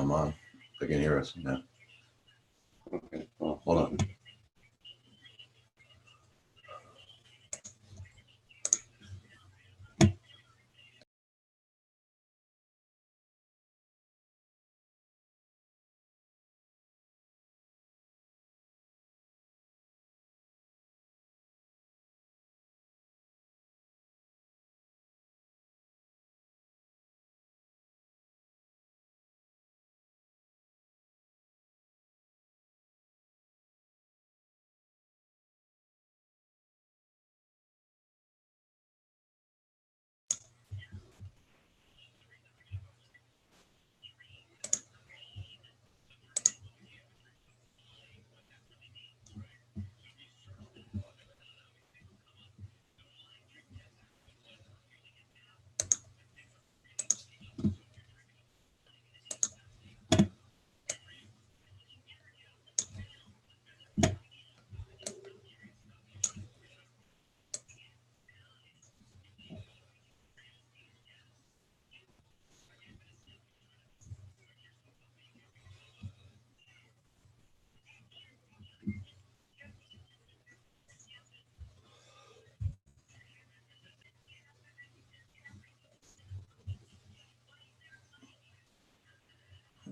I'm on. They can hear us. Yeah. Okay, well, Hold on.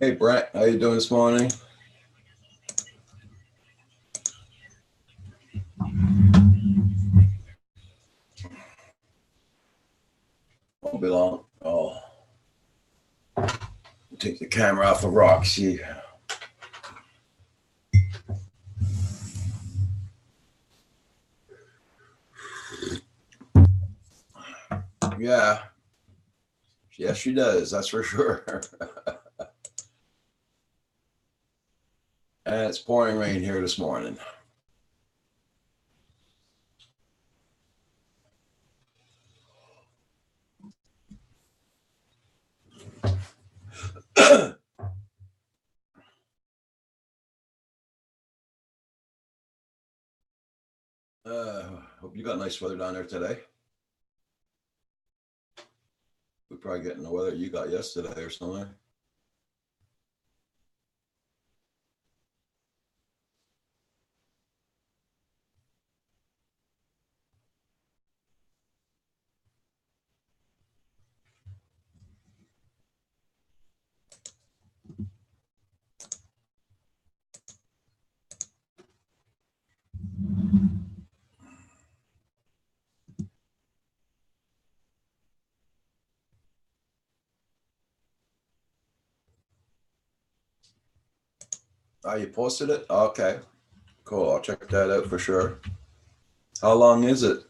Hey, Brent, how you doing this morning? Won't be long. Oh, take the camera off of Roxy. Yeah. Yes, she does. That's for sure. And it's pouring rain here this morning. Hope you got nice weather down there today. We're probably getting the weather you got yesterday or something. Oh, you posted it? Okay, cool. I'll check that out for sure. How long is it?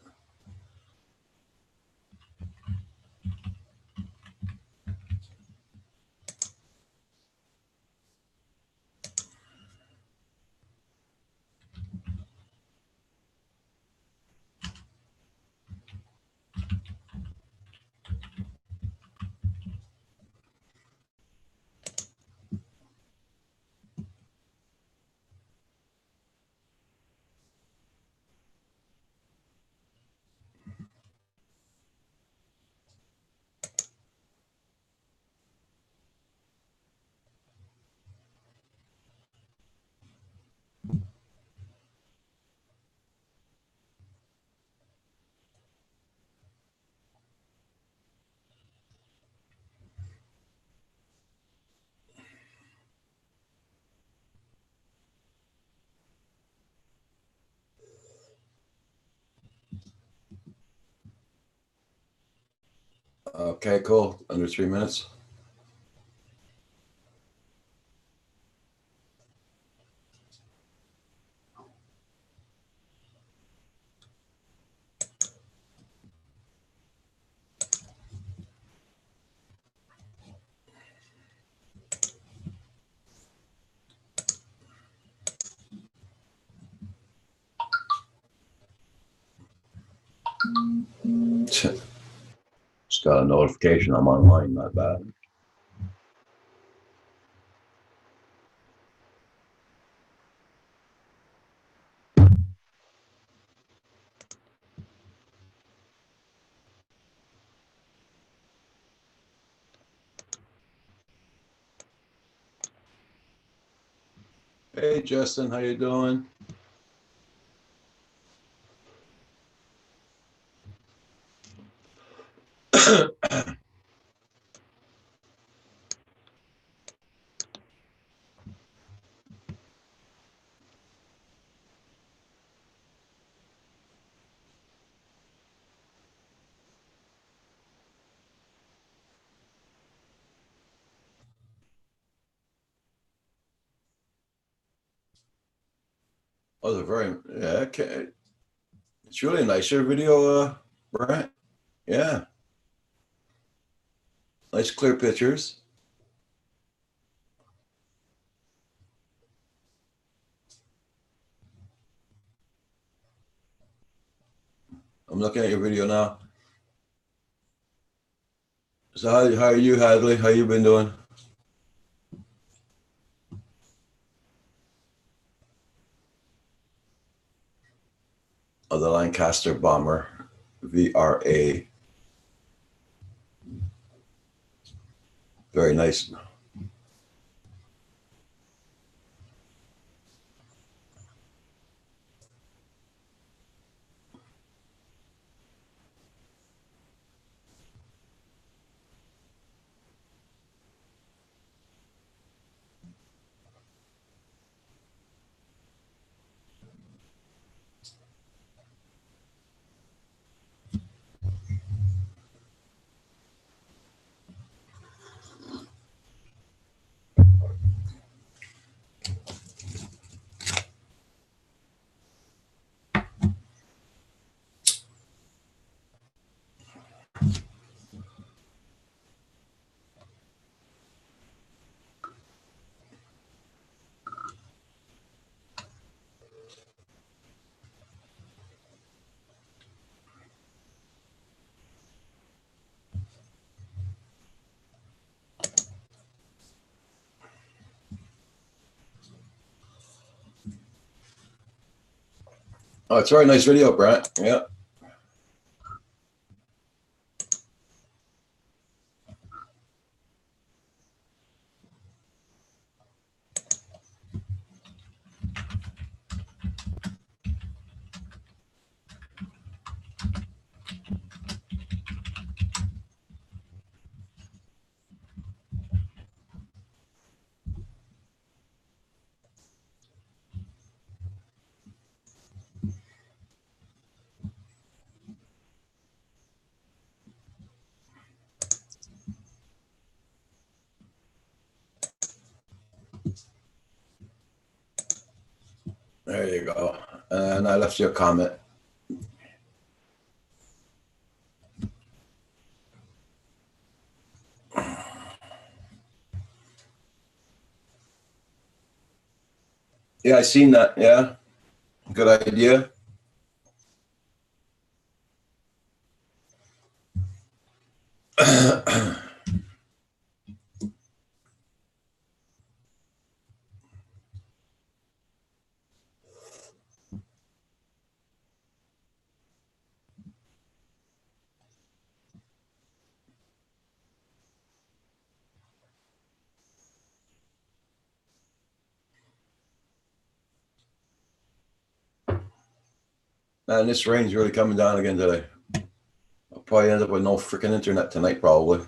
Okay, cool. Under 3 minutes. Just got a notification I'm online, not bad. Hey, Justin, how you doing? Oh, the very yeah. Okay. It's really nice. Your video, Brent. Yeah, nice clear pictures. I'm looking at your video now. So how are you, Hadley? How you been doing? Oh, the Lancaster bomber, VRA. Very nice. Oh, it's a very nice video, Brent. Yeah. There you go. And I left you a comment. Yeah, I seen that. Yeah, good idea. Man, this rain's really coming down again today. I'll probably end up with no freaking internet tonight, probably.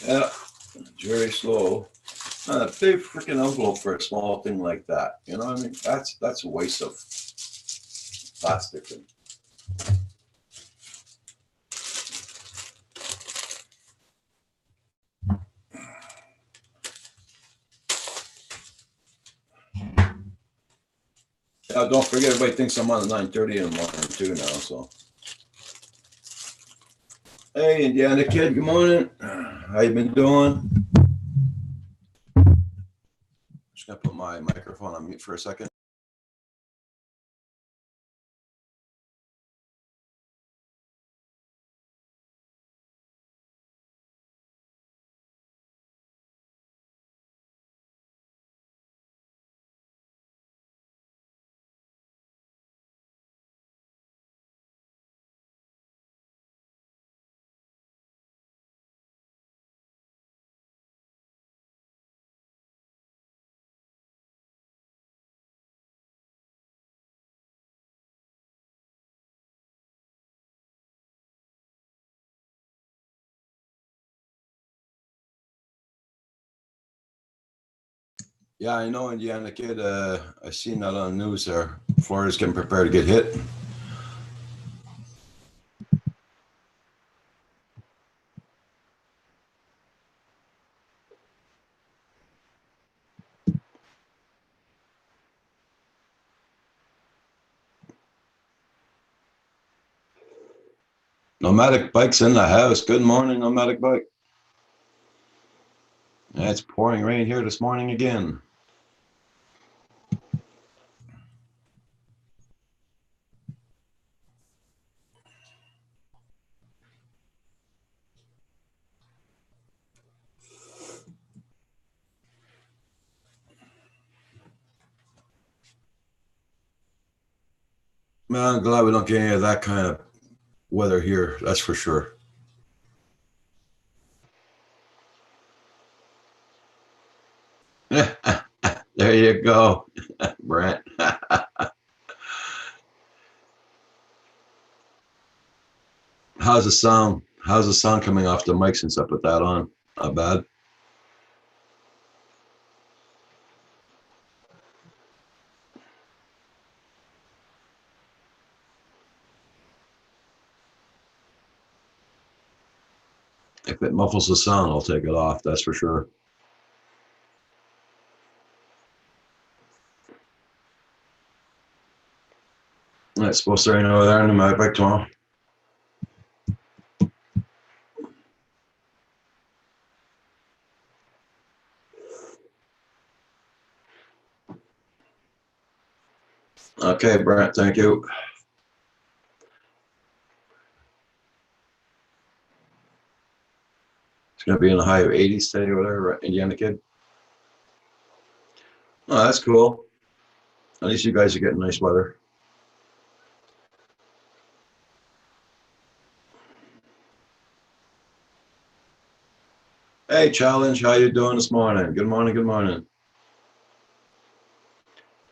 Yeah, it's very slow. A big freaking envelope for a small thing like that. You know what I mean? That's a waste of plastic. Don't forget, everybody thinks I'm on at 9:30 in the morning too now. So, hey, Indiana kid, good morning. How you been doing? Just gonna put my microphone on mute for a second. Yeah, I know, Indiana kid. I seen that on the news there. Florida's getting prepared to get hit. Nomadic Bike's in the house. Good morning, Nomadic Bike. Yeah, it's pouring rain here this morning again. Man, I'm glad we don't get any of that kind of weather here. That's for sure. There you go, Brent. How's the sound? How's the sound coming off the mic since I put that on? Not bad. If it muffles the sound, I'll take it off. That's for sure. It's supposed to rain over there in my bike tomorrow. Okay, Brent, thank you. It's going to be in the high of 80s today or whatever, right, Indiana kid? Oh, that's cool. At least you guys are getting nice weather. Hey, Challenge, how you doing this morning? Good morning, good morning.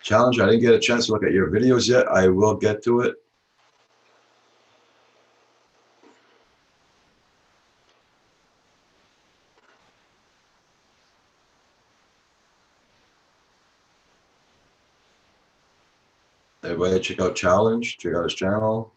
Challenge, I didn't get a chance to look at your videos yet. I will get to it. Everybody check out Challenge, check out his channel.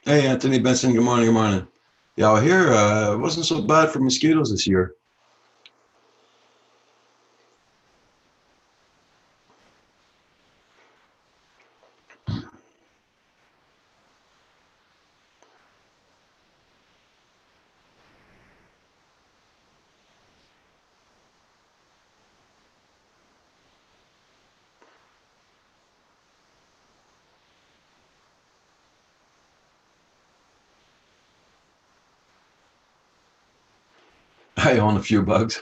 Hey, Anthony Benson, good morning, good morning. Yeah, well, here it wasn't so bad for mosquitoes this year. I own a few bugs.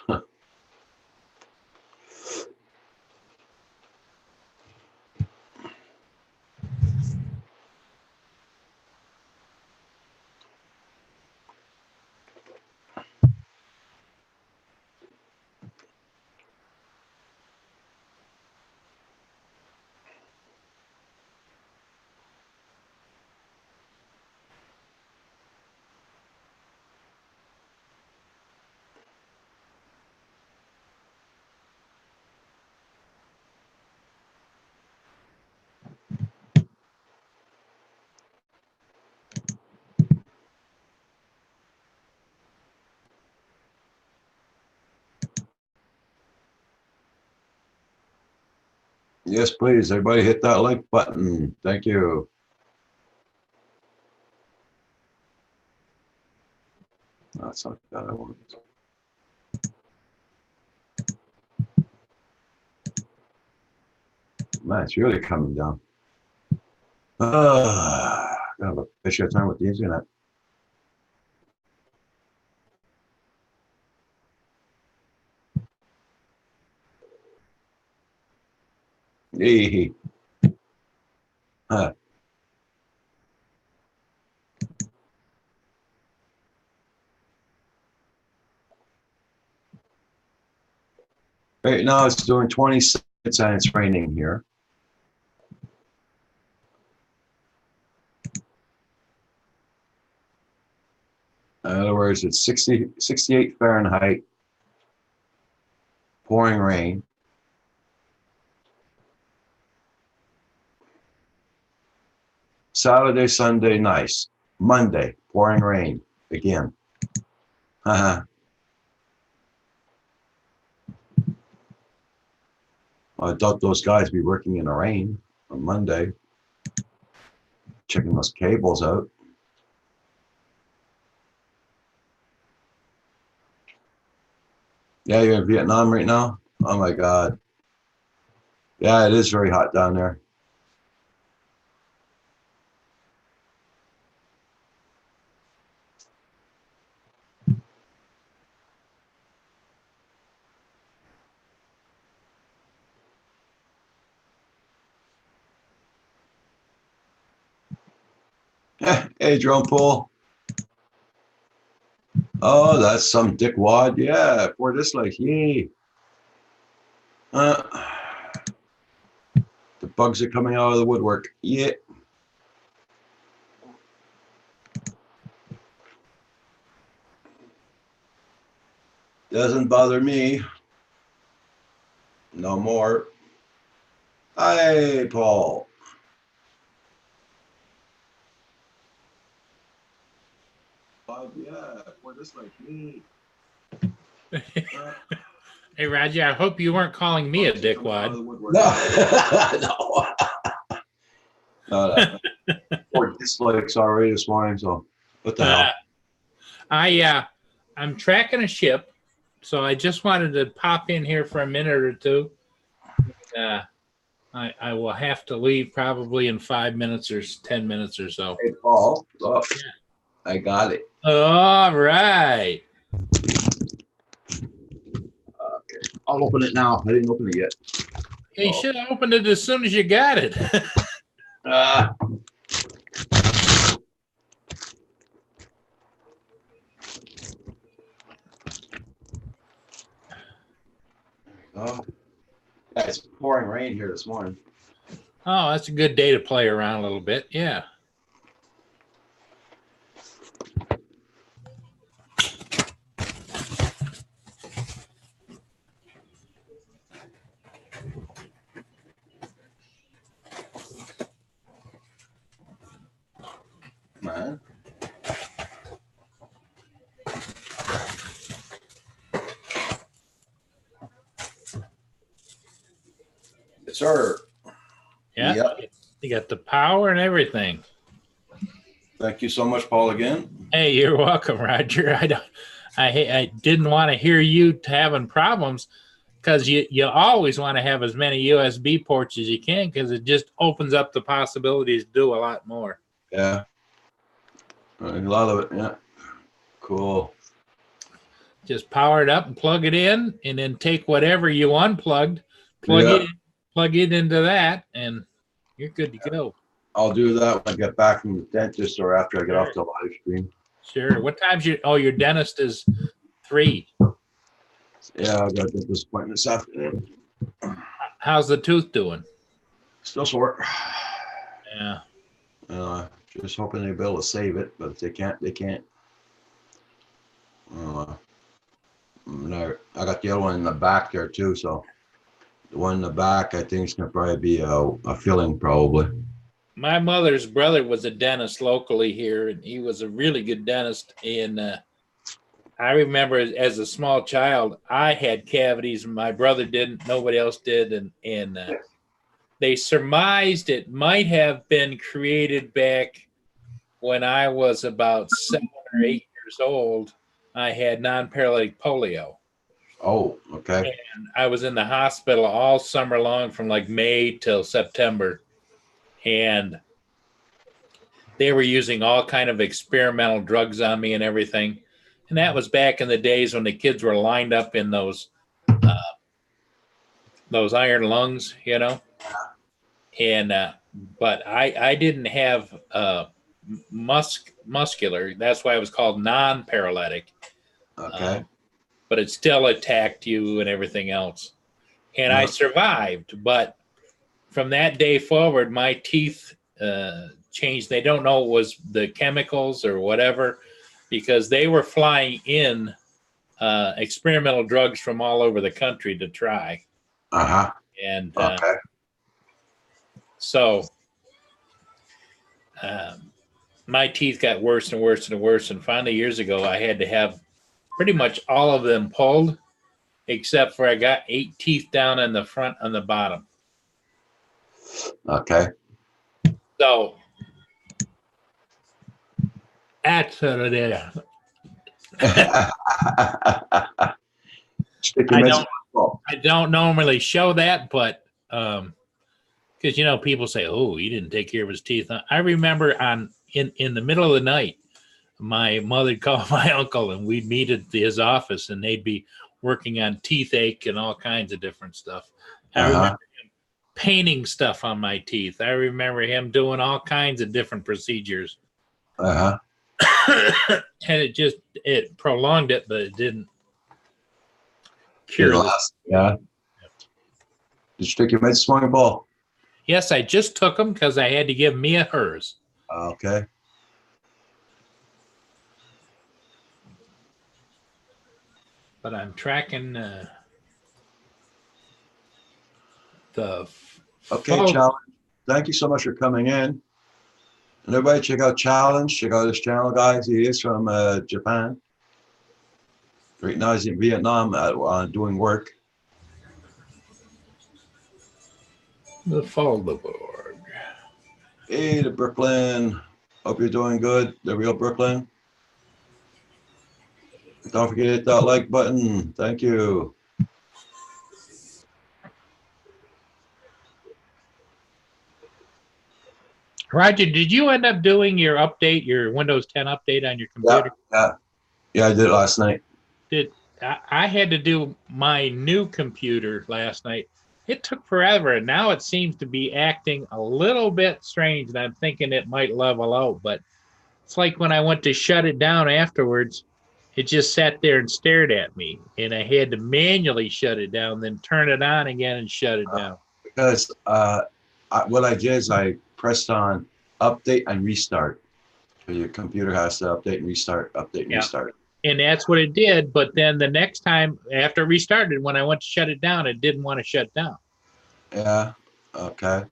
Yes, please. Everybody hit that like button. Thank you. That's not that I want. Man, it's really coming down. Gotta have a fishy time with the internet. Hey. Right now it's doing 26 and it's raining here. In other words, it's 68 Fahrenheit, pouring rain. Saturday, Sunday, nice. Monday, pouring rain again. I doubt those guys be working in the rain on Monday, checking those cables out. Yeah, you're in Vietnam right now? Oh my God. Yeah, it is very hot down there. Hey, drone pool. Oh, that's some dickwad. Yeah, for this like, yay. The bugs are coming out of the woodwork. Yeah. Doesn't bother me. No more. Hi, Paul. Yeah, for this like me. Hey, Raji, I hope you weren't calling me a dickwad. No. Or dislikes already this morning, so what the hell? I'm tracking a ship, so I just wanted to pop in here for a minute or two. I will have to leave probably in 5 minutes or 10 minutes or so. Hey, Paul. Oh, yeah. I got it. All right. I'll open it now. I didn't open it yet. Hey, you should have opened it as soon as you got it. Oh, yeah, it's pouring rain here this morning. Oh, that's a good day to play around a little bit. Yeah. Man. Yes, sir. Yeah. Yep. You got the power and everything. Thank you so much, Paul, again. Hey, you're welcome, Roger. I didn't want to hear you having problems because you always want to have as many USB ports as you can because it just opens up the possibilities to do a lot more. Yeah. A lot of it, yeah. Cool. Just power it up and plug it in, and then take whatever you unplugged, plug it into that, and you're good to go. I'll do that when I get back from the dentist or after I get off the live stream. Sure. What time's your dentist is 3? Yeah, I got a dentist appointment this afternoon. How's the tooth doing? Still sore. Yeah. Just hoping they'll be able to save it, but if they can't, they can't. I got the other one in the back there too, so the one in the back I think is gonna probably be a filling probably. My mother's brother was a dentist locally here, and he was a really good dentist. And I remember as a small child, I had cavities, and my brother didn't. Nobody else did, and They surmised it might have been created back when I was about 7 or 8 years old. I had non-paralytic polio. Oh, okay. And I was in the hospital all summer long from like May till September. And they were using all kind of experimental drugs on me and everything. And that was back in the days when the kids were lined up in those iron lungs, you know. And but I didn't have muscular. That's why it was called non-paralytic. Okay. But it still attacked you and everything else. And I survived. But from that day forward, my teeth changed. They don't know it was the chemicals or whatever, because they were flying in experimental drugs from all over the country to try. Uh-huh. And Okay. so my teeth got worse and worse and worse. And finally, years ago, I had to have pretty much all of them pulled, except for I got 8 teeth down in the front and the bottom. Okay. So that's sort of there. Stick your I mitts don't- in the ball. I don't normally show that, but because people say, "Oh, he didn't take care of his teeth." I remember in the middle of the night, my mother'd call my uncle, and we'd meet at his office, and they'd be working on teeth ache and all kinds of different stuff. I remember him painting stuff on my teeth. I remember him doing all kinds of different procedures. Uh-huh. And it prolonged it, but it didn't Your cure it. last, yeah. Did you stick your mitts in the ball? Yes, I just took them because I had to give Mia hers. Okay. But I'm tracking the Okay, phone. Challenge. Thank you so much for coming in. And everybody check out Challenge. Check out his channel, guys. He is from Japan. Right now he's in Vietnam doing work. The Folderborg. Hey, to Brooklyn. Hope you're doing good. The real Brooklyn. Don't forget to hit that like button. Thank you. Roger, did you end up doing your update, your Windows 10 update on your computer? Yeah, I did it last night. I had to do my new computer last night. It took forever, and now it seems to be acting a little bit strange, and I'm thinking it might level out. But it's like when I went to shut it down afterwards, it just sat there and stared at me, and I had to manually shut it down, then turn it on again and shut it down. Because what I did is I pressed on update and restart. So your computer has to update and restart, update and Yeah. restart. And that's what it did. But then the next time after it restarted, when I went to shut it down, it didn't want to shut down. Yeah. Okay.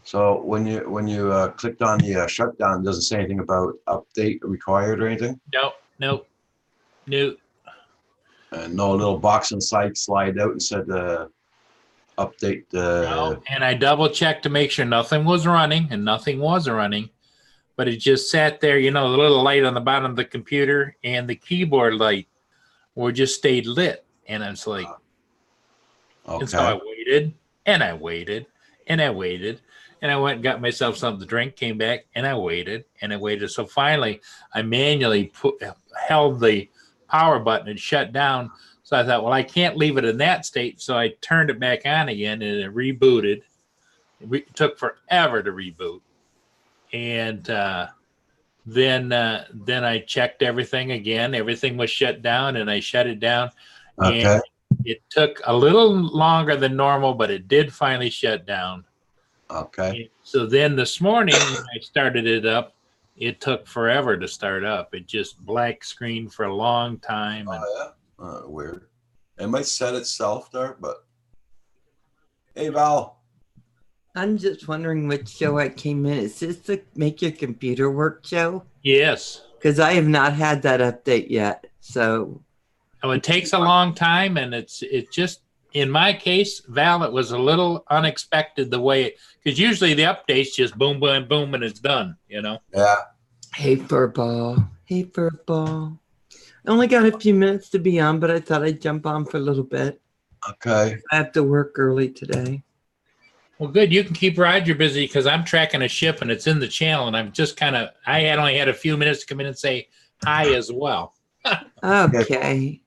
So when you clicked on the shutdown, it doesn't say anything about update required or anything, Nope. and no little box inside slide out and said update the. No. And I double checked to make sure nothing was running, and nothing was running. But it just sat there, the little light on the bottom of the computer and the keyboard light were just stayed lit. And it's like, and so I Okay. waited, and I waited, and I waited, and I went and got myself something to drink, came back, and I waited, and I waited. So finally, I manually held the power button and shut down. So I thought, well, I can't leave it in that state. So I turned it back on again, and it rebooted. It took forever to reboot. And then I checked everything again. Everything was shut down, and I shut it down. Okay. And it took a little longer than normal, but it did finally shut down. Okay. And so then this morning, when I started it up, it took forever to start up. It just blank screened for a long time. And Oh yeah. Weird. It might set itself there, but hey, Val. I'm just wondering which show I came in. Is this the Make Your Computer Work show? yes, Because I have not had that update yet. So, it takes a long time, and it just in my case, Val, it was a little unexpected the way it, because usually the updates just boom, boom, boom, and it's done, you know? Yeah. Hey, Furball. Hey, Furball. I only got a few minutes to be on, but I thought I'd jump on for a little bit. Okay. I have to work early today. Well, good. You can keep Roger busy because I'm tracking a ship and it's in the channel, and I'm just kind of, I had only had a few minutes to come in and say hi as well. Okay.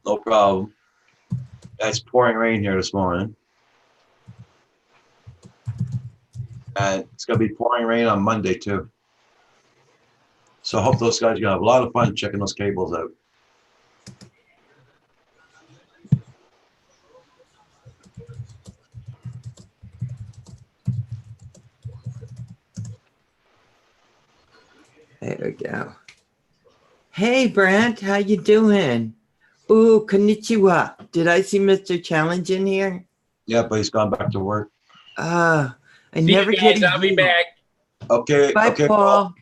No problem. Yeah, it's pouring rain here this morning. And it's going to be pouring rain on Monday, too. So I hope those guys are going to have a lot of fun checking those cables out. There we go. Hey, Brent, how you doing? Ooh, konnichiwa. Did I see Mr. Challenge in here? Yeah, but he's gone back to work. I See never you get guys. a I'll be view. back. Okay. Bye, okay. Paul.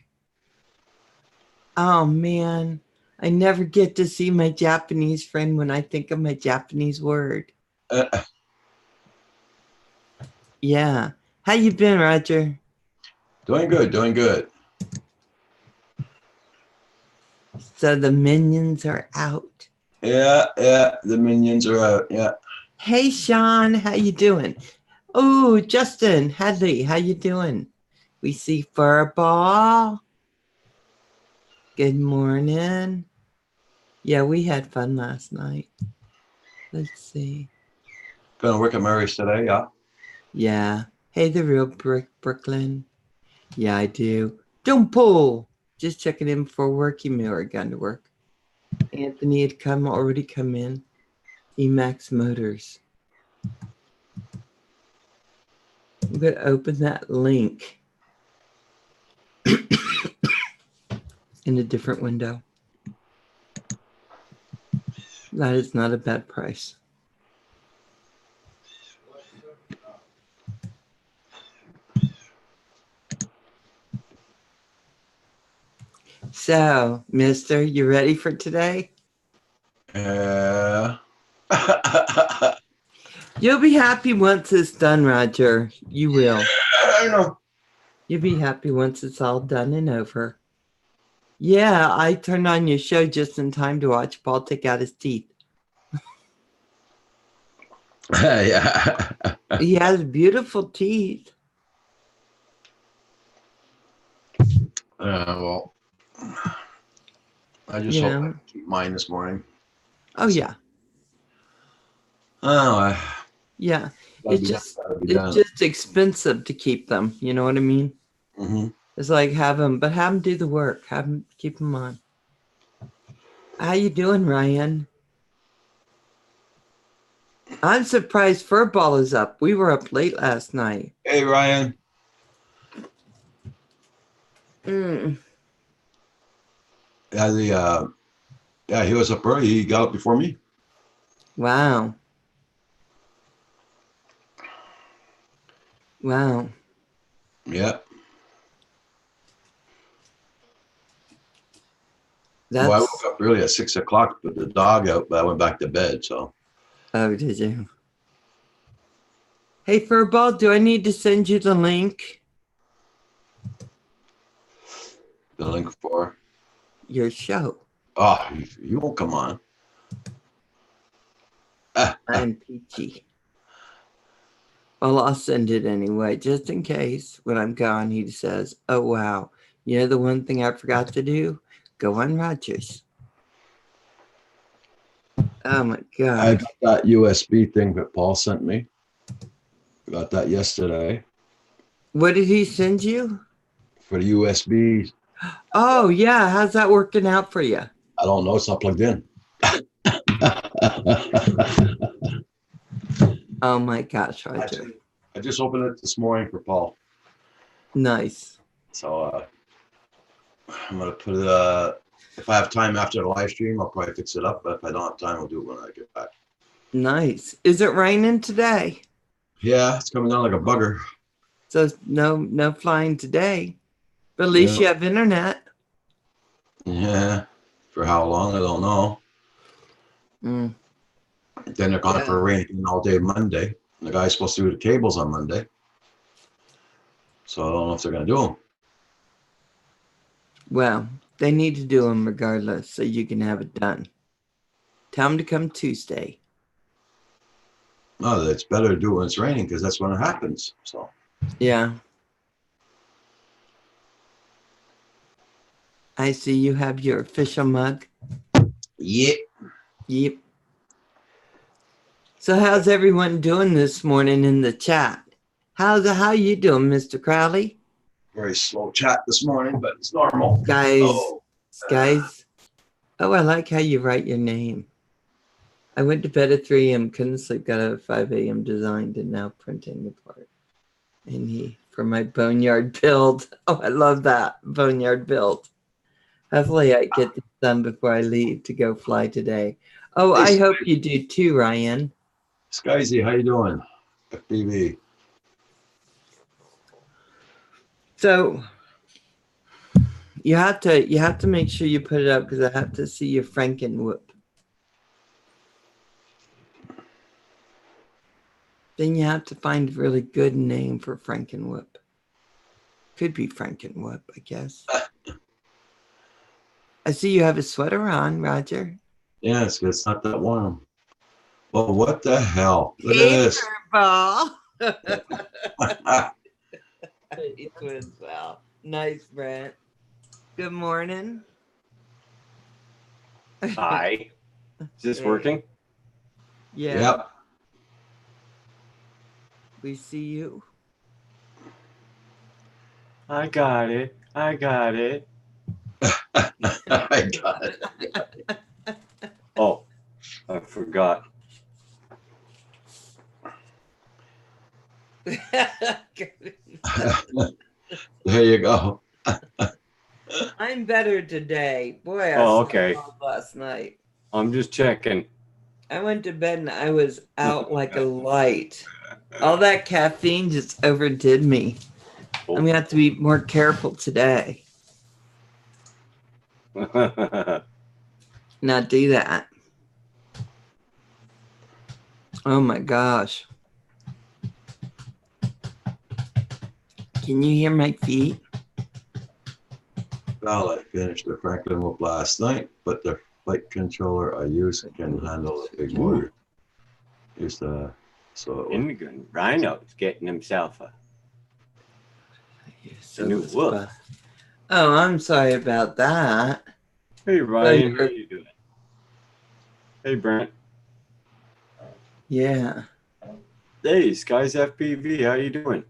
Oh, man. I never get to see my Japanese friend when I think of my Japanese word. Yeah. How you been, Roger? Doing good. Doing good. So the minions are out. Yeah. Yeah. The minions are out. Yeah. Hey, Sean, how you doing? Oh, Justin, Hadley, how you doing? We see Furball. Good morning. Yeah, we had fun last night. Let's see. Going to work at Mary's today. Yeah. Yeah. Hey, the real Brooklyn. Yeah, I do. Don't pull. Just checking in for work. You may have gone to work. Anthony had already come in. Emax Motors. I'm going to open that link in a different window. That is not a bad price. So, mister, you ready for today? Yeah. You'll be happy once it's done, Roger. You will. I know. You'll be happy once it's all done and over. Yeah, I turned on your show just in time to watch Paul take out his teeth. Yeah. He has beautiful teeth. Well, I just Yeah. hope I can keep mine this morning. Oh, yeah. Oh, Yeah. gotta It's be just done, gotta be done. it's just expensive to keep them. You know what I mean? Mm-hmm. It's like have them do the work. Have them keep them on. How you doing, Ryan? I'm surprised Furball is up. We were up late last night. Hey, Ryan. Mm. Yeah, he was up early. He got up before me. Wow. Wow. Yeah. That's Well, I woke up early at 6 o'clock, put the dog out, but I went back to bed. So oh, did you? Hey, Furball, do I need to send you the link? the link for. Your show. Oh, you won't come on. I'm peachy. Well, I'll send it anyway, just in case when I'm gone, he says, oh, wow. You know the one thing I forgot to do? Go on Rogers. Oh, my I God. got that USB thing that Paul sent me. I got that yesterday What did he send you? for the USB. Oh, yeah. How's that working out for you? I don't know. It's not plugged in. Oh, my gosh, Roger. I just opened it this morning for Paul. Nice. So I'm going to put it, if I have time after the live stream, I'll probably fix it up. But if I don't have time, I'll do it when I get back. Nice. Is it raining today? Yeah, it's coming down like a bugger. So no flying today. But at least you have internet. Yeah. For how long? I don't know. Mm. Then they're gone for rain again all day Monday. And the guy's supposed to do the cables on Monday. So I don't know if they're going to do them. Well, they need to do them regardless so you can have it done. Tell them to come Tuesday. No, it's better to do it when it's raining because that's when it happens. So Yeah. I see you have your official mug. yeah. Yep. So how's everyone doing this morning in the chat? How you doing, Mr. Crowley? Very slow chat this morning, but it's normal. Guys, Oh, guys. Oh, I like how you write your name. I went to bed at 3 a.m. Couldn't sleep. Got up at 5 a.m. Designed and now printing the part. And for my boneyard build. Oh, I love that boneyard build. Hopefully, I get this done before I leave to go fly today. Oh, I hope you do too, Ryan. Skyzy, how you doing? FPV. So you have to make sure you put it up because I have to see your Frankenwhoop. Then you have to find a really good name for Frankenwhoop. Could be Frankenwhoop, I guess. I see you have a sweater on, Roger. Yeah, it's not that warm. Well, what the hell? Look at this. Ball. It was well. Nice, Brent. Good morning. Hi. Is this working? Yeah. Yep. We see you. I got it. I got it. I got it. Oh, I forgot. There you go. I'm better today. Boy, I Oh, slept okay. well last night. I'm just checking. I went to bed and I was out like a light. All that caffeine just overdid me. I'm gonna have to be more careful today. Not do that. Oh my gosh. Can you hear my feet? Well, I finished the Frankenwhoop last night, but the flight controller I use can handle the big motor. Here's the Indian Rhino's getting himself a So new was whoop. fun. Oh, I'm sorry about that. Hey Ryan, how you doing? Hey Brent. Yeah. Hey, Skies FPV, how you doing?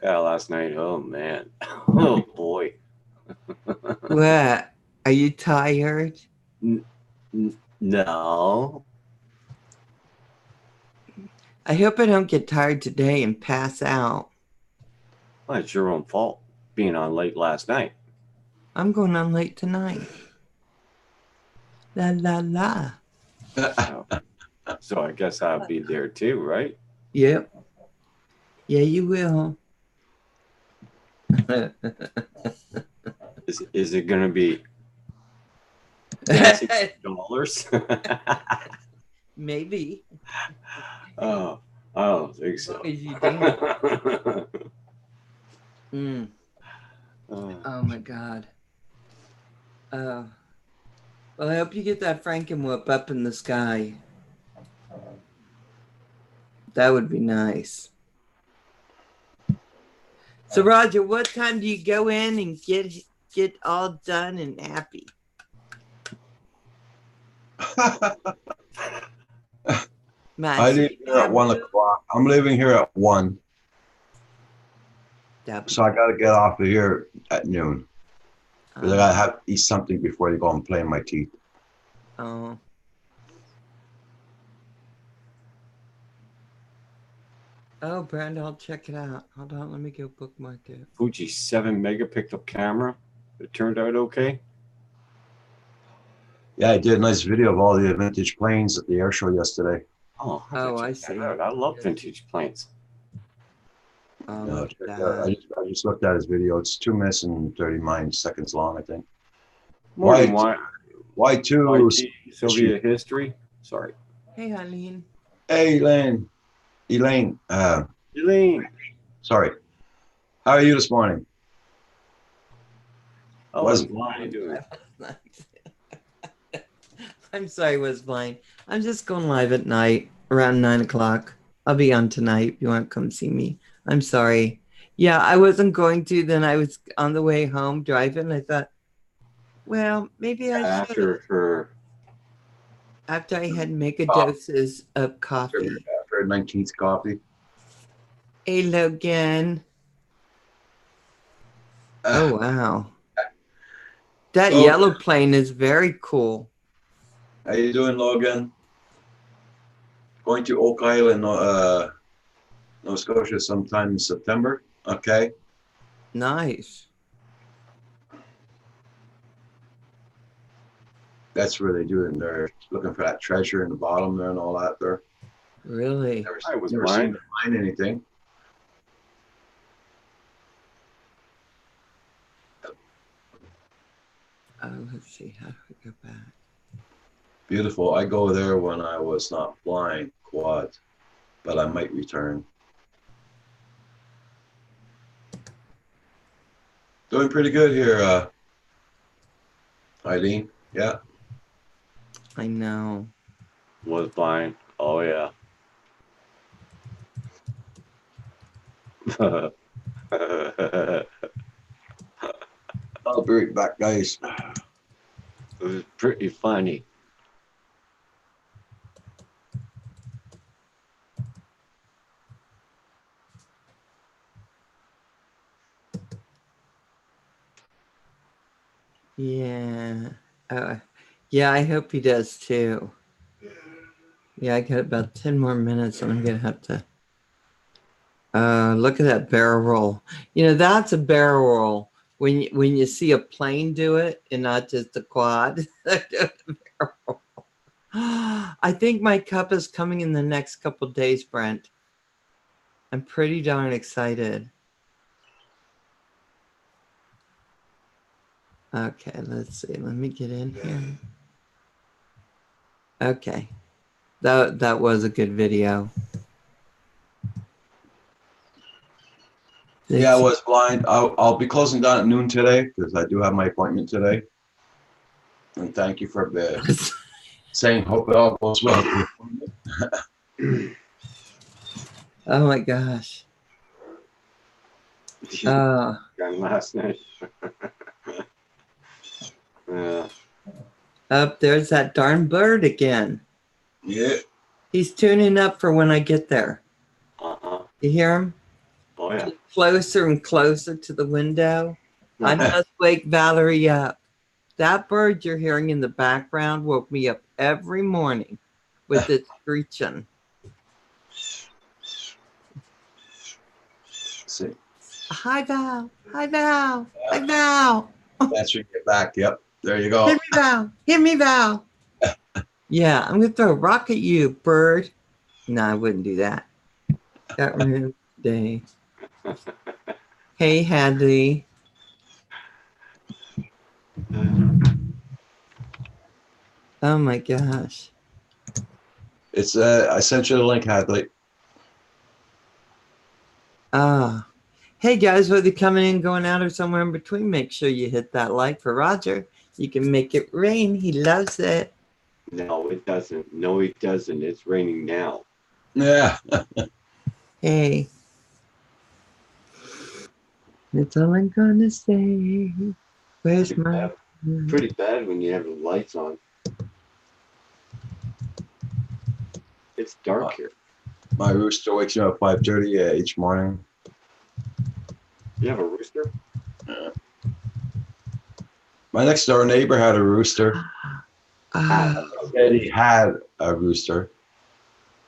Yeah, last night. Oh man. Oh boy. What? Are you tired? No. I hope I don't get tired today and pass out. Well, it's your own fault being on late last night. I'm going on late tonight. La la la. So I guess I'll be there too, right? Yep. Yeah, you will. Is it gonna be dancing dollars? Maybe. Oh, I don't think As so. long as you do. Mm. Oh my God. Well, I hope you get that Frankenwhoop up in the sky. That would be nice. So, Roger, what time do you go in and get all done and happy? I leave here at 1 o'clock. I'm leaving here at 1. So I got to get off of here at noon. Because I got to have eat something before they go and play in my teeth. Oh. Oh, Brand, I'll check it out. Hold on, let me go bookmark it. Fuji 7-megapixel camera. It turned out okay. Yeah, I did a nice video of all the vintage planes at the air show yesterday. Oh, Oh, I check that see. out. I love vintage planes. Oh, No, look check at it out. that. I just looked at his video. It's 2 minutes and 39 seconds long, I think. Morning, Why two? YT Sylvia history. Sorry. Hey, Eileen. Hey, Elaine. Elaine. Sorry. How are you this morning? Oh, Was how you blind. doing? I'm sorry, was blind. I'm just going live at night around 9 o'clock. I'll be on tonight if you want to come see me. I'm sorry. Yeah, I wasn't going to. Then I was on the way home driving. I thought, well, maybe I should. After her. After I had mega doses of coffee. After 19th coffee. Hey, Logan. Oh, wow. That Oh. yellow plane is very cool. How you doing, Logan? Going to Oak Island, Nova Scotia sometime in September. Okay. Nice. That's where they do it, and they're looking for that treasure in the bottom there and all that there. Really? I was Never blind. seen them find anything. Let's see. How do we go back? Beautiful. I go there when I was not blind, quad, but I might return. Doing pretty good here, Eileen. Yeah. I know. Was blind. Oh, yeah. It I'll be right back, guys. was pretty funny. Yeah. Yeah, I hope he does too. Yeah, I got about 10 more minutes and I'm going to have to. Look at that barrel roll. You know, that's a barrel roll. When you see a plane do it and not just a quad. I think my cup is coming in the next couple days, Brent. I'm pretty darn excited. Okay, let's see. Let me get in here. Okay. That was a good video. Yeah, I was blind. I'll be closing down at noon today because I do have my appointment today. And thank you for saying hope it all goes well. Oh my gosh. Gun last night. Yeah. Up there's that darn bird again. Yeah. He's tuning up for when I get there. Uh-huh. You hear him? Oh, yeah. Closer and closer to the window. I must wake Valerie up. That bird you're hearing in the background woke me up every morning with its screeching. See. Hi, Val. Hi, Val. Hi, Val. That's when you get back. Yep. There you go. Hit me, Val. Hit me, Val. Yeah, I'm going to throw a rock at you, bird. No, I wouldn't do that. Got rid today. Hey, Hadley. Oh my gosh. It's I sent you the link, Hadley. Hey guys, whether you're coming in, going out, or somewhere in between, make sure you hit that like for Roger. You can make it rain. He loves it. No, it doesn't. No, it doesn't. It's raining now. Yeah. Hey. That's all I'm gonna say. Where's my... Pretty bad when you have the lights on. It's dark here. My rooster wakes me up at 5:30 each morning. You have a rooster? My next door neighbor had a rooster. Said he had a rooster.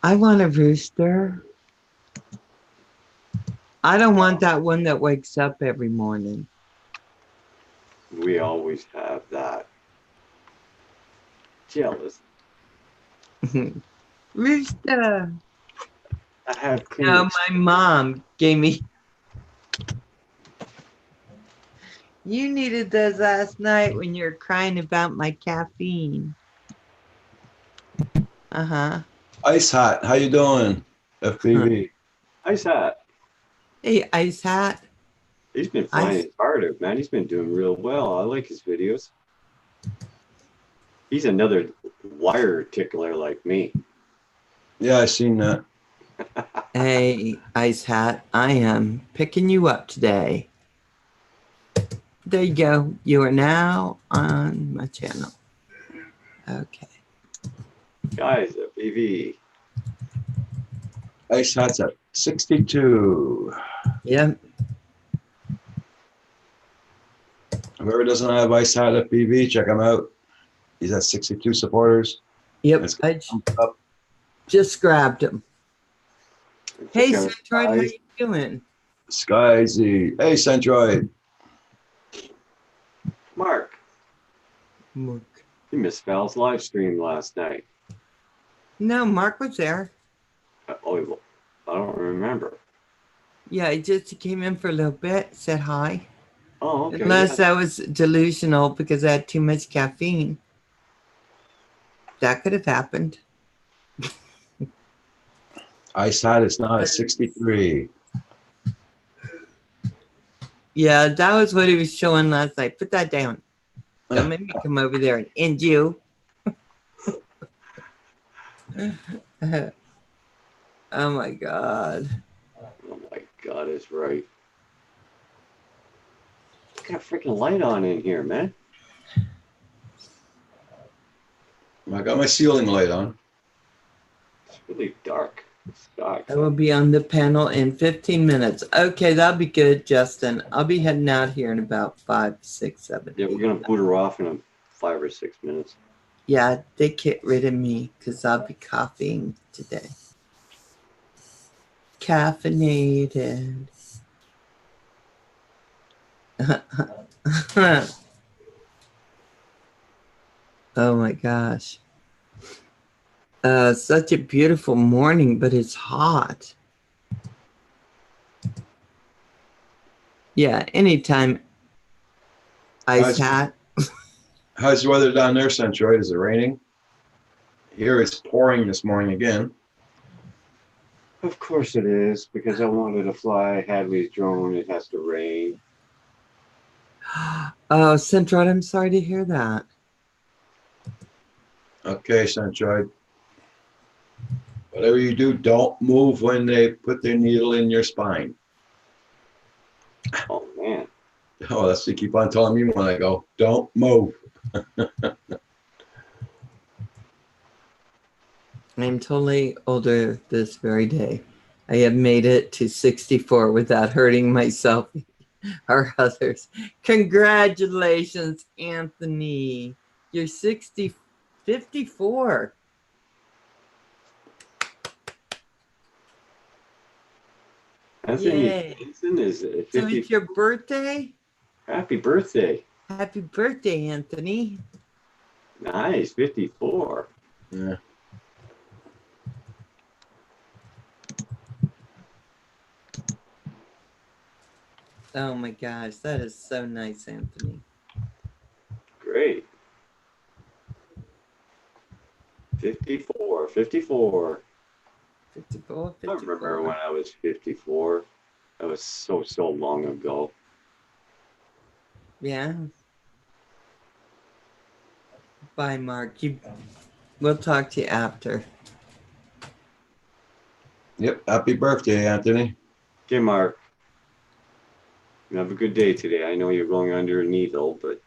I want a rooster. I don't want that one that wakes up every morning. We always have that. Jealous. Rooster. I have No, my mom gave me You needed those last night when you were crying about my caffeine. Uh-huh. Ice Hat, how you doing? FPV. Ice Hat. Hey, Ice Hat. He's been Ice- flying harder, man. He's been doing real well. I like his videos. He's another wire tickler like me. Yeah, I seen that. Hey, Ice Hat. I am picking you up today. There you go. You are now on my channel. Okay. Guys, FPV. Ice Hat's at 62. Yep. Whoever doesn't have Ice Hat FPV, check him out. He's at 62 supporters. Yep. It's I up. just grabbed him. Hey, Check out Centroid, how Guys. you doing? Skyzy. Hey, Centroid. Mark, Mark. you missed Val's live stream last night. No, Mark was there. Oh, I don't remember. Yeah, he just came in for a little bit, said hi. Oh, okay. Unless yeah. I was delusional because I had too much caffeine. That could have happened. Ice Hat is now at 63. Yeah, that was what he was showing last night. Put that down. Don't make me come over there and end you. Oh my God. Oh my God, it's right. Got a freaking light on in here, man. I got my ceiling light on. It's really dark. It's dark. I will be on the panel in 15 minutes. Okay, that'll be good, Justin. I'll be heading out here in about 5, 6, 7. Yeah, we're gonna boot her off in 5 or 6 minutes. Yeah, they get rid of me because I'll be coughing today. Caffeinated. Oh my gosh. Such a beautiful morning, but it's hot. Yeah, anytime. Ice Hat. How's the weather down there, Centroid? Is it raining? Here it's pouring this morning again. Of course it is, because I wanted to fly Hadley's drone. It has to rain. Oh, Centroid, I'm sorry to hear that. Okay, Centroid. Whatever you do, don't move when they put their needle in your spine. Oh man. Oh, that's what you keep on telling me when I go, don't move. I'm totally older this very day. I have made it to 64 without hurting myself or others. Congratulations, Anthony. You're 54. Anthony Yay. Benson is So 50. it's your birthday? Happy birthday. Happy birthday, Anthony. Nice, 54. Yeah. Oh my gosh, that is so nice, Anthony. Great. 54. 54. 54, I remember 54. when I was 54. That was so long ago. Yeah. Bye, Mark. We'll talk to you after. Yep. Happy birthday, Anthony. Okay, Mark. You have a good day today. I know you're going under a needle, but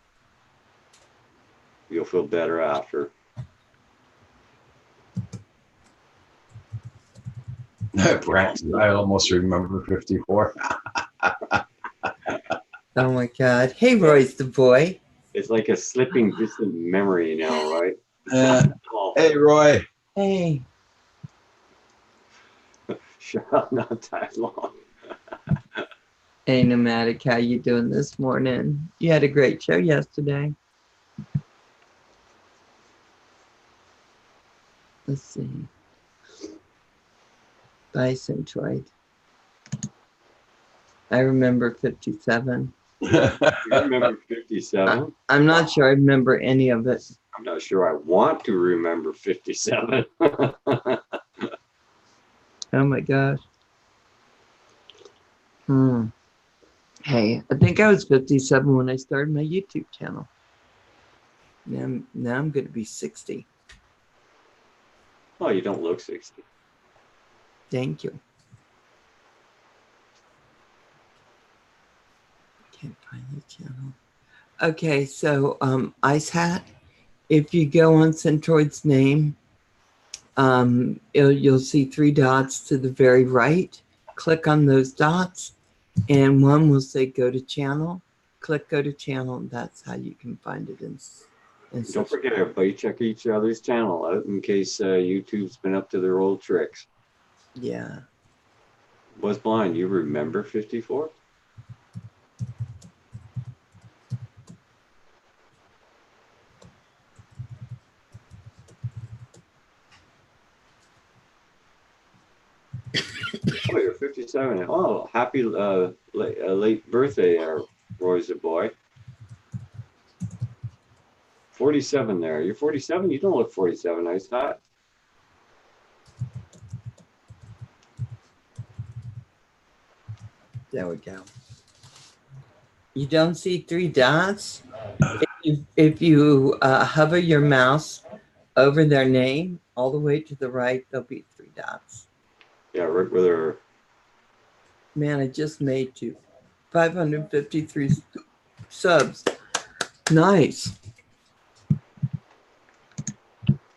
you'll feel better after. Braxton, I almost remember 54. Oh my God. Hey, Royce the boy. It's like a slipping distant memory now, right? Oh, Hey, Roy. Hey. shut up, not that long. Hey, Nomadic, how you doing this morning? You had a great show yesterday. Let's see. Bye, Centroid. I remember 57. You remember 57? I'm not sure I remember any of it. I'm not sure I want to remember 57. Oh my gosh. Hey, I think I was 57 when I started my YouTube channel. Now I'm going to be 60. Oh, you don't look 60. Thank you. Can't find the channel. Okay, so Ice Hat, if you go on Centroid's name, you'll see 3 dots to the very right. Click on those dots, and one will say go to channel. Click go to channel. That's how you can find it in Don't forget, everybody, check each other's channel out in case YouTube's been up to their old tricks. Yeah. Was blind. You remember 54? Oh, you're 57. Oh, happy late birthday, Roy's a boy. 47 there. You're 47? You don't look 47. I thought. There we go. You don't see 3 dots? If you hover your mouse over their name all the way to the right, there'll be 3 dots. Yeah, right with her. Man, I just made 553 subs. Nice.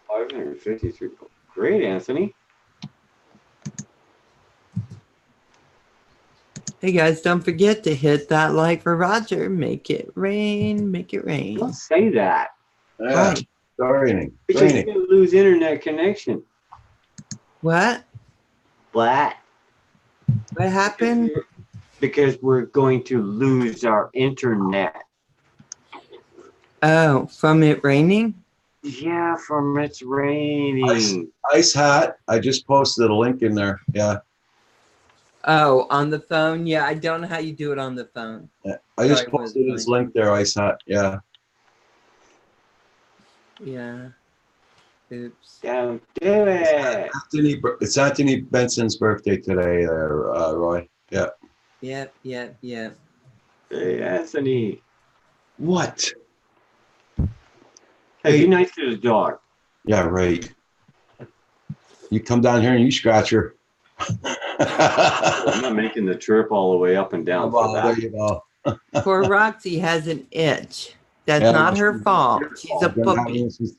553. Great, Anthony. Hey guys, don't forget to hit that like for Roger. Make it rain. Make it rain. Don't say that. Yeah, training. Because you're going to lose internet connection. What? What? What happened? Because we're going to lose our internet. Oh, from it raining? Yeah, from it's raining. Ice Hat. I just posted a link in there. Yeah. Oh, on the phone? Yeah, I don't know how you do it on the phone. I just Sorry, posted was his link there, Ice Hat. Yeah. Yeah. Oops. Don't do it. It's Anthony Benson's birthday today, there, Roy. Yeah. Yep. Hey, Anthony. What? Hey, be nice to the dog. Yeah, right. You come down here and you scratch her. I'm not making the trip all the way up and down for There that. you go. Poor Roxy has an itch. That's Yeah, not but her fault. She's a I've been having puppy. this since-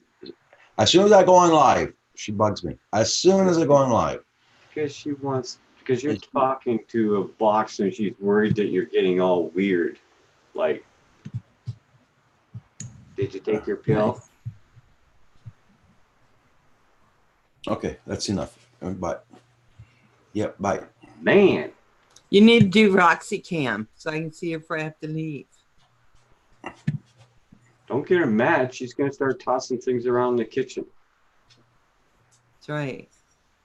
As soon as I go on live, she bugs me. As soon as I go on live. Because you're talking to a box and she's worried that you're getting all weird. Like, did you take your pill? Okay, that's enough. Bye. Yep, bye. Man, You need to do Roxy Cam so I can see if I have to leave. don't get her mad. She's going to start tossing things around the kitchen. That's right.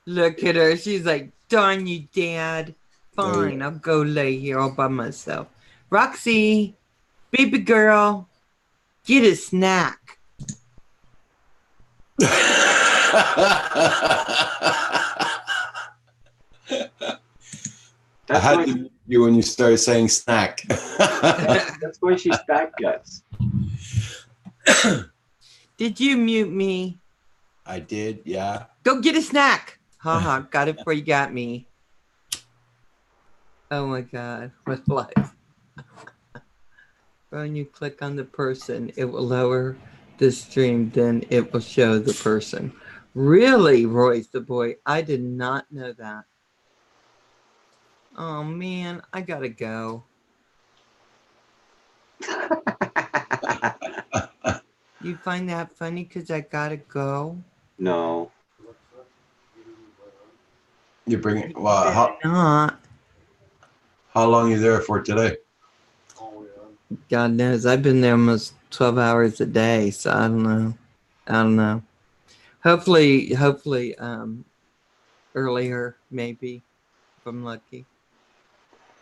Look at her. She's like, darn you, Dad. Fine, I'll go lay here all by myself. Roxy, baby girl, get a snack. I had to mute you when you started saying snack. That's why she's fat guts. Did you mute me? I did, yeah. Go get a snack. Haha, got it before you got me. Oh my God, what life. When you click on the person, it will lower the stream, then it will show the person. Really, Royce the boy? I did not know that. Oh man, I gotta go. You find that funny because I gotta go? No. You bring it. Well, Not. how long are you there for today? God knows. I've been there almost 12 hours a day, so I don't know. Hopefully, earlier, maybe, if I'm lucky.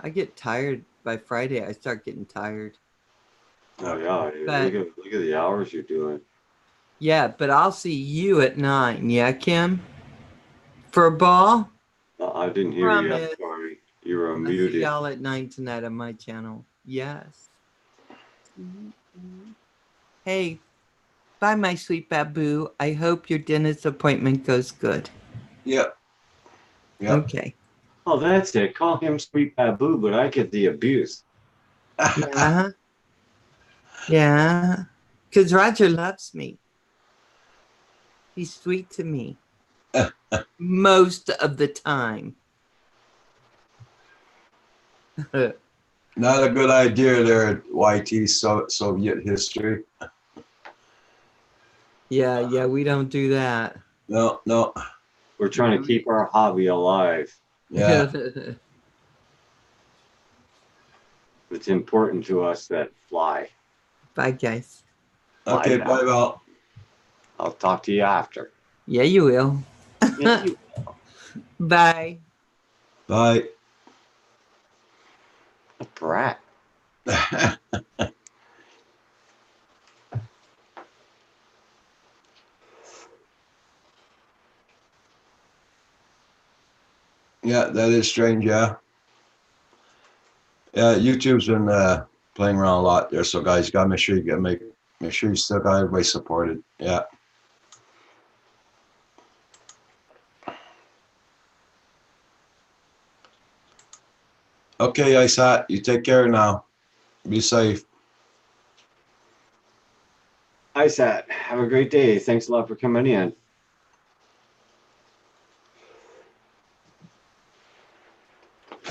I get tired by Friday, I start getting tired. Oh yeah, dude. But- Look at the hours you're doing. Yeah, but I'll see you at 9. Yeah, Kim? For a ball? I didn't hear you. I'm Promise. sorry. You were I'll see muted. y'all at 9 tonight on my channel. Yes. Hey, bye, my sweet babu. I hope your dentist appointment goes good. Yep. Yep. Okay. Oh, that's it. Call him Sweet Babu, but I get the abuse. Yeah. Yeah. Because Roger loves me. He's sweet to me most of the time. Not a good idea there, YT Soviet history. Yeah, we don't do that. No, no. We're trying to keep our hobby alive. Yeah. It's important to us that fly. Bye, guys. Okay, Bye, bye, Val. I'll talk to you after. Yeah, you will. Yeah, you- Bye. Bye. A brat. Yeah, that is strange, yeah. Yeah, YouTube's been playing around a lot there, so guys, gotta make sure you still got everybody supported. Yeah. Okay, Isat, you take care now. Be safe. Hi, Sat. Have a great day. Thanks a lot for coming in.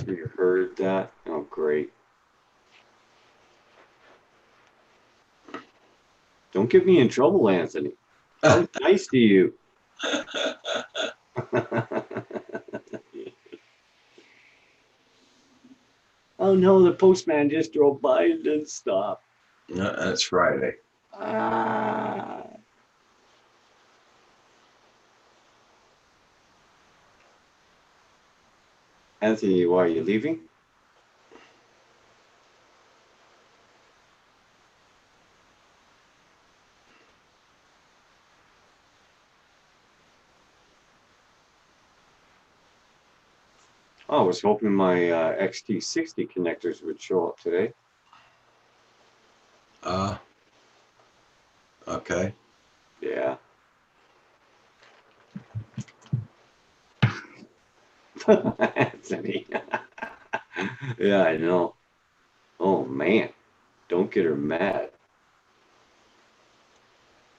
You heard that? Oh, great. Don't get me in trouble, Anthony. I was nice to you. Oh no, the postman just drove by and didn't stop. Yeah, that's Friday. Ah. Anthony, why are you leaving? Oh, I was hoping my XT60 connectors would show up today. Okay. Yeah. Anthony. Yeah, I know. Oh man, don't get her mad.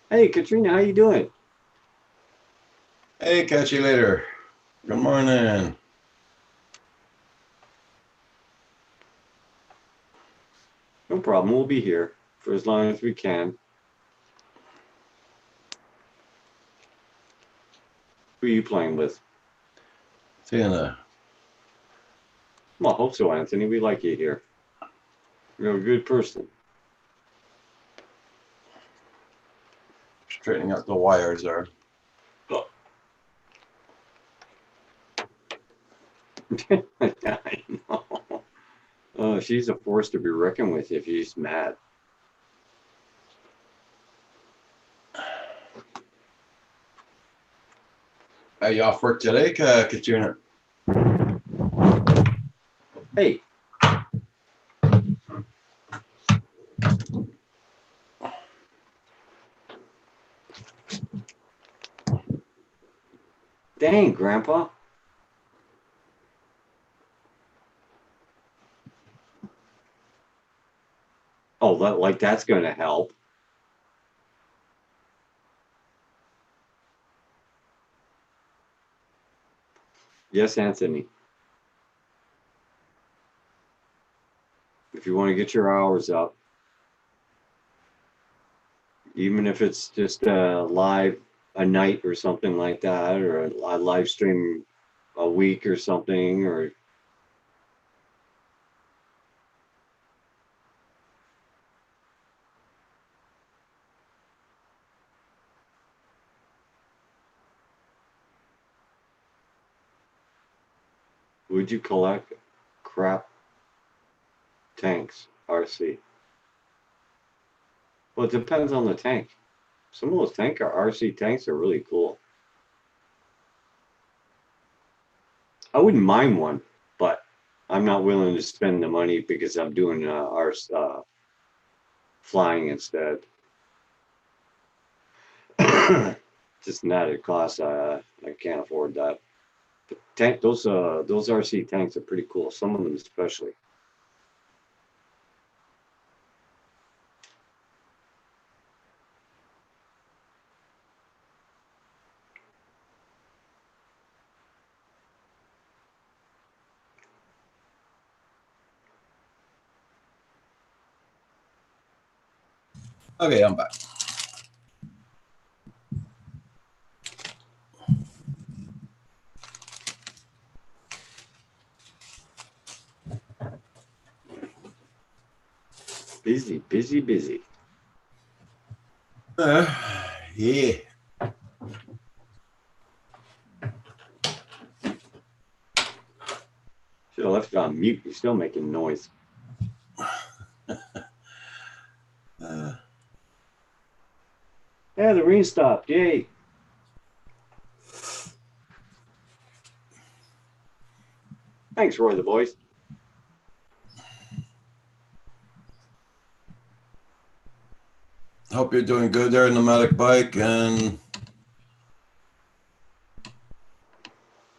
Hey, Katrina, how you doing? Hey, catch you later. Good morning. No problem. We'll be here for as long as we can. Who are you playing with? Tina. Well, I hope so, Anthony. We like you here. You're a good person. Straightening out the wires there. I know. Oh, she's a force to be reckoned with if she's mad. Are you off work today, Katrina? Hey. Dang, Grandpa. Oh, that's going to help. Yes, Anthony. If you want to get your hours up, even if it's just a night or something like that, or a live stream a week or something, or would you collect crap? tanks, RC. Well, it depends on the tank. Some of those RC tanks are really cool. I wouldn't mind one, but I'm not willing to spend the money because I'm doing our flying instead. Just an added cost. I can't afford that. But those RC tanks are pretty cool. Some of them especially. Okay, I'm back. Busy, busy, busy. Yeah. Should have left it on mute. You're still making noise. Yeah, the rain stopped. Yay. Thanks, Roy the Voice. Hope you're doing good there, Nomadic Bike, and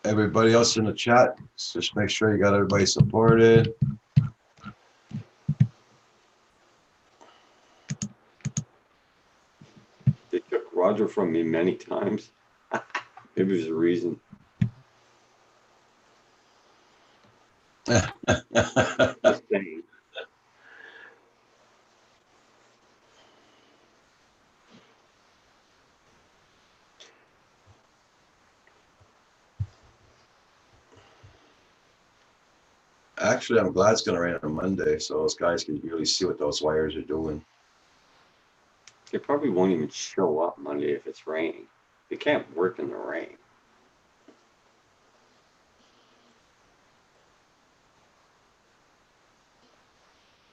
everybody else in the chat. Just make sure you got everybody supported. They took Roger from me many times. Maybe there's a reason. Just saying. Actually, I'm glad it's going to rain on Monday, so those guys can really see what those wires are doing. They probably won't even show up Monday if it's raining. They can't work in the rain.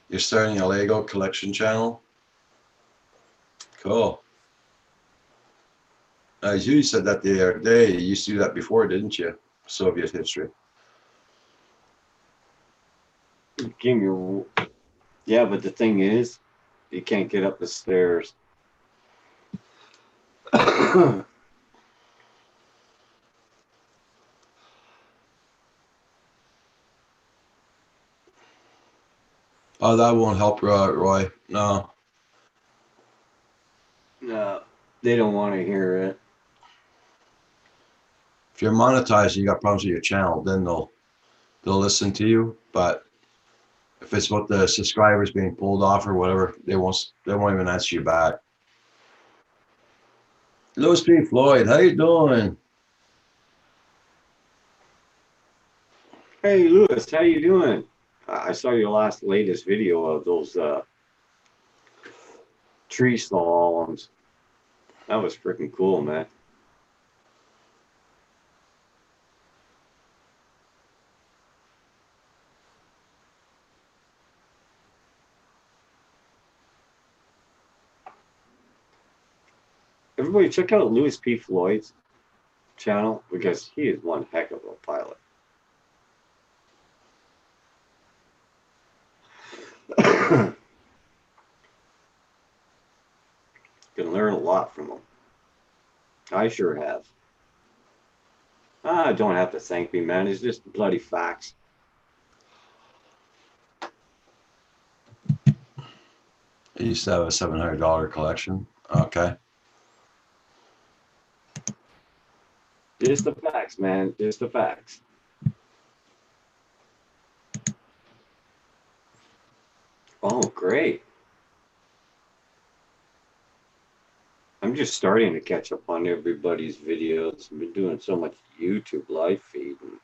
You're starting a Lego collection channel? Cool. As you said that the other day, you used to do that before, didn't you? Soviet history. Give me yeah, but the thing is, you can't get up the stairs. Oh, that won't help, Roy. No. No, they don't want to hear it. If you're monetized and you got problems with your channel, then they'll listen to you. But if it's about the subscribers being pulled off or whatever, they won't even answer you back. Louis P. Floyd, how you doing? Hey, Lewis, how you doing? I saw your latest video of those tree slaloms. That was freaking cool, man. Everybody check out Louis P. Floyd's channel because he is one heck of a pilot. Can learn a lot from him. I sure have. Don't have to thank me, man. It's just bloody facts. I used to have a $700 collection. Okay. Just the facts, man. Just the facts. Oh, great. I'm just starting to catch up on everybody's videos. I've been doing so much YouTube live feed and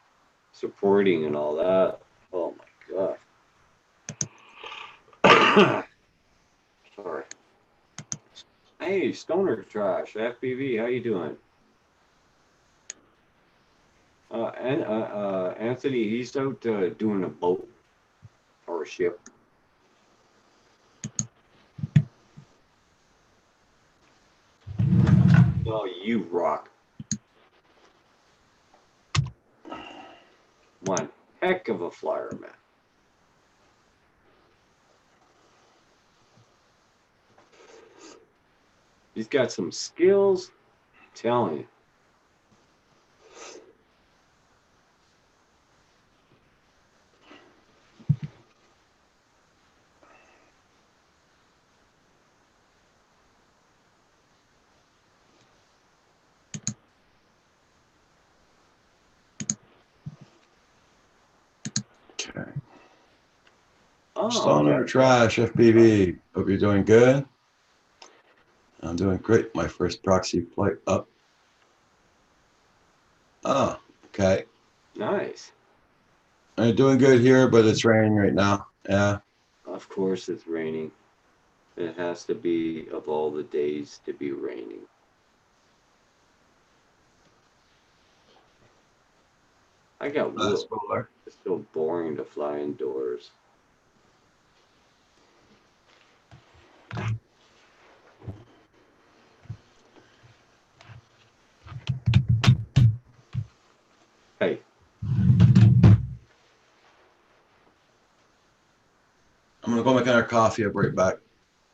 supporting and all that. Oh my god. Sorry. Hey, Stoner Trash, FPV, how you doing? And Anthony, he's out doing a boat or a ship. Oh, you rock. One heck of a flyer, man. He's got some skills. I'm telling you. Okay. Oh, Stoner Trash FPV. Hope you're doing good. I'm doing great. My first proxy flight up. Oh, okay. nice. I'm doing good here, but it's raining right now. Yeah. Of course it's raining. It has to be of all the days to be raining. I got That's wood. cooler. It's so boring to fly indoors. Hey, I'm gonna go make another coffee. I'll be right back.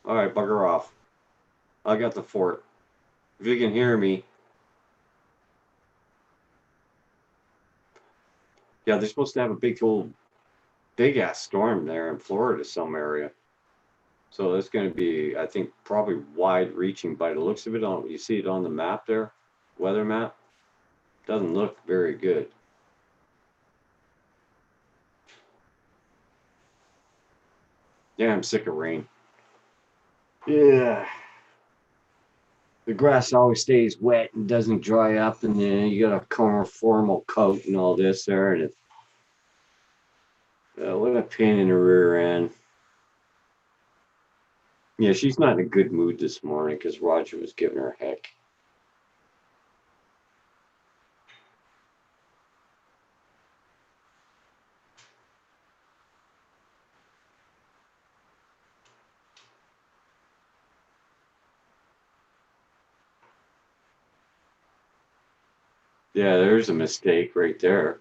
all right, bugger off. I got the fort. If you can hear me. Yeah, they're supposed to have a big ass storm there in Florida, some area. So it's going to be, I think, probably wide reaching by the looks of it. On you see it on the map there, weather map. Doesn't look very good. Yeah, I'm sick of rain. Yeah. The grass always stays wet and doesn't dry up, and then you got a formal coat and all this there, and it's what a pain in the rear end. Yeah, she's not in a good mood this morning because Roger was giving her heck. Yeah, there's a mistake right there.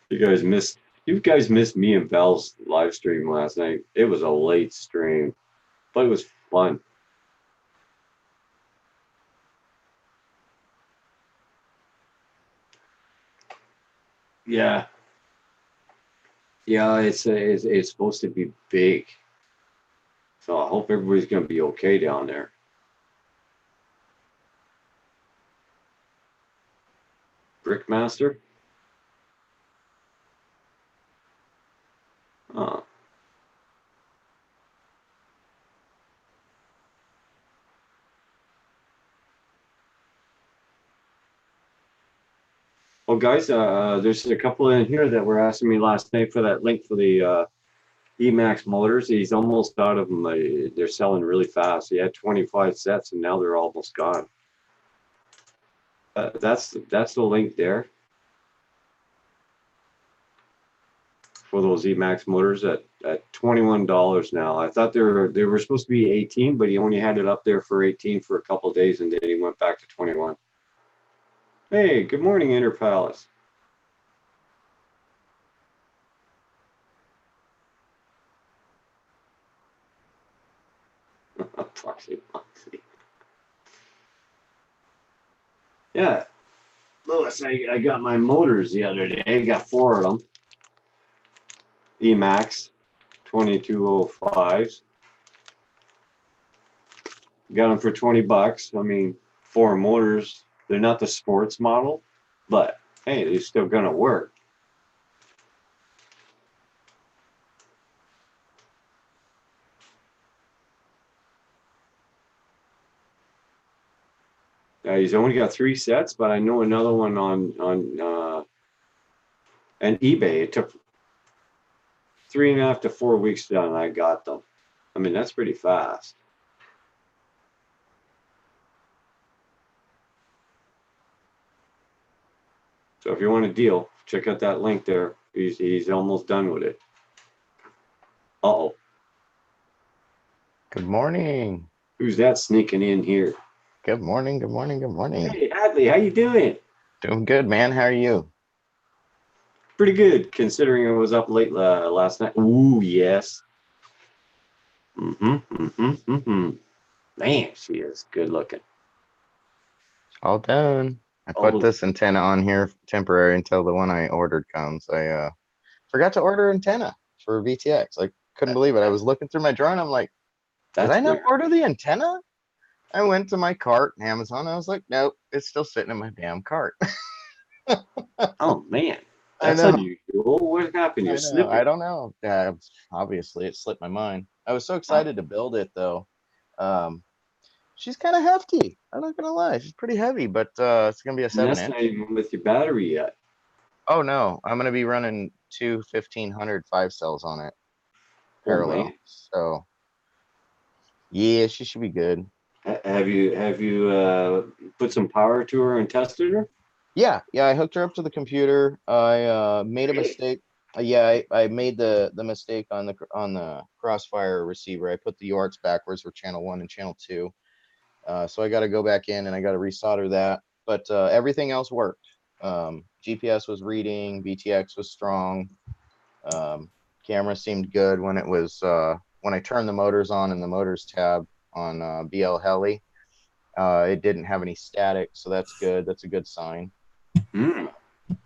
You guys missed me and Val's live stream last night. It was a late stream, but it was fun. Yeah. Yeah, it's supposed to be big. So I hope everybody's gonna be okay down there. Brickmaster? Oh. Well, guys, there's a couple in here that were asking me last night for that link for the Emax motors. He's almost out of them. They're selling really fast. He had 25 sets, and now they're almost gone. That's the link there for those Emax motors at $21 now. I thought they were supposed to be 18, but he only had it up there for 18 for a couple of days, and then he went back to 21. Hey, good morning, Inter Palace. Proxy. Yeah, Lewis, I got my motors the other day. I got 4 of them. Emax 2205s. Got them for $20. I mean, 4 motors. They're not the sports model, but hey, they're still gonna work. He's only got 3 sets, but I know another one on and eBay. It took 3.5 to 4 weeks done, and I got them. I mean, that's pretty fast. So if you want a deal, check out that link there. He's almost done with it. Uh-oh. Good morning. Who's that sneaking in here? Good morning, good morning, good morning. Hey, Hadley, how you doing? Doing good, man. How are you? Pretty good, considering I was up late last night. Ooh, yes. Man, she is good looking. All done. I put this antenna on here temporary until the one I ordered comes. I forgot to order antenna for VTX. I couldn't believe it. I was looking through my drawer and I'm like, did That's I not weird. order the antenna? I went to my cart, Amazon. I was like, nope, it's still sitting in my damn cart. Oh man, I that's know. unusual. What happened? You're I snipping. don't know. Yeah, obviously it slipped my mind. I was so excited to build it though. She's kind of hefty. I'm not gonna lie. She's pretty heavy, but it's gonna be a And 7 that's inch. not even with your battery yet. Oh no, I'm gonna be running two 1500 5 cells on it parallel. man. So yeah, she should be good. Have you put some power to her and tested her? Yeah, I hooked her up to the computer. I made a mistake. I made the mistake on the Crossfire receiver. I put the UARTs backwards for channel 1 and channel 2. So I got to go back in and I got to resolder that. But everything else worked. GPS was reading, VTX was strong. Camera seemed good when it was when I turned the motors on in the motors tab on BL Heli. It didn't have any static, so that's good. That's a good sign.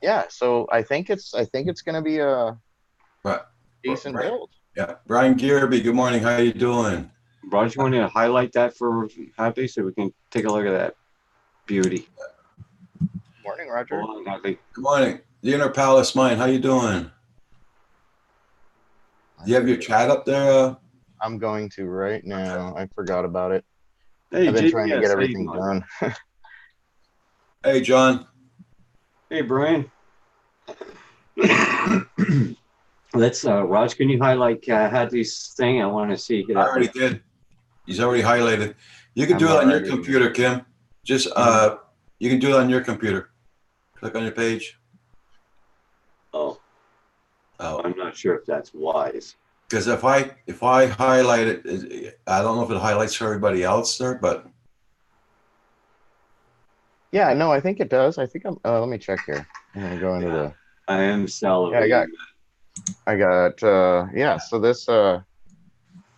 Yeah, so I think it's gonna be a decent build. Yeah, Brian Gearby, good morning. How you doing? Raj, you want to highlight that for Hadley so we can take a look at that beauty? Morning, Roger. Hold on, Hadley. Good morning. The Inner Palace Mind, how you doing? Do you have your chat up there? I'm going to right now. I forgot about it. Hey, I've been trying to JPS, get how you everything doing? done. Hey, John. Hey, Brian. Let's, Raj, can you highlight Hadley's thing? I want to see. I already did. He's already highlighted. You can I'm do it on your already- computer, Kim. Just you can do it on your computer. Click on your page. Oh, Oh, I'm not sure if that's wise. because if I highlight it, I don't know if it highlights for everybody else there, but Yeah, no, I think it does. I think I'm. Let me check here. I'm gonna go into the. I am salivating. I got. Yeah. So this.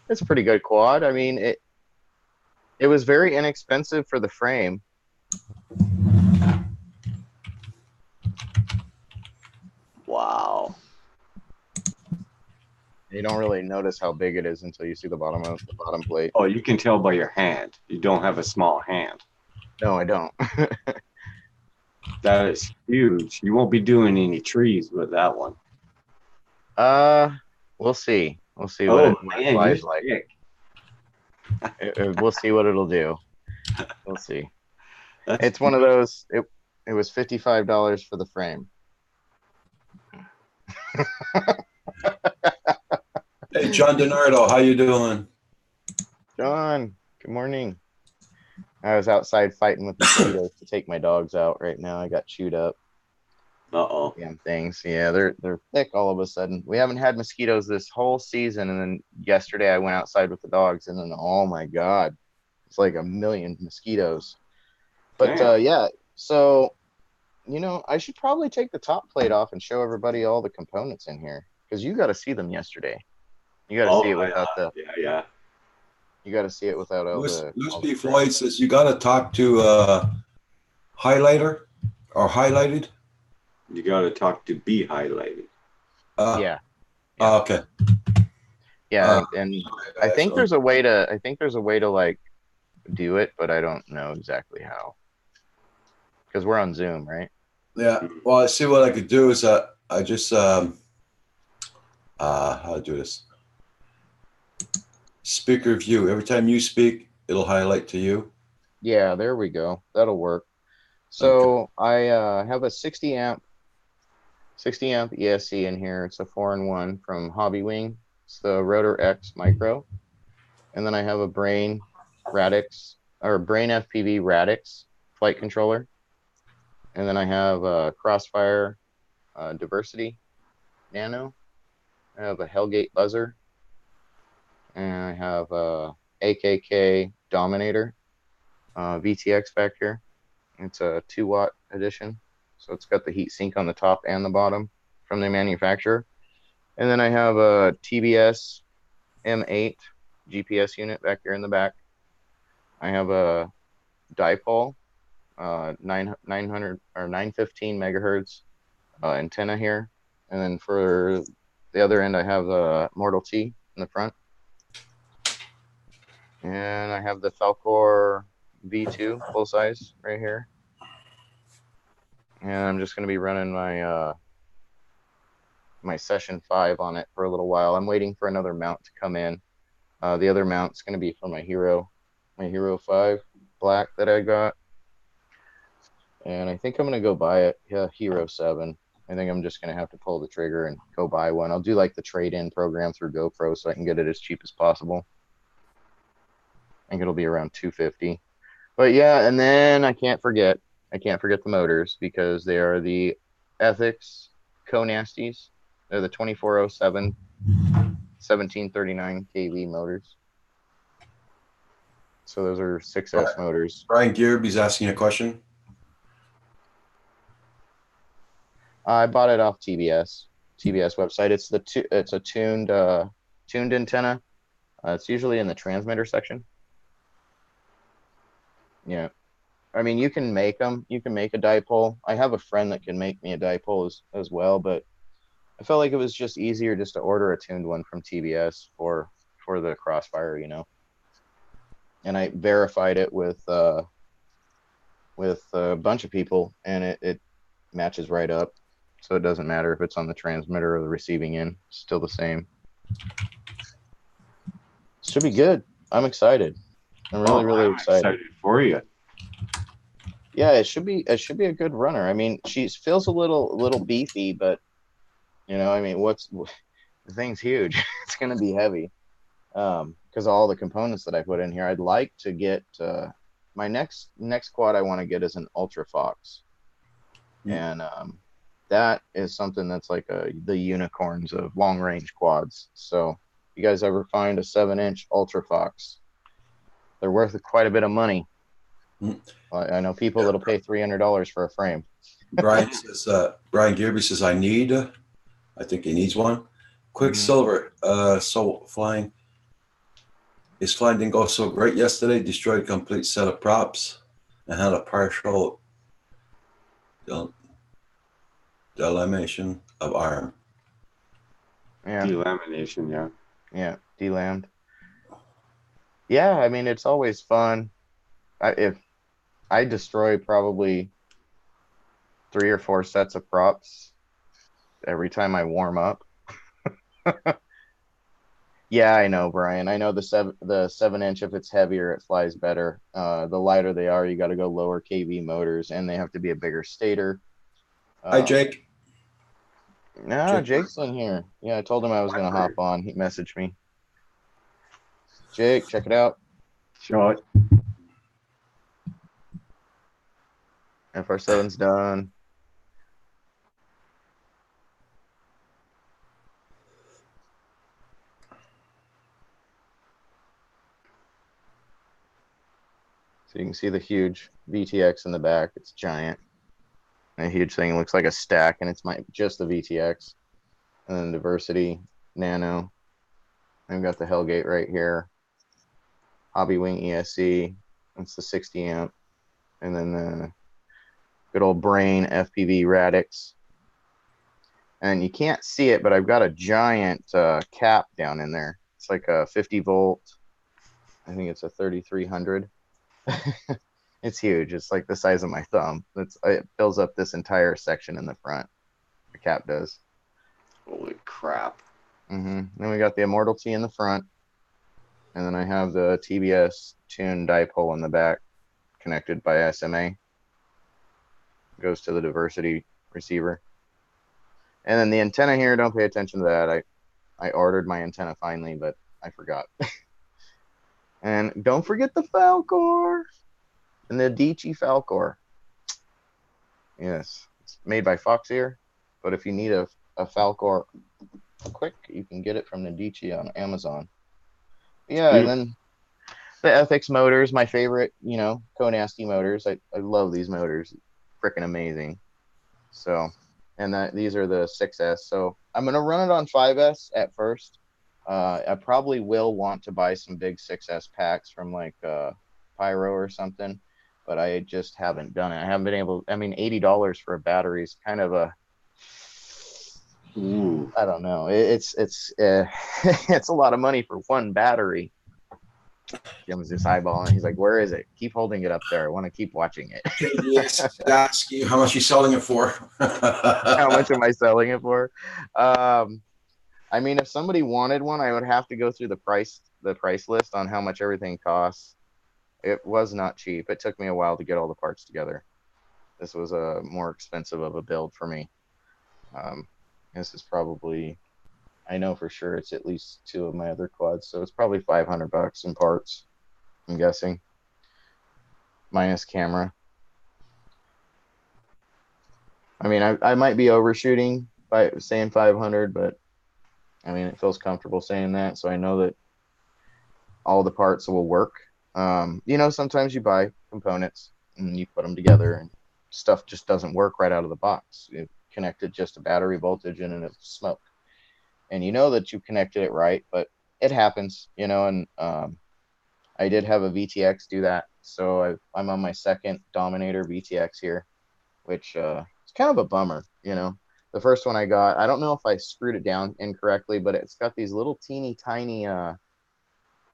It's a pretty good quad. I mean, it was very inexpensive for the frame. Wow. You don't really notice how big it is until you see the bottom plate. Oh, you can tell by your hand. You don't have a small hand. No, I don't. That is huge. You won't be doing any trees with that one. We'll see. We'll see Oh, what it man, flies you're like. sick. We'll see what it'll do. We'll see. That's It's one of those. It was $55 for the frame. hey, John DiNardo, how you doing? John, good morning. I was outside fighting with mosquitoes to take my dogs out right now. I got chewed up. Uh-oh. Damn things. Yeah, they're thick all of a sudden. We haven't had mosquitoes this whole season, and then yesterday I went outside with the dogs, and then oh my god, it's like a million mosquitoes. But Damn. yeah, so I should probably take the top plate off and show everybody all the components in here because you got to see them yesterday. You got to see it without the. Yeah. You got to see it without all Louis the. all P. the Floyd says you got to talk to highlighter or highlighted. You got to talk to be highlighted. Yeah. Okay. Yeah, and I think there's a way to like do it, but I don't know exactly how. Because we're on Zoom, right? Yeah. Well, I see what I could do is I just how to do this. Speaker view. Every time you speak, it'll highlight to you. Yeah, there we go. That'll work. So I have a 60 amp ESC in here. It's a 4-in-1 from Hobbywing. It's the Rotor X Micro. And then I have a Brain FPV Radix flight controller. And then I have a Crossfire Diversity Nano. I have a Hellgate buzzer. And I have a AKK Dominator VTX back here. It's a 2-watt edition. So it's got the heat sink on the top and the bottom from the manufacturer. And then I have a TBS M8 GPS unit back here in the back. I have a dipole 900 or 915 megahertz antenna here. And then for the other end, I have a Mortal T in the front. And I have the Falcor V2 full size right here. And I'm just going to be running my my Session 5 on it for a little while. I'm waiting for another mount to come in. The other mount's going to be for my Hero 5 Black that I got. And I think I'm going to go buy it. Yeah, Hero 7. I think I'm just going to have to pull the trigger and go buy one. I'll do like the trade-in program through GoPro so I can get it as cheap as possible. I think it'll be around $250. But yeah, and then I can't forget the motors because they are the Ethics Co-Nasties. They're the 2407 1739 kV motors. So those are 6S motors. Brian Gearby's asking a question. I bought it off TBS website. It's a tuned antenna. It's usually in the transmitter section. Yeah. I mean, you can make them. You can make a dipole. I have a friend that can make me a dipole as well, but I felt like it was just easier just to order a tuned one from TBS for the Crossfire, you know. And I verified it with a bunch of people, and it matches right up. So it doesn't matter if it's on the transmitter or the receiving end. It's still the same. Should be good. I'm excited. I'm really excited for you. Yeah, it should be a good runner. I mean, she feels a little beefy, but you know, I mean, the thing's huge. It's gonna be heavy because of all the components that I put in here. I'd like to get my next quad I want to get is an Ultra Fox, and that is something that's like the unicorns of long range quads. So, if you guys ever find a 7-inch Ultra Fox, they're worth quite a bit of money. I know people that'll pay $300 for a frame. Brian Gearby says, I think he needs one. Quicksilver, flying. His flying didn't go so great yesterday. Destroyed a complete set of props and had a partial delamination of arm. Yeah. Delamination, yeah. Yeah, delammed. Yeah, I mean, it's always fun. If I destroy probably 3 or 4 sets of props every time I warm up. Yeah, I know, Brian. I know the 7-inch, if it's heavier, it flies better. The lighter they are, you got to go lower kV motors, and they have to be a bigger stator. Hi, Jake. No, Jake's in here. Yeah, I told him I was going to hop on. He messaged me. Jake, check it out. Show it. FR7's done. So you can see the huge VTX in the back. It's giant. A huge thing. It looks like a stack, and it's just the VTX. And then Diversity Nano. I've got the Hellgate right here. Hobbywing ESC. That's the 60 amp. And then the good old Brain FPV Radix. And you can't see it, but I've got a giant cap down in there. It's like a 50 volt. I think it's a 3300. It's huge. It's like the size of my thumb. It fills up this entire section in the front. The cap does. Holy crap. Then we got the Immortal T in the front. And then I have the TBS tuned dipole in the back connected by SMA. Goes to the Diversity receiver. And then the antenna here, don't pay attention to that. I ordered my antenna finally, but I forgot. And don't forget the Falcor and the Adichie Falcor. Yes, it's made by Foxeer, but if you need a Falcor quick, you can get it from the Adichie on Amazon. Yeah, and the FX motors, my favorite, you know, Konasty motors. I love these motors. Freaking amazing. So, and these are the 6S. So I'm going to run it on 5S at first. I probably will want to buy some big 6S packs from like Pyro or something, but I just haven't done it. I haven't been able, I mean, $80 for a battery is kind of a, Ooh. I don't know. It's it's a lot of money for one battery. Jim's just eyeballing. He's like, "Where is it? Keep holding it up there. I want to keep watching it." KDS ask you how much you selling it for. How much am I selling it for? I mean, if somebody wanted one, I would have to go through the price list on how much everything costs. It was not cheap. It took me a while to get all the parts together. This was a more expensive of a build for me. This is probably, I know for sure it's at least 2 of my other quads, so it's probably $500 in parts, I'm guessing, minus camera. I mean, I might be overshooting by saying 500, but I mean, it feels comfortable saying that, so I know that all the parts will work. You know, sometimes you buy components and you put them together and stuff just doesn't work right out of the box. You connected just a battery voltage and it's smoke. And you know that you connected it right, but it happens, you know, and I did have a VTX do that. So I'm on my second Dominator VTX here, which is kind of a bummer, you know. The first one I got, I don't know if I screwed it down incorrectly, but it's got these little teeny tiny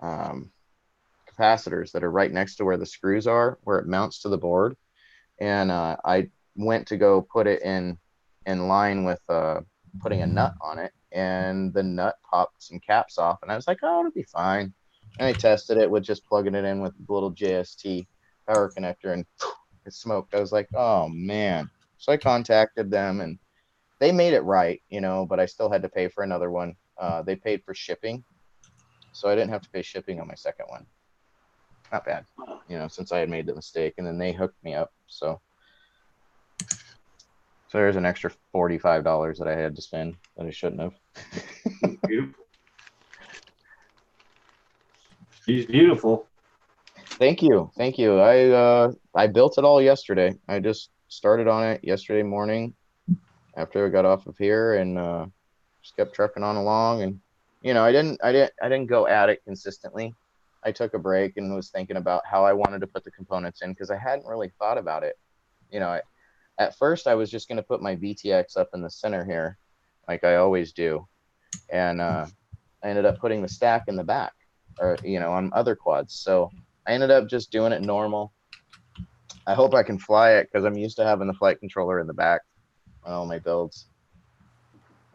capacitors that are right next to where the screws are, where it mounts to the board. And I went to go put it in line with putting a nut on it, and the nut popped some caps off, and I was like, oh, it'll be fine. And I tested it with just plugging it in with the little JST power connector, and it smoked. I was like, oh man. So I contacted them and they made it right, you know, but I still had to pay for another one. They paid for shipping, so I didn't have to pay shipping on my second one. Not bad, you know, since I had made the mistake, and then they hooked me up. So there's an extra $45 that I had to spend that I shouldn't have. Beautiful. She's beautiful. Thank you. I built it all yesterday. I just started on it yesterday morning after I got off of here, and just kept trucking on along. And you know, I didn't go at it consistently. I took a break and was thinking about how I wanted to put the components in, because I hadn't really thought about it. You know, at first I was just going to put my VTX up in the center here, like I always do, and I ended up putting the stack in the back, or you know, on other quads. So I ended up just doing it normal. I hope I can fly it, because I'm used to having the flight controller in the back on all my builds.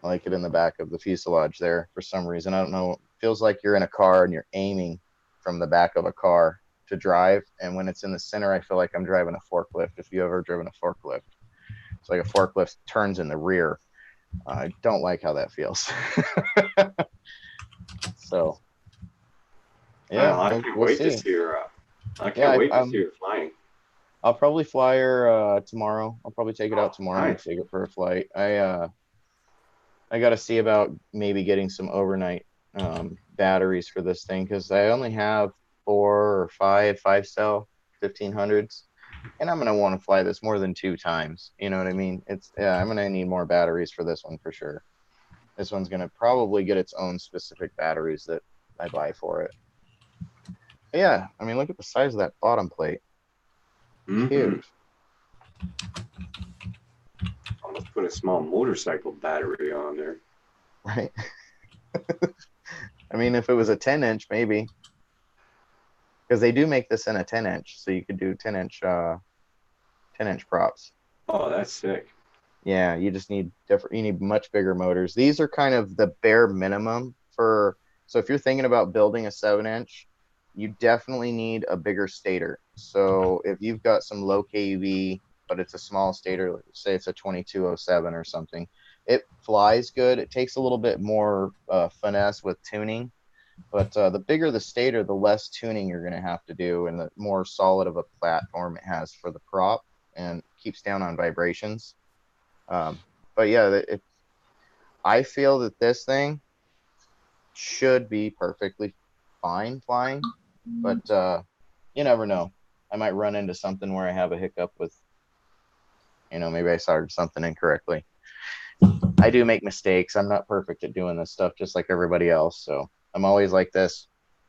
I like it in the back of the fuselage there for some reason. I don't know. It feels like you're in a car and you're aiming from the back of a car to drive. And when it's in the center, I feel like I'm driving a forklift. If you ever driven a forklift, it's like a forklift turns in the rear. I don't like how that feels. So, yeah, I can't wait to see her. I can't wait to see her flying. I'll probably fly her tomorrow. I'll probably take it out tomorrow and nice. take it for a flight. I got to see about maybe getting some overnight batteries for this thing, because I only have 4 or 5 cell 1500s, and I'm gonna want to fly this more than 2 times. You know what I mean? I'm gonna need more batteries for this one for sure. This one's gonna probably get its own specific batteries that I buy for it. But yeah, I mean, look at the size of that bottom plate. Mhm. Huge. Almost put a small motorcycle battery on there. Right. I mean, if it was a 10-inch, maybe, because they do make this in a 10-inch, so you could do 10-inch props. Oh, that's sick. Yeah, you just need you need much bigger motors. These are kind of the bare minimum so if you're thinking about building a 7-inch, you definitely need a bigger stator. So if you've got some low KUV, but it's a small stator, say it's a 2207 or something, it flies good. It takes a little bit more finesse with tuning, but the bigger the stator, the less tuning you're going to have to do, and the more solid of a platform it has for the prop, and keeps down on vibrations. But yeah, I feel that this thing should be perfectly fine flying. but you never know. I might run into something where I have a hiccup with, maybe I started something incorrectly. I do make mistakes. I'm not perfect at doing this stuff, just like everybody else. So I'm always like this.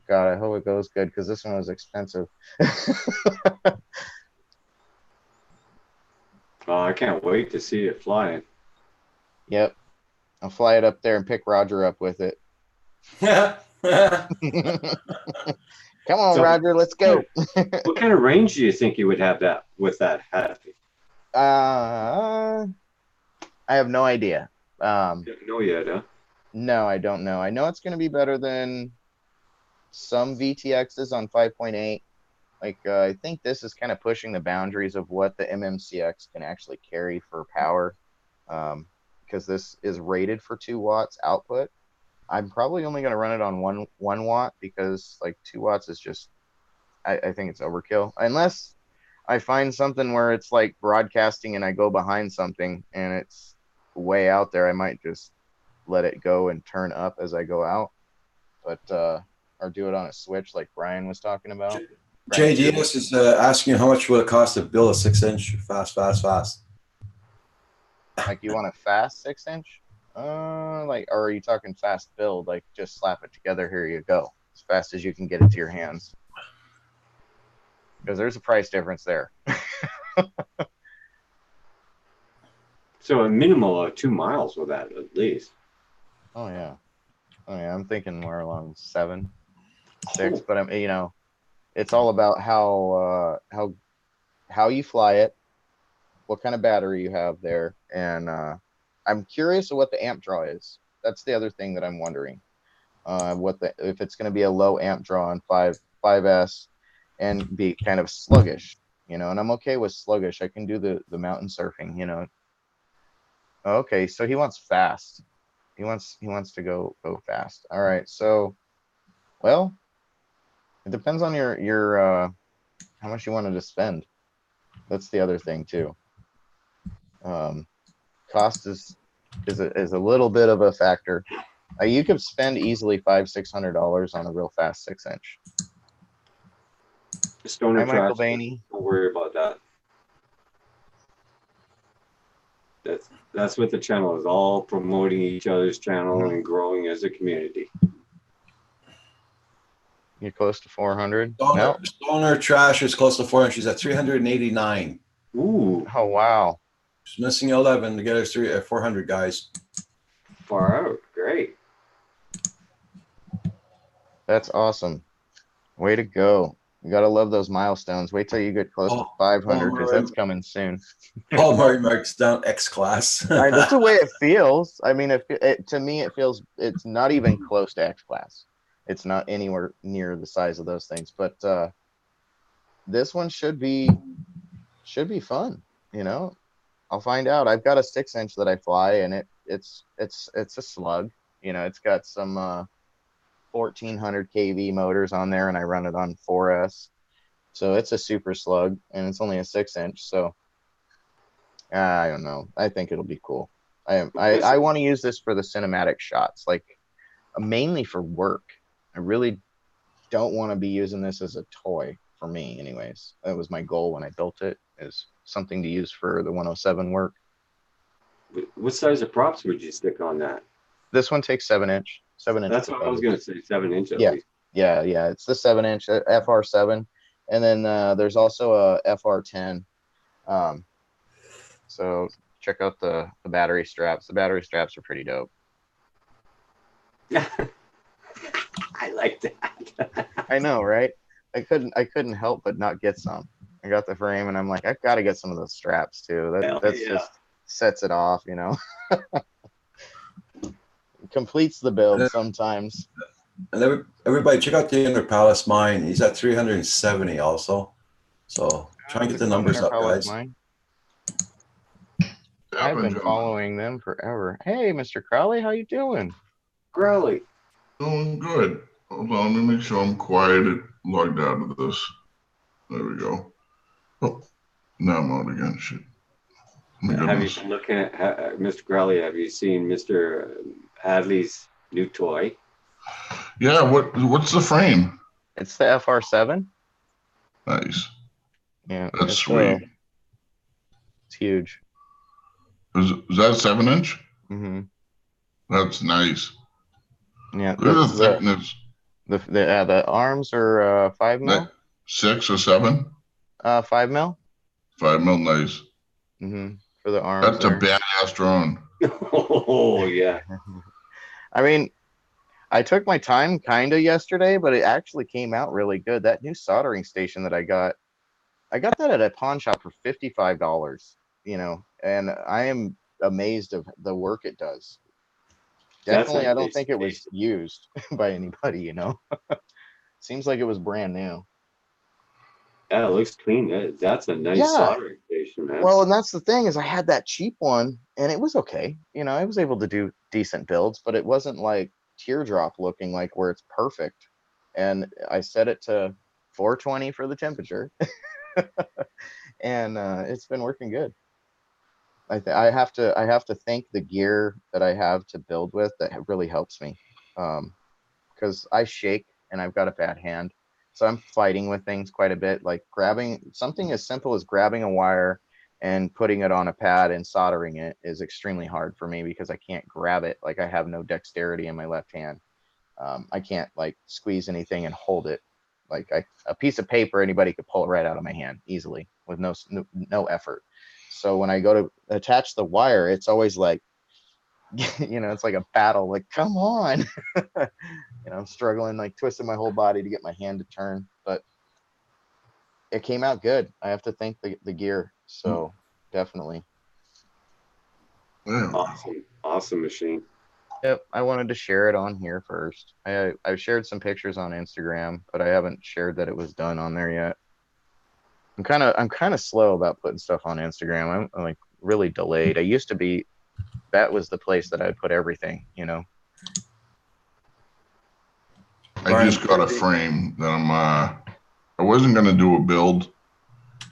God, I hope it goes good because this one was expensive. Oh, I can't wait to see it flying. Yep. I'll fly it up there and pick Roger up with it. Yeah. Come on, So- Roger, let's go. What kind of range do you think you would have that with that hat? I have no idea. Don't know yet, huh? No, I don't know. I know it's going to be better than some VTXs on 5.8. Like, I think this is kind of pushing the boundaries of what the MMCX can actually carry for power, because this is rated for 2 watts output. I'm probably only going to run it on 1 watt because like 2 watts is just, I think it's overkill. Unless I find something where it's like broadcasting and I go behind something and it's way out there, I might just let it go and turn up as I go out. But or do it on a switch like Brian was talking about. JDS is asking how much will it cost to build a 6-inch fast. Like, you want a fast 6-inch? Like, or are you talking fast build? Like, just slap it together. Here you go, as fast as you can get it to your hands. Because there's a price difference there. So a minimal of 2 miles with that at least. Oh yeah, I'm thinking more along 7, 6. But I'm, it's all about how you fly it, what kind of battery you have there, and I'm curious of what the amp draw is. That's the other thing that I'm wondering. If it's going to be a low amp draw on 5S and be kind of sluggish, and I'm okay with sluggish. I can do the mountain surfing, Okay, so he wants fast. He wants to go fast. All right, so, well, it depends on your how much you wanted to spend. That's the other thing too. Cost is a little bit of a factor. You could spend easily $500-600 on a real fast 6-inch. Stoner Hi, Michael Trash, Bainey. don't worry about that. That's what the channel is, all promoting each other's channel and growing as a community. You're close to 400. No. Stoner Trash is close to 4 inches at 389. Ooh, Oh wow. He's missing 11 to get us 400 guys. far out. Great. That's awesome. Way to go. You gotta love those milestones. Wait till you get close to 500 because that's coming soon. Paul Murray marks down X class. That's the way it feels. I mean, to me, it feels it's not even close to X class. It's not anywhere near the size of those things. But this one should be fun. I'll find out. I've got a 6-inch that I fly, and it's a slug. It's got some 1400 kV motors on there, and I run it on 4S. So it's a super slug, and it's only a 6-inch. So I don't know. I think it'll be cool. I want to use this for the cinematic shots, like mainly for work. I really don't want to be using this as a toy for me, anyways. That was my goal when I built it, is something to use for the 107 work. What size of props would you stick on that? This one takes 7-inch. 7-inch. That's what I was going to say, 7 inch at Yeah. least. Yeah. It's the 7-inch FR7, and then there's also a FR10. So check out the battery straps. The battery straps are pretty dope. I like that. I know, right? I couldn't help but not get some. I got the frame, and I'm like, I've got to get some of those straps too. That's yeah. just sets it off, Completes the build sometimes. And everybody check out the Inner Palace mine. He's at 370 also. So try and get the numbers up, guys. I've been following them forever. Hey, Mr. Crowley, how you doing? Crowley. Doing good. Hold on, let me make sure I'm quiet. It logged out of this. There we go. Oh, now I'm out again. Shit. My Have you goodness. been looking at Mr. Crowley? Have you seen Mr. Hadley's new toy? Yeah, what's the frame? It's the FR7. Nice. Yeah, That's it's, sweet. it's huge. Is that 7-inch? Hmm. That's nice. Yeah, Look at the thickness. the arms are 5 mil. That 6 or 7? 5 mil. 5 mil, nice. For the arms. That's a badass drone. Oh yeah. I mean, I took my time kind of yesterday, but it actually came out really good. That new soldering station that I got that at a pawn shop for $55, you know, and I am amazed of the work it does. That's Definitely, a I don't nice think it was station. used by anybody, you know. Seems like it was brand new. Yeah, it looks clean. That's a nice Yeah. soldering station, man. Well, and that's the thing is I had that cheap one and it was okay. You know, I was able to do decent builds, but it wasn't like teardrop looking like where it's perfect. And I set it to 420 for the temperature. And it's been working good. I have to thank the gear that I have to build with that really helps me. Because I shake and I've got a bad hand. So I'm fighting with things quite a bit, like grabbing something as simple as grabbing a wire and putting it on a pad and soldering it is extremely hard for me because I can't grab it. Like I have no dexterity in my left hand. I can't like squeeze anything and hold it. Like a piece of paper, anybody could pull it right out of my hand easily with no effort. So when I go to attach the wire, it's always like, you know, it's like a battle. Like, come on. You know, I'm struggling, like twisting my whole body to get my hand to turn, but it came out good. I have to thank the gear. So definitely. Yeah. Awesome machine. Yep, I wanted to share it on here first. I've shared some pictures on Instagram, but I haven't shared that it was done on there yet. I'm kind of slow about putting stuff on Instagram. I'm like really delayed. I used to be. That was the place that I would put everything, you know. I just got a frame that I wasn't gonna do a build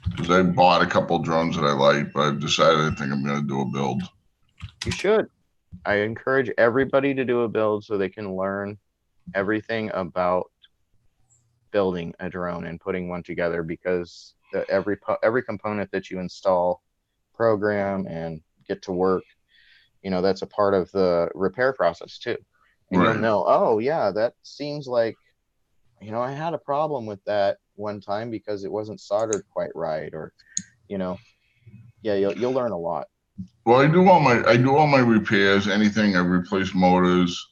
because I bought a couple drones that I like, but I've decided I think I'm gonna do a build. You should. I encourage everybody to do a build so they can learn everything about building a drone and putting one together, because every component that you install, program, and get to work, you know, that's a part of the repair process too. And Right. you'll know, oh yeah, that seems like, you know, I had a problem with that one time because it wasn't soldered quite right, or, you know, yeah, you'll learn a lot. Well, I do all my repairs. Anything I replace motors,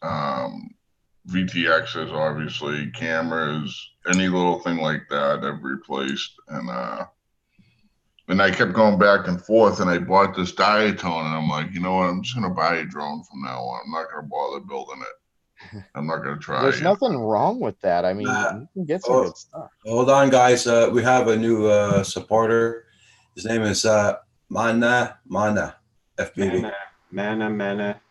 VTXs, obviously, cameras, any little thing like that I've replaced. And I kept going back and forth, and I bought this Diatone, and I'm like, you know what? I'm just gonna buy a drone from now on. I'm not gonna bother building it. I'm not gonna try. There's nothing wrong with that. I mean, you can get some good stuff. Hold on, guys. We have a new supporter. His name is Mana FPV. Mana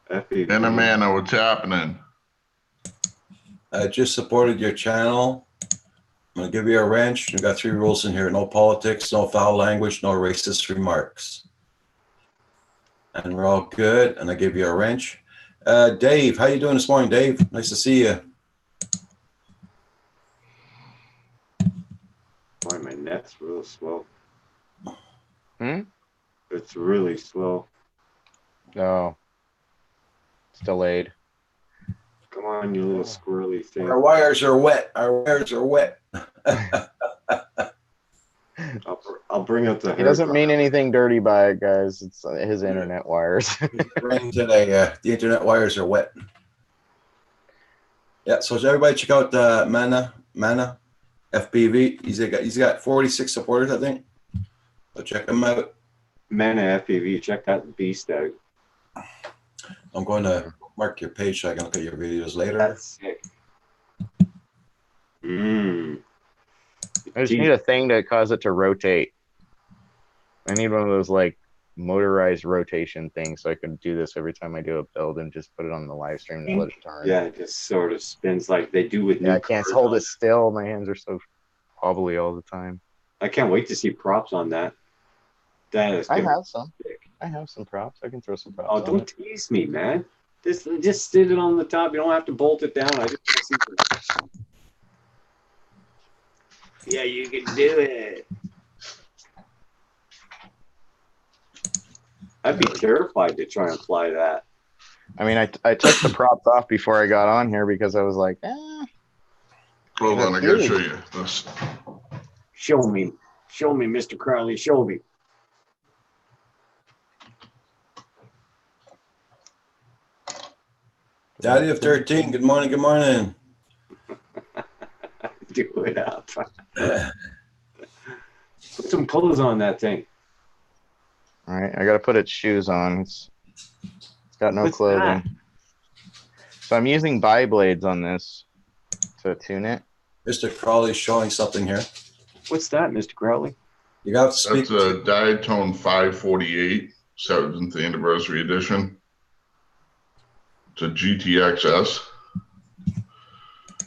FPV. Mana, what's happening? I just supported your channel. I'm gonna give you a wrench. We got 3 rules in here: no politics, no foul language, no racist remarks. And we're all good. And I give you a wrench. Dave, how you doing this morning, Dave? Nice to see you. Boy, my net's real slow. Hmm? It's really slow. No, it's delayed. Come on, you little squirrely thing. Our wires are wet. Our wires are wet. I'll bring up the. He doesn't mean anything dirty by it, guys. It's his internet wires. Rain today. The internet wires are wet. Yeah. So everybody check out Mana FPV. He's got 46 supporters, I think. So check him out. Mana FPV. Check that beast out. I'm going to mark your page so I can look at your videos later. That's sick. I just need a thing to cause it to rotate. I need one of those like motorized rotation things so I can do this every time I do a build and just put it on the live stream and let it turn. Yeah, it just sort of spins like they do with new Yeah, I can't cars hold on it still. My hands are so wobbly all the time. I can't wait to see props on that. That is I gonna have some. sick. I have some props. I can throw some props Oh, on don't it. tease me, man. Just sit it on the top. You don't have to bolt it down. I just want to see some. Yeah, you can do it. I'd be terrified to try and fly that. I mean, I took the props off before I got on here because I was like, Hold on, I gotta show you this. Show me, Mr. Crowley, show me. Daddy of 13, good morning, good morning. Do it up. Put some clothes on that thing. all right, I got to put its shoes on. It's got no What's clothing. that? So I'm using bi-blades on this to tune it. Mr. Crawley's showing something here. What's that, Mr. Crowley? You got to speak. That's a Diatone 548 7th anniversary edition. It's a GTXS,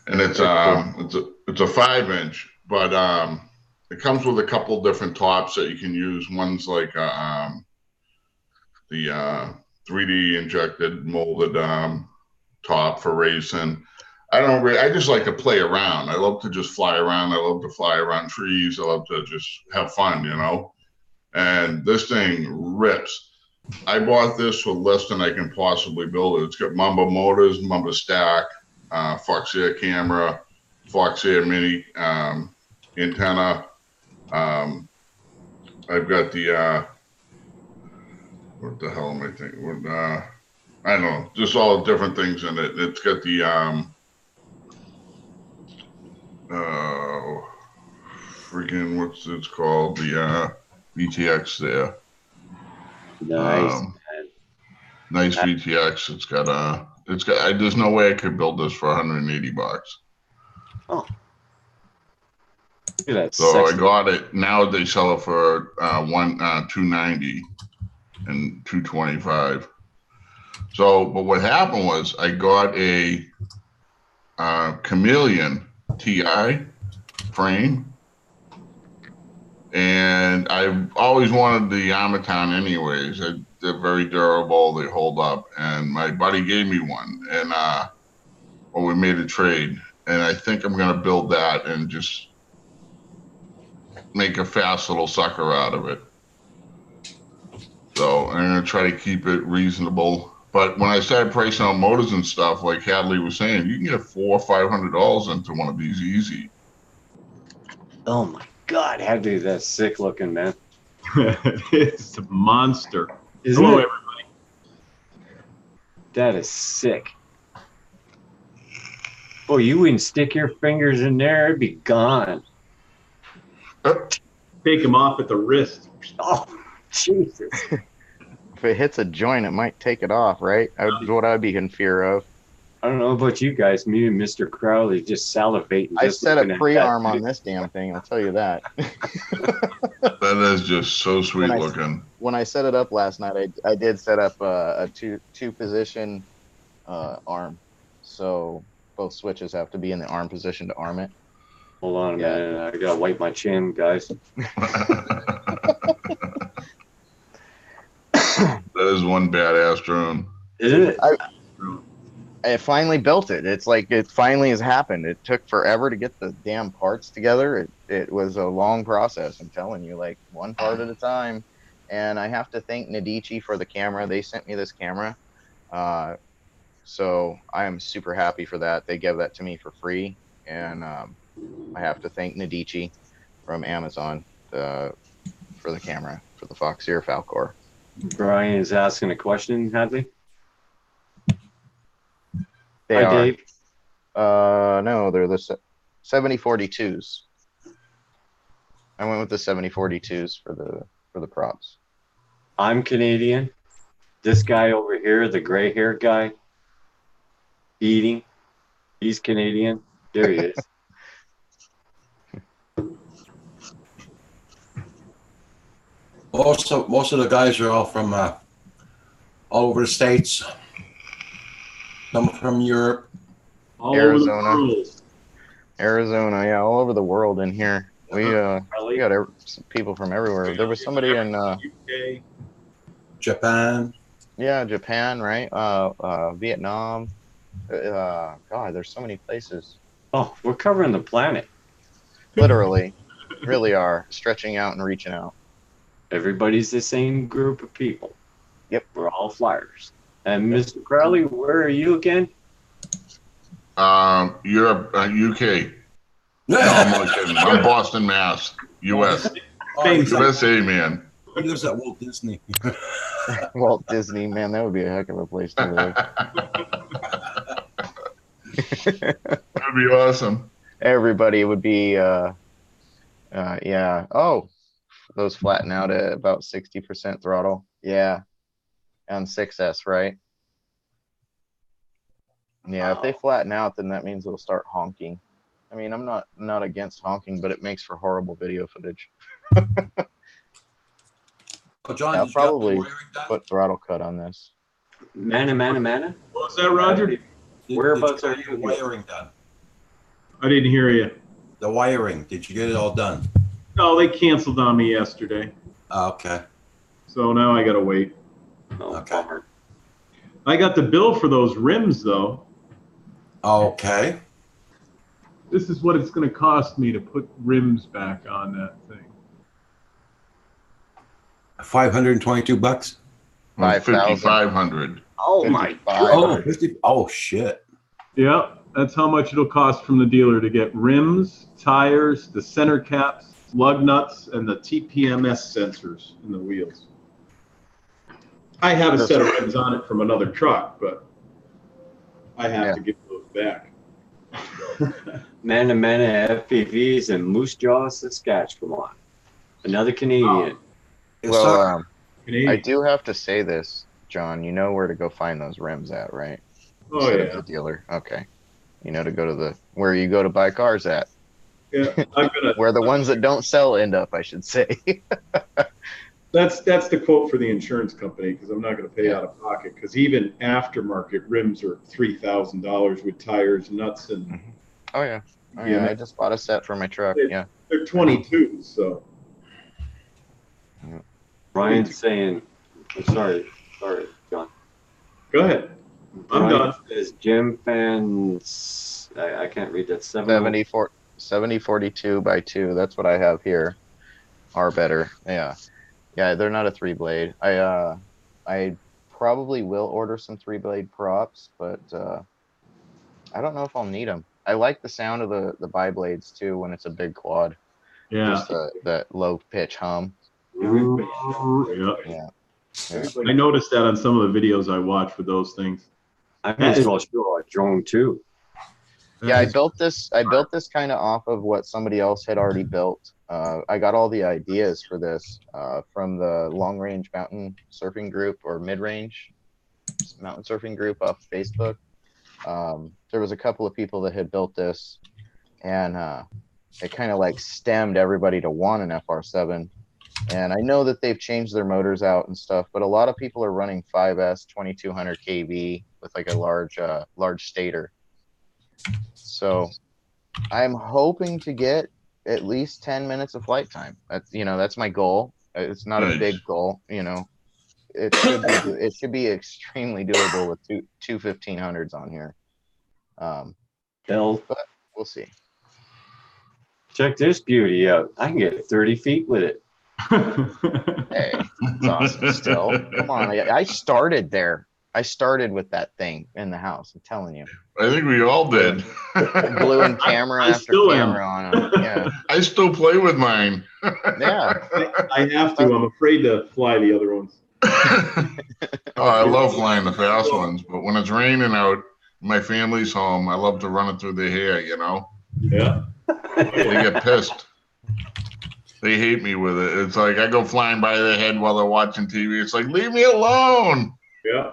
and it's a 5-inch, but it comes with a couple different tops that you can use. One's like the 3D injected molded top for racing. I just like to play around. I love to just fly around. I love to fly around trees. I love to just have fun, you know. And this thing rips. I bought this for less than I can possibly build it. It's got Mamba motors, Mamba stack, Fox Air camera, Fox Air mini antenna. I've got the what the hell am I thinking? I don't know, just all different things in it. It's got the freaking what's it's called, the VTX there. Nice. Nice VTX. There's no way I could build this for $180. Oh. Look at that. So sexy. I got it. Now they sell it for $290 and $225. So, but what happened was I got a Chameleon TI frame, and I've always wanted the Yamaton anyways. They're very durable, they hold up, and my buddy gave me one, and we made a trade, and I think I'm gonna build that and just make a fast little sucker out of it. So I'm gonna try to keep it reasonable. But when I started pricing out motors and stuff, like Hadley was saying, you can get $400 or $500 into one of these easy. Oh my God, Hadley, that's sick looking, man. It's a monster. Isn't Hello, it? everybody. That is sick. Boy, you wouldn't stick your fingers in there, it'd be gone. Take him off at the wrist. Oh, Jesus. If it hits a joint, it might take it off, right? What I'd be in fear of. I don't know about you guys. Me and Mr. Crowley just salivating. I just set looking a at pre-arm that. on this damn thing, I'll tell you that. That is just so sweet looking. When I set it up last night, I did set up a two position arm. So both switches have to be in the arm position to arm it. Hold on a Yeah. minute. I gotta wipe my chin, guys. That is one badass drone. Isn't it? I finally built it. It's like it finally has happened. It took forever to get the damn parts together. It was a long process. I'm telling you, like one part at a time. And I have to thank Nadici for the camera. They sent me this camera. So I am super happy for that. They gave that to me for free. And I have to thank Nadici from Amazon for the camera, for the Foxeer Falcor. Brian is asking a question, Hadley. They Hi, are. Dave. No, they're the 7042s. I went with the 7042s for the props. I'm Canadian. This guy over here, the gray hair guy, eating, he's Canadian. There he is. Most of the guys are all from all over the States. Some from Europe. All Arizona. over the world. Arizona, yeah, all over the world in here. We got some people from everywhere. There was somebody in UK. Japan. yeah, Japan, right? Vietnam. God, there's so many places. Oh, we're covering the planet. Literally, really are stretching out and reaching out. Everybody's the same group of people. Yep. We're all flyers. And Mr. Crowley, where are you again? Europe, UK. No, I'm not kidding. I'm Boston, Mass. US. Same USA, man. He lives at Walt Disney. Walt Disney, man, that would be a heck of a place to live. That'd be awesome. Everybody would be, yeah. Oh, those flatten out at about 60% throttle. Yeah. On 6S, right? Yeah, if they flatten out, then that means it'll start honking. I mean, I'm not against honking, but it makes for horrible video footage. Oh, John, I'll did you got the probably wiring done? put throttle cut on this. Mana. What was that, Roger? Did Whereabouts you are get you? the wiring done? I didn't hear you. The wiring, did you get it all done? No, they canceled on me yesterday. Okay. So now I gotta wait. Oh, Okay. bummer. I got the bill for those rims though. Okay. This is what it's gonna cost me to put rims back on that thing. 522 bucks. 5,000. 5,500. Oh my 55. God. Oh, 50. Oh, shit. Yeah, that's how much it'll cost from the dealer to get rims, tires, the center caps, lug nuts, and the TPMS sensors in the wheels. I have a set of rims on it from another truck, but I have Yeah. to give those back. Mana FPVs in Moose Jaw, Saskatchewan. Another Canadian. It's Well, not- Canadian. I do have to say this, John. You know where to go find those rims at, right? Oh Instead of yeah, the dealer. Okay. You know to go to the where you go to buy cars at. yeah. I'm gonna. Where the ones that don't sell end up, I should say. That's the quote for the insurance company because I'm not going to pay out of pocket because even aftermarket rims are $3,000 with tires, nuts, and Oh yeah. Oh Yeah, yeah. I man. just bought a set for my truck. Yeah. they're 22. So Brian's saying, I'm sorry, John. go ahead. I'm Brian done. says Jim fans, I can't read that. 70-42 by 2. That's what I have here. Are better. Yeah. Yeah, they're not a 3-blade. I probably will order some 3-blade props, but I don't know if I'll need them. I like the sound of the bi-blades too when it's a big quad. Yeah. Just that low pitch hum. Yeah. Yeah. I noticed that on some of the videos I watch for those things. I may as well show a drone too. Yeah, I built this kind of off of what somebody else had already built. I got all the ideas for this from the long range mountain surfing group or mid range mountain surfing group off Facebook. There was a couple of people that had built this, and it kind of like stemmed everybody to want an FR7. And I know that they've changed their motors out and stuff, but a lot of people are running 5S 2200 kV with like a large stator. So I'm hoping to get at least 10 minutes of flight time. That's my goal. It's not a Nice. big goal, it should be extremely doable with two 1500s on here. Bill, We'll see. check this beauty out. I can get 30 feet with it. Hey, it's awesome still. Come on. I started there. I started with that thing in the house. I'm telling you. I think we all did. Gluing camera I after still am. camera on them. Yeah. I still play with mine. Yeah. I have to. I'm afraid to fly the other ones. Oh, I love flying the fast ones, but when it's raining out, my family's home, I love to run it through their hair, Yeah. They get pissed. They hate me with it. It's like I go flying by their head while they're watching TV. It's like, leave me alone. Yeah.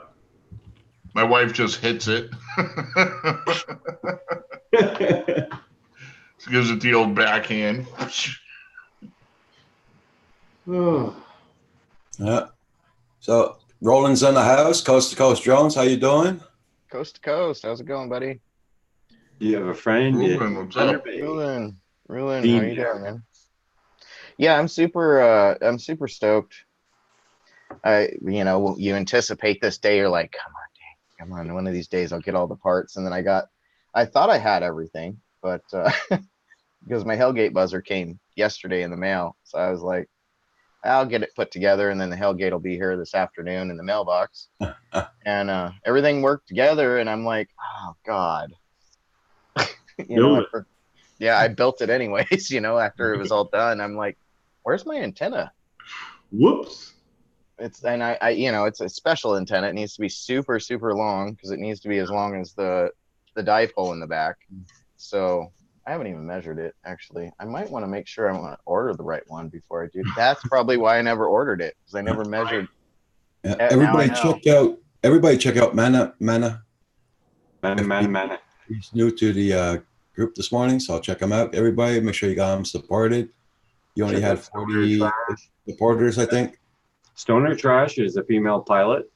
My wife just hits it. She gives it the old backhand. Oh, Yeah. So Roland's in the house, coast to coast drones. How you doing? Coast to coast. How's it going, buddy? You have a friend? Ruben, what's up? Rulin, how Dean you here. doing, man? Yeah, I'm super stoked. You anticipate this day. You're like, come on, one of these days I'll get all the parts. And then I thought I had everything, but because my Hellgate buzzer came yesterday in the mail. So I was like, I'll get it put together, and then the Hellgate will be here this afternoon in the mailbox. And everything worked together, and I'm like, oh God. Yeah, I built it anyways, after it was all done. I'm like, where's my antenna? Whoops. It's it's a special antenna. It needs to be super, super long because it needs to be as long as the dipole in the back. So I haven't even measured it, actually. I might want to make sure I want to order the right one before I do. That's probably why I never ordered it, because I never measured. Yeah, Now I know. everybody check out Mana. Man. He's new to the group this morning, so I'll check him out. Everybody, make sure you got him supported. You only had 40 supporters, I think. Stoner Trash is a female pilot.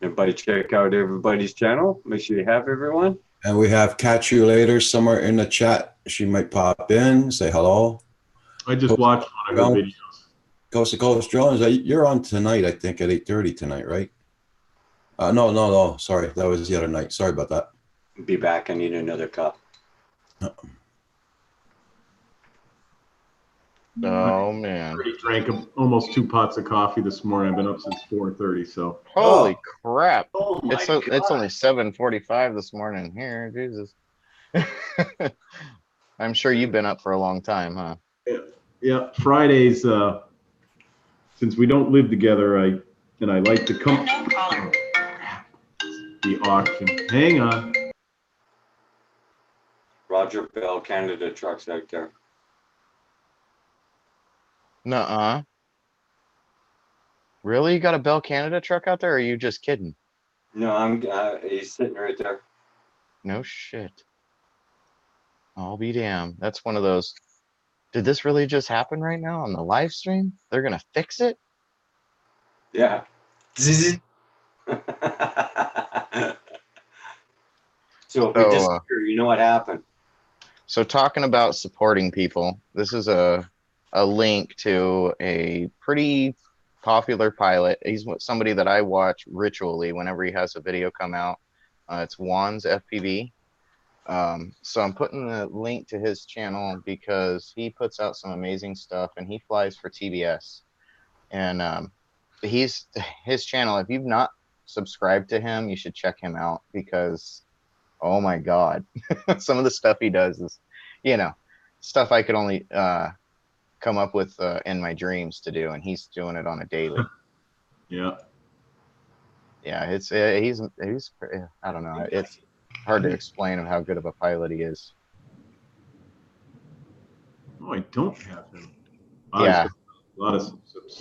Everybody check out everybody's channel. Make sure you have everyone. And we have Catch You Later somewhere in the chat. She might pop in, say hello. I just watched one of her videos. Coast to Coast Jones, you're on tonight, I think, at 8:30 tonight, right? No. Sorry, that was the other night. Sorry about that. Be back. I need another cup. Oh man! I drank almost 2 pots of coffee this morning. I've been up since 4:30. So Holy crap! Oh my It's only 7:45 this morning here. Jesus. I'm sure you've been up for a long time, huh? yeah, Fridays. Since we don't live together, I like to come. The auction. Hang on. Roger Bell Canada trucks out there. Nuh-uh. Really? You got a Bell Canada truck out there, or are you just kidding? No, he's sitting right there. No shit. I'll be damned. That's one of those. Did this really just happen right now on the live stream? They're gonna fix it? Yeah. So if we disappear, you know what happened. So talking about supporting people, this is a link to a pretty popular pilot. He's somebody that I watch ritually whenever he has a video come out. It's Juan's FPV. So I'm putting the link to his channel because he puts out some amazing stuff, and he flies for TBS. And his channel, if you've not subscribed to him, you should check him out, because oh my God, some of the stuff he does is, stuff I could only come up with in my dreams to do, and he's doing it on a daily. Yeah. Yeah, he's I don't know. It's hard to explain of how good of a pilot he is. Oh, I don't have him. Yeah. A lot of.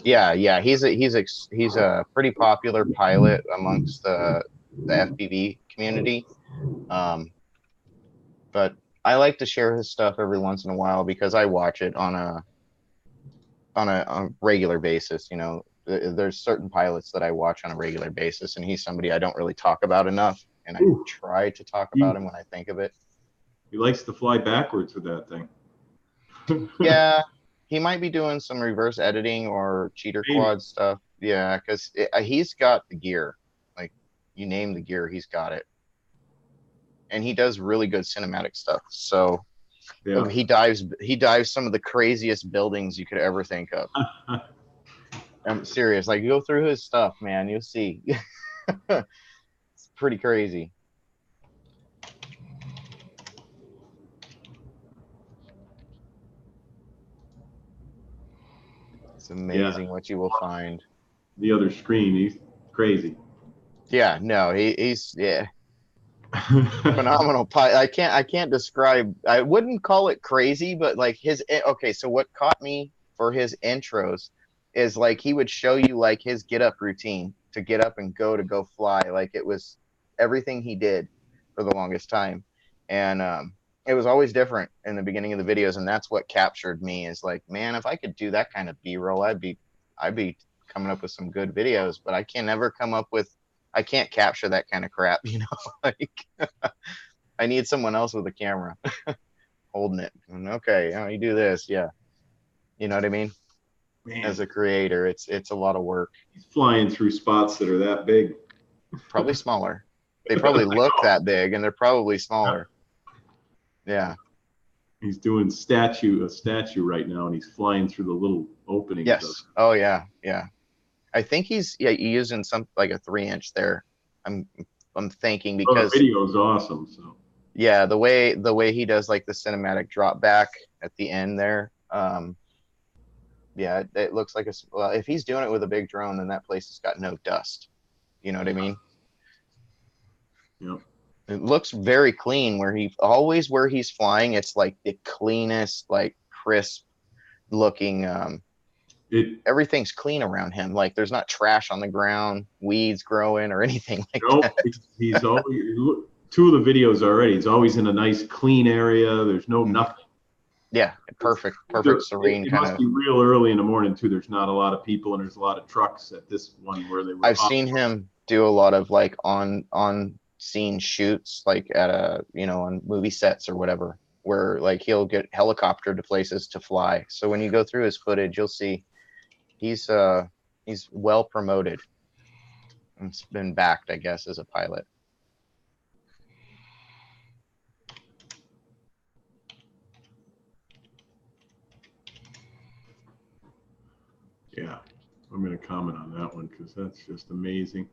Yeah. He's a pretty popular pilot amongst the FPV community. But I like to share his stuff every once in a while because I watch it on a regular basis. There's certain pilots that I watch on a regular basis, and he's somebody I don't really talk about enough, and I try to talk about him when I think of it. He likes to fly backwards with that thing. Yeah, he might be doing some reverse editing or cheater quad stuff. Yeah, because he's got the gear. Like, you name the gear, he's got it. And he does really good cinematic stuff. So yeah. He dives some of the craziest buildings you could ever think of. I'm serious. Like, go through his stuff, man. You'll see. It's pretty crazy. It's amazing what you will find. The other screen, he's crazy. Yeah, no, he's phenomenal pilot. I can't describe. I wouldn't call it crazy, but like so what caught me for his intros is like he would show you like his get up routine to get up and go fly. Like, it was everything he did for the longest time, and it was always different in the beginning of the videos, and that's what captured me. Is like, man, if I could do that kind of B-roll, I'd be coming up with some good videos. But I can't capture that kind of crap, like I need someone else with a camera holding it. And okay, you do this, yeah, you know what I mean? Man. As a creator, it's a lot of work. He's flying through spots that are that big. Probably smaller. They probably look that big, and they're probably smaller. Yeah. He's doing a statue right now, and he's flying through the little openings. Yes. Oh yeah, yeah. I think he's using some like a 3-inch there. I'm thinking The because video's awesome. So yeah, the way he does like the cinematic drop back at the end there. Yeah, it looks like well, if he's doing it with a big drone, then that place has got no dust. You know what I mean? Yep. It looks very clean where he's flying. It's like the cleanest, like crisp looking. Everything's clean around him. Like there's not trash on the ground, weeds growing or anything like that. He's always 2 of the videos already. He's always in a nice clean area. There's nothing. Yeah, perfect, serene it kind must of. be real early in the morning too. There's not a lot of people and there's a lot of trucks at this one where they were. I've seen him do a lot of like on scene shoots, like at on movie sets or whatever, where like he'll get helicoptered to places to fly. So when you go through his footage, you'll see he's well promoted. It's been backed, I guess, as a pilot. Yeah, I'm going to comment on that one because that's just amazing.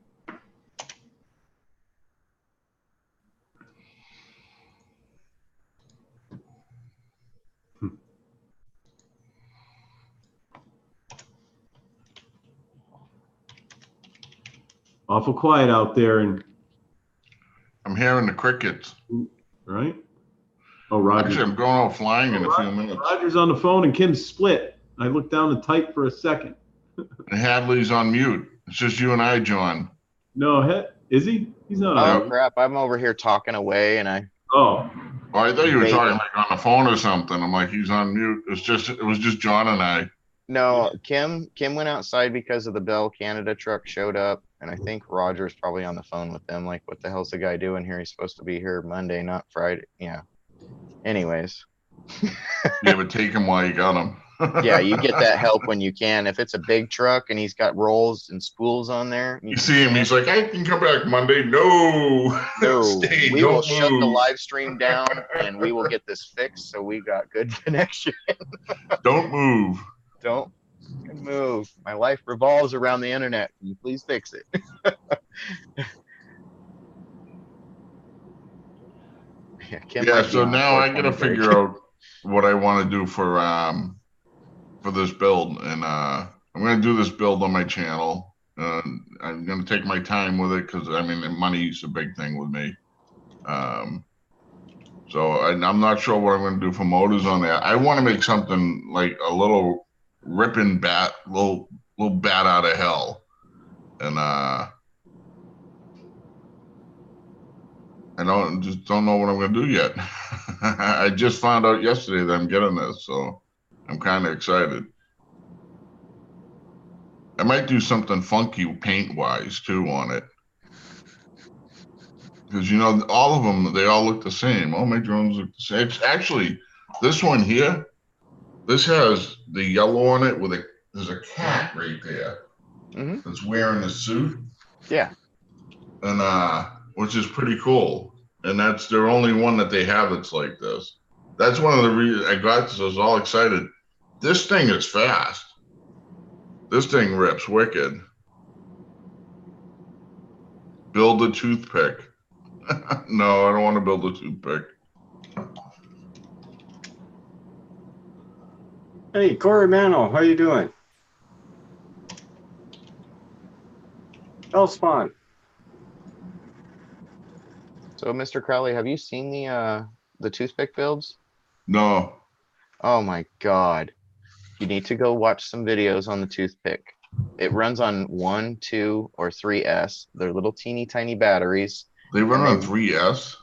Awful quiet out there, and I'm hearing the crickets. right? Oh, Roger. Actually, I'm going out flying in a few minutes. Roger's on the phone and Kim's split. I looked down to type for a second. And Hadley's on mute. It's just you and I, John. No, is he? He's not Oh on. crap! I'm over here talking away, and Oh, Oh, I thought you were talking like on the phone or something. I'm like, he's on mute. It was just John and I. no, Kim went outside because of the Bell Canada truck showed up, and I think Roger's probably on the phone with them. Like, what the hell's the guy doing here? He's supposed to be here Monday, not Friday. Yeah. Anyways. You ever take him while you got him? Yeah, you get that help when you can. If it's a big truck and he's got rolls and spools on there, You see him, he's like, I can come back Monday. No. no, Stay, we will don't shut the move. live stream down and we will get this fixed so we got good connection. Don't move. Don't move. My life revolves around the internet. Can you please fix it? Kim Yeah, might be so on now I gotta 420 break. figure out what I want to do for this build, and I'm gonna do this build on my channel. I'm gonna take my time with it because I mean, money's a big thing with me. So I'm not sure what I'm gonna do for motors on that. I want to make something like a little ripping bat, little bat out of hell, and I don't know what I'm gonna do yet. I just found out yesterday that I'm getting this, so I'm kind of excited. I might do something funky paint-wise too on it, because all of them, they all look the same. All my drones look the same. It's actually this one here. This has the yellow on it with there's a cat right there that's wearing a suit. Yeah. And which is pretty cool. And that's their only one that they have that's like this. That's one of the reasons I got this. I was all excited. This thing is fast. This thing rips wicked. Build a toothpick. No, I don't want to build a toothpick. Hey, Corey Mano, how you doing? Spawn. So, Mr. Crowley, have you seen the toothpick builds? No. Oh my God. You need to go watch some videos on the toothpick. It runs on 1, 2, or 3S. They're little teeny tiny batteries. They run on 3S?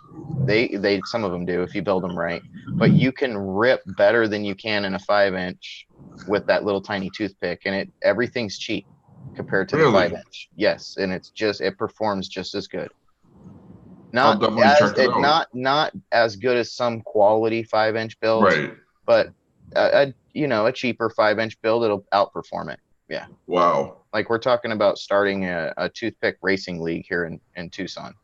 They some of them do if you build them right. But you can rip better than you can in a 5-inch with that little tiny toothpick, and everything's cheap compared to the 5-inch. Yes, and it performs just as good. Not as good as some quality 5-inch builds, right? But a cheaper 5-inch build, it'll outperform it. Yeah. Wow. Like we're talking about starting a toothpick racing league here in Tucson.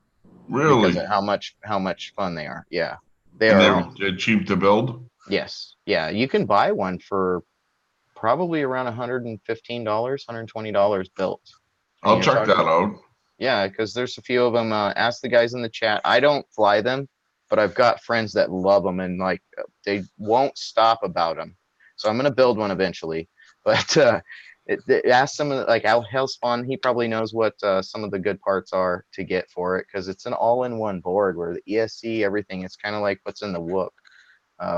Really? Because of how much fun they are. Yeah. They're cheap to build. Yes. Yeah. You can buy one for probably around $115, $120 built. And I'll you're check that talking- out. Yeah, because there's a few of them. Ask the guys in the chat. I don't fly them, but I've got friends that love them and like they won't stop about them. So I'm gonna build one eventually. But ask some of the, like Al Hellspawn. He probably knows what some of the good parts are to get for it because it's an all-in-one board where the ESC, everything. It's kind of like what's in the Whoop,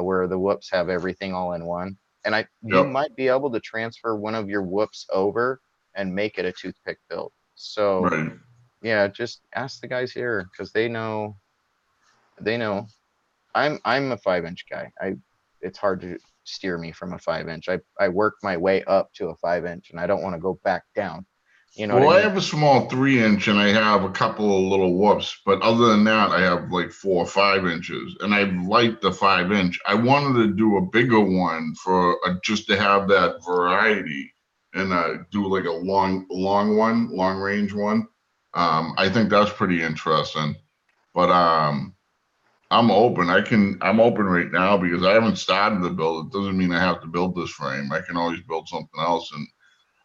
where the Whoops have everything all in one. And you Yep. might be able to transfer one of your Whoops over and make it a toothpick build. So. Right. Yeah, just ask the guys here because they know. I'm a 5-inch guy. It's hard to steer me from a 5-inch. I worked my way up to a 5-inch and I don't want to go back down. You know Well, what I I mean? have a small 3-inch and I have a couple of little whoops, but other than that, I have like 4 or 5 inches, and I like the 5-inch. I wanted to do a bigger one for just to have that variety and do like a long range one. I think that's pretty interesting, but I'm open. I'm open right now because I haven't started the build. It doesn't mean I have to build this frame. I can always build something else. And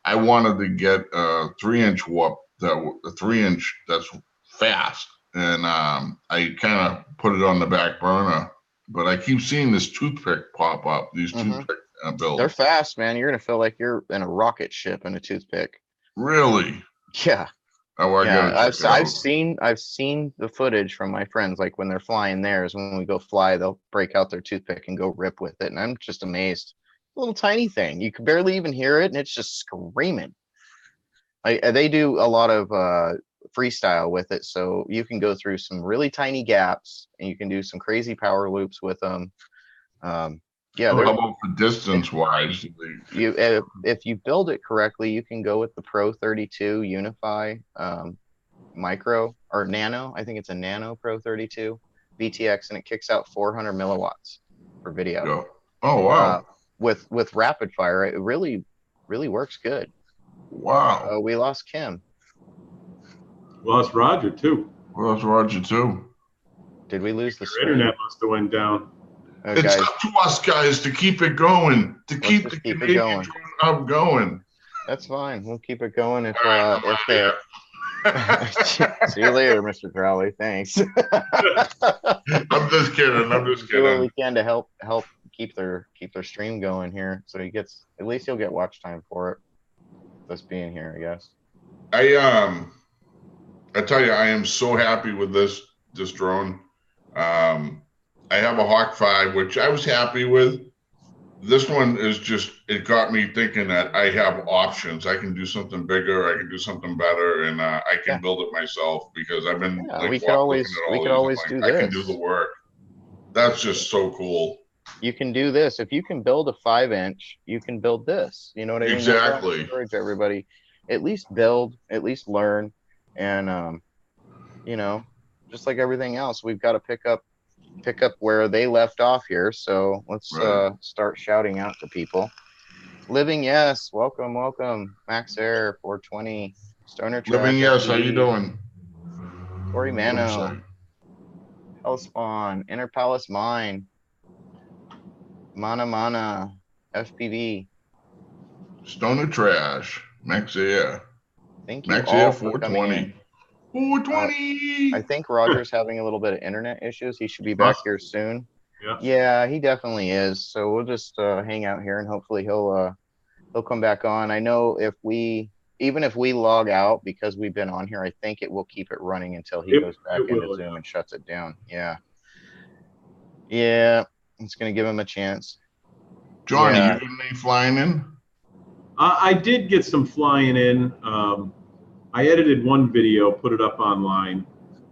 I wanted to get a 3-inch whoop, a 3-inch that's fast. And I kind of put it on the back burner, but I keep seeing this toothpick pop up, these toothpick builds. They're fast, man. You're gonna feel like you're in a rocket ship in a toothpick. Really? Yeah. Oh, I Yeah, gotta check it out. I've seen the footage from my friends, like when they're flying theirs, when we go fly, they'll break out their toothpick and go rip with it. And I'm just amazed. A little tiny thing. You can barely even hear it and it's just screaming. Like they do a lot of freestyle with it, so you can go through some really tiny gaps and you can do some crazy power loops with them. Yeah, How about for distance wise? if you build it correctly, you can go with the Pro 32 Unify Micro or Nano. I think it's a Nano Pro 32 VTX, and it kicks out 400 milliwatts for video. Yeah. Oh wow! With rapid fire, it really works good. Wow. We lost Kim. Lost Roger too. Well, that's Roger too. Did we lose the Your internet must have went down. It's guys, up to us guys to keep it going, to keep the just keep it Canadian going. Drone Hub going. that's fine. We'll keep it going if Yeah. see you later, Mr. Crowley. Thanks. I'm just kidding. I'm just Do what we kidding. can to help keep their stream going here, so he gets at least he'll get watch time for it. Us being here, I guess. I tell you, I am so happy with this drone. I have a Hawk 5, which I was happy with. This one is just, it got me thinking that I have options. I can do something bigger, I can do something better, and I can build it myself because I've been We could always do I can do this. the work. That's just so cool. You can do this. If you can build a 5-inch, you can build this. You know what I mean? That's why I Exactly. encourage everybody, at least build, at least learn, and you know, just like everything else, we've got to pick up where they left off here. So let's start shouting out to people. Living Yes, welcome, Max Air 420, Stoner Track. Living Yes, how you doing? Tori Mano, Hellspawn, Inner Palace Mine, Mana, FPV. Stoner Trash, Max Air. Thank you Max all Air for coming in. 420. I think Roger's having a little bit of internet issues. He should be back here soon. Yeah, he definitely is. So we'll just hang out here and hopefully he'll come back on. I know even if we log out because we've been on here, I think it will keep it running until he goes back into Zoom and shuts it down. Yeah. Yeah, it's gonna give him a chance. Johnny, you getting any flying in? I did get some flying in. I edited one video, put it up online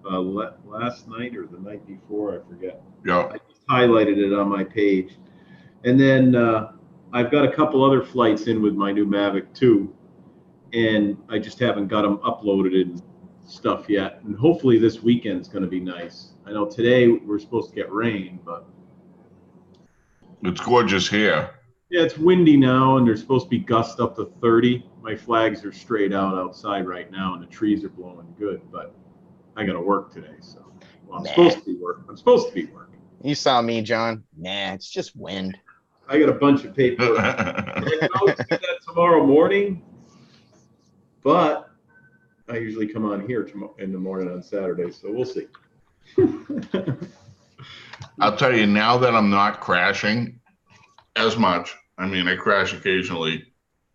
last night or the night before, I forget. Yeah. I just highlighted it on my page. And then I've got a couple other flights in with my new Mavic 2, and I just haven't got them uploaded and stuff yet. And hopefully this weekend's going to be nice. I know today we're supposed to get rain, but it's gorgeous here. yeah, it's windy now, and there's supposed to be gusts up to 30. My flags are straight out outside right now, and the trees are blowing good, but I got to work today, so I'm supposed to be working. You saw me, John. Nah, it's just wind. I got a bunch of paper. I can always do that tomorrow morning, but I usually come on here in the morning on Saturday, so we'll see. I'll tell you, now that I'm not crashing as much, I mean, I crash occasionally,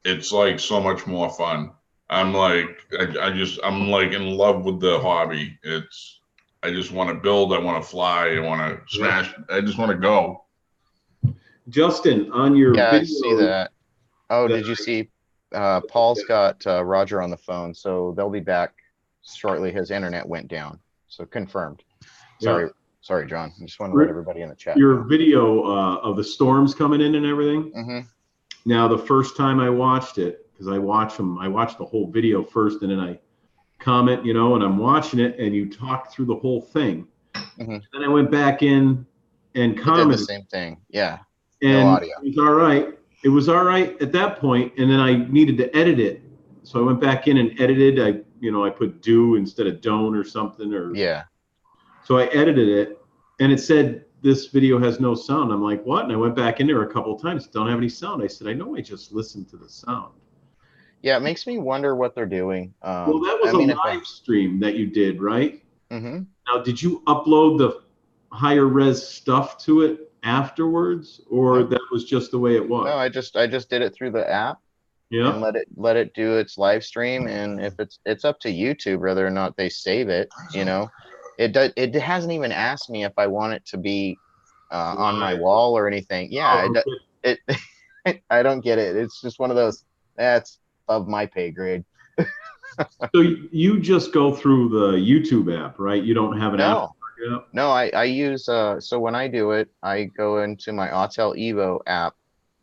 it's like so much more fun. I'm like, I'm like in love with the hobby. I just want to build, I want to fly, I want to smash, I just want to go. Justin, on your Yeah, video, I see that. Oh, did you see? Paul's got Roger on the phone, so they'll be back shortly. His internet went down, so confirmed. Sorry, sorry, John. I just want to let everybody in the chat. Your video of the storms coming in and everything. Mm-hmm. Now, the first time I watched it, because I watched the whole video first, and then I comment, and I'm watching it, and you talk through the whole thing. Mm-hmm. Then I went back in and commented. The same thing. Yeah. And no audio. It was all right. It was all right at that point, and then I needed to edit it, so I went back in and edited. I put do instead of don't or something, or yeah. So I edited it, and it said this video has no sound. I'm like, what? And I went back in there a couple of times. Don't have any sound. I said, I know I just listened to the sound. Yeah, it makes me wonder what they're doing. Well, that was a live stream that you did, right? Mm-hmm. Now, did you upload the higher res stuff to it afterwards, or that was just the way it was? No, I just did it through the app. Yeah. And let it do its live stream, and if it's up to YouTube whether or not they save it. It hasn't even asked me if I want it to be on my wall or anything. Yeah, it I don't get it. It's just one of those that's above my pay grade. So you just go through the YouTube app, right? You don't have an app. No, I use so when I do it, I go into my Autel Evo app,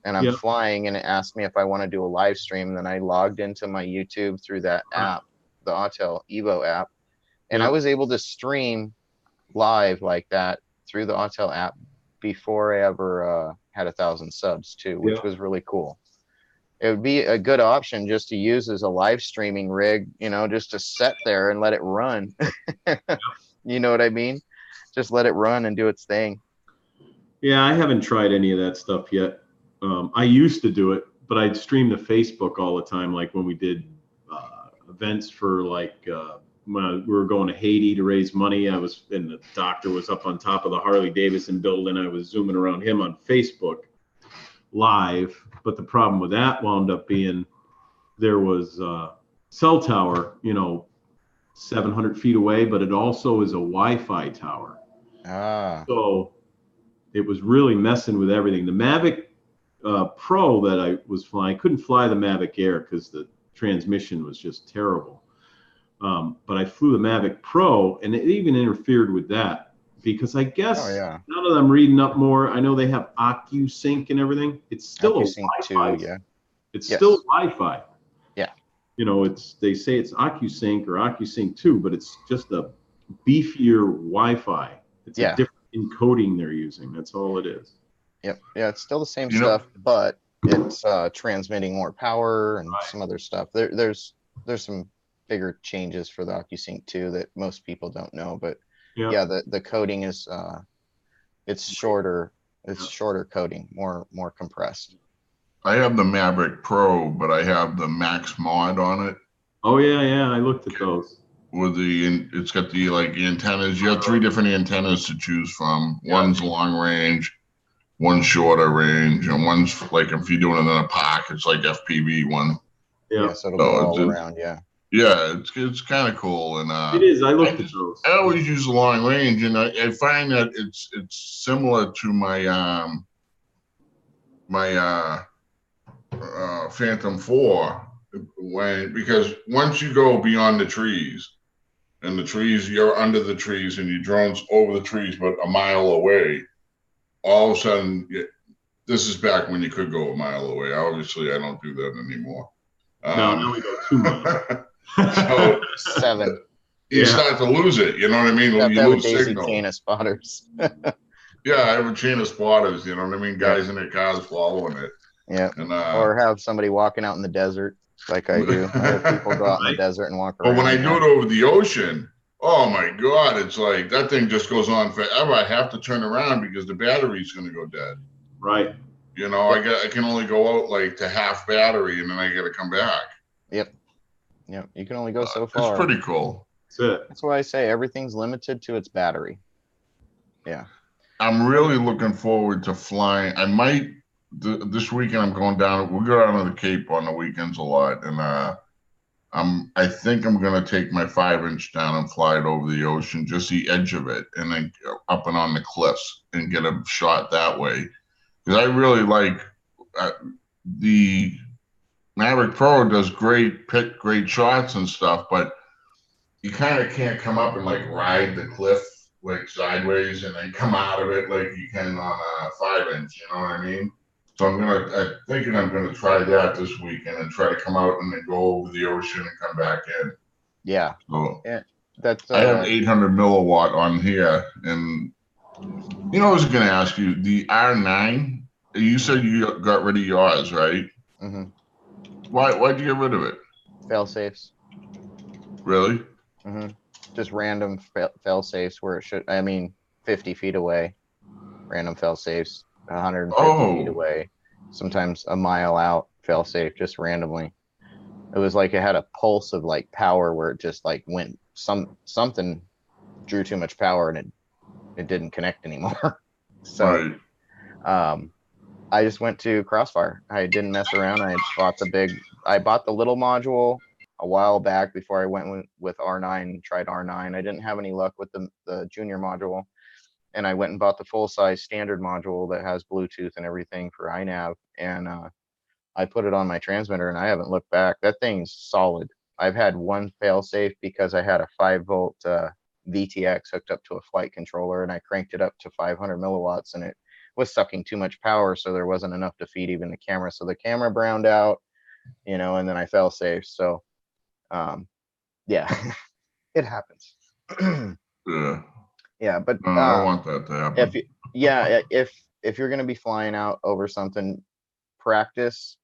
and I'm flying, and it asks me if I want to do a live stream. And then I logged into my YouTube through that app, the Autel Evo app, and I was able to stream live like that through the Autel app before I ever had 1,000 subs too, which was really cool. It would be a good option just to use as a live streaming rig, just to set there and let it run. You know what I mean? Just let it run and do its thing. Yeah, I haven't tried any of that stuff yet. I used to do it, but I'd stream to Facebook all the time, like when we did events for when we were going to Haiti to raise money. And the doctor was up on top of the Harley Davidson building. I was zooming around him on Facebook live, but the problem with that wound up being there was a cell tower, 700 feet away, but it also is a Wi-Fi tower. So it was really messing with everything. The Mavic Pro that I was flying, I couldn't fly the Mavic Air because the transmission was just terrible. But I flew the Mavic Pro, and it even interfered with that because I guess now that I'm reading up more, I know they have OcuSync and everything. It's still a Wi-Fi. Too, It's still Wi-Fi. Yeah. They say it's OcuSync or OcuSync 2, but it's just a beefier Wi-Fi. It's a different encoding they're using. That's all it is. Yep. Yeah, it's still the same stuff, but it's transmitting more power and some other stuff. There's some bigger changes for the OcuSync 2 that most people don't know, but the coding is it's shorter. It's shorter coding, more compressed. I have the Maverick Pro, but I have the Max Mod on it. Oh yeah, I looked at those. With it's got the antennas. You have 3 different antennas to choose from. One's long range, one's shorter range, and one's like if you're doing it in a park, it's like FPV one. Yeah, so it'll go all around. Yeah, it's kind of cool, and it is. I looked at those. I always use the long range, and I find that it's similar to my Phantom 4 because once you go beyond the trees, and the trees, you're under the trees, and your drone's over the trees, but a mile away. All of a sudden, this is back when you could go a mile away. Obviously, I don't do that anymore. No, now we go 2 miles. So 7. You start to lose it. You know what I mean? You lose signal. Chain of spotters. Yeah, I have a chain of spotters. You know what I mean? Guys in their cars following it. Yeah. And, or have somebody walking out in the desert like I do. I have people go out in the desert and walk around. But when I do it over the ocean, Oh my God, it's like that thing just goes on forever. I have to turn around because the battery's gonna go dead. Right. You know, I can only go out like to half battery and then I gotta come back. Yep. Yep. You can only go so It's far. pretty cool. That's it. That's why I say everything's limited to its battery. Yeah. I'm really looking forward to flying. I might this weekend. I'm going down. We go down to the Cape on the weekends a lot, and I think I'm gonna take my 5-inch down and fly it over the ocean, just the edge of it, and then go up and on the cliffs and get a shot that way. Because I really like the Maverick Pro does great shots and stuff, but you kind of can't come up and like ride the cliff like sideways and then come out of it like you can on a 5-inch. You know what I mean? So I'm thinking I'm gonna try that this weekend and try to come out and then go over the ocean and come back in. Yeah. So Yeah. That's I have 800 milliwatt on here, and you know I was gonna ask you the R9. You said you got rid of yours, right? mm-hmm. Why'd you get rid of it? Fail safes. Really? Mm-hmm. Just random fail safes where it should. I mean, 50 feet away. Random fail safes. 150 feet away. Sometimes a mile out. Fail safe just randomly. It was like it had a pulse of like power where it just like went something drew too much power and it didn't connect anymore. So right. I just went to Crossfire. I didn't mess around. I bought the little module a while back before I went with R9, tried R9. I didn't have any luck with the junior module. And I went and bought the full-size standard module that has Bluetooth and everything for iNav. And I put it on my transmitter and I haven't looked back. That thing's solid. I've had one fail-safe because I had a 5-volt VTX hooked up to a flight controller and I cranked it up to 500 milliwatts and it was sucking too much power, so there wasn't enough to feed even the camera. So the camera browned out, you know, and then I fell safe. So yeah, it happens. Yeah. Yeah, but no, I don't want that to happen. If you're gonna be flying out over something, practice